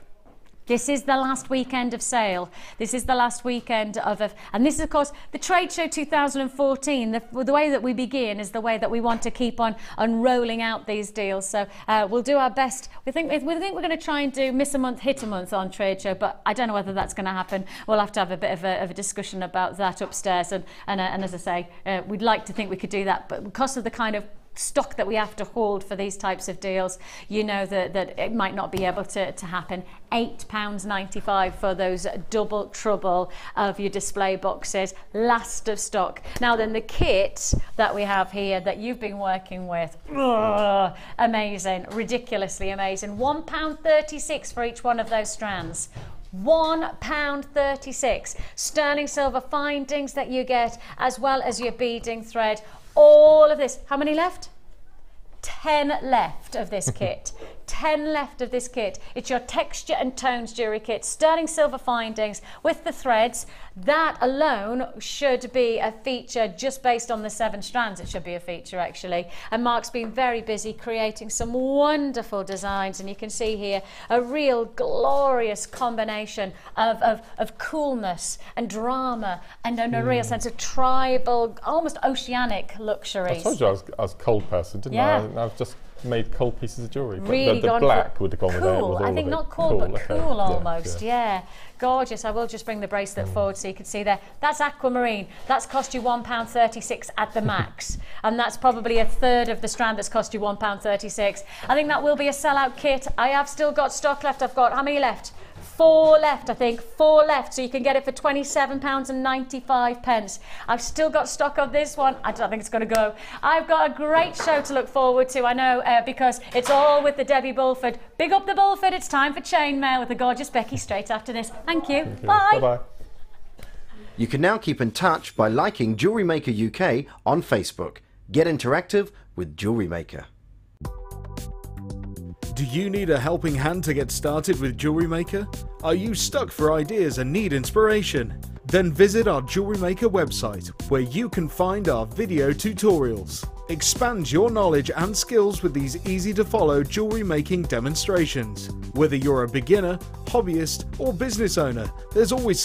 This is the last weekend of sale. This is the last weekend and this is of course the Trade Show 2014. The way that we begin is the way that we want to keep on rolling out these deals. So we'll do our best. We think we're going to try and miss a month, hit a month on Trade Show, but I don't know whether that's going to happen. We'll have to have a bit of a discussion about that upstairs. And as I say, we'd like to think we could do that, but because of the kind of stock that we have to hold for these types of deals, you know that it might not be able to happen. £8.95 for those double trouble of your display boxes, last of stock. Now then, the kit that we have here that you've been working with, amazing, ridiculously amazing. £1.36 for each one of those strands. £1.36. Sterling silver findings that you get, as well as your beading thread. All of this. How many left? 10 left of this kit. 10 left of this kit. It's your texture and tones jewellery kit. Sterling silver findings with the threads. That alone should be a feature just based on the 7 strands. It should be a feature actually. And Mark's been very busy creating some wonderful designs, and you can see here a real glorious combination of coolness and drama and a real sense of tribal, almost oceanic luxuries. I told you I was a cold person, didn't I? I've just made cold pieces of jewellery. Really the black would have gone with it. Cool. I think not cool, but cool almost. Yeah. Gorgeous. I will just bring the bracelet forward so you can see there. That's aquamarine. That's cost you £1.36 at the max. And that's probably a third of the strand that's cost you £1.36. I think that will be a sellout kit. I have still got stock left. I've got, how many left? 4 left, I think. 4 left, so you can get it for £27.95. I've still got stock of this one. I don't think it's going to go. I've got a great show to look forward to, I know, because it's all with the Debbie Bulford. Big up the Bulford. It's time for Chainmail with the gorgeous Becky straight after this. Thank you. Bye. Bye-bye. You can now keep in touch by liking Jewellery Maker UK on Facebook. Get interactive with Jewellery Maker. Do you need a helping hand to get started with Jewellery Maker? Are you stuck for ideas and need inspiration? Then visit our Jewellery Maker website, where you can find our video tutorials. Expand your knowledge and skills with these easy to follow jewellery making demonstrations. Whether you're a beginner, hobbyist or business owner, there's always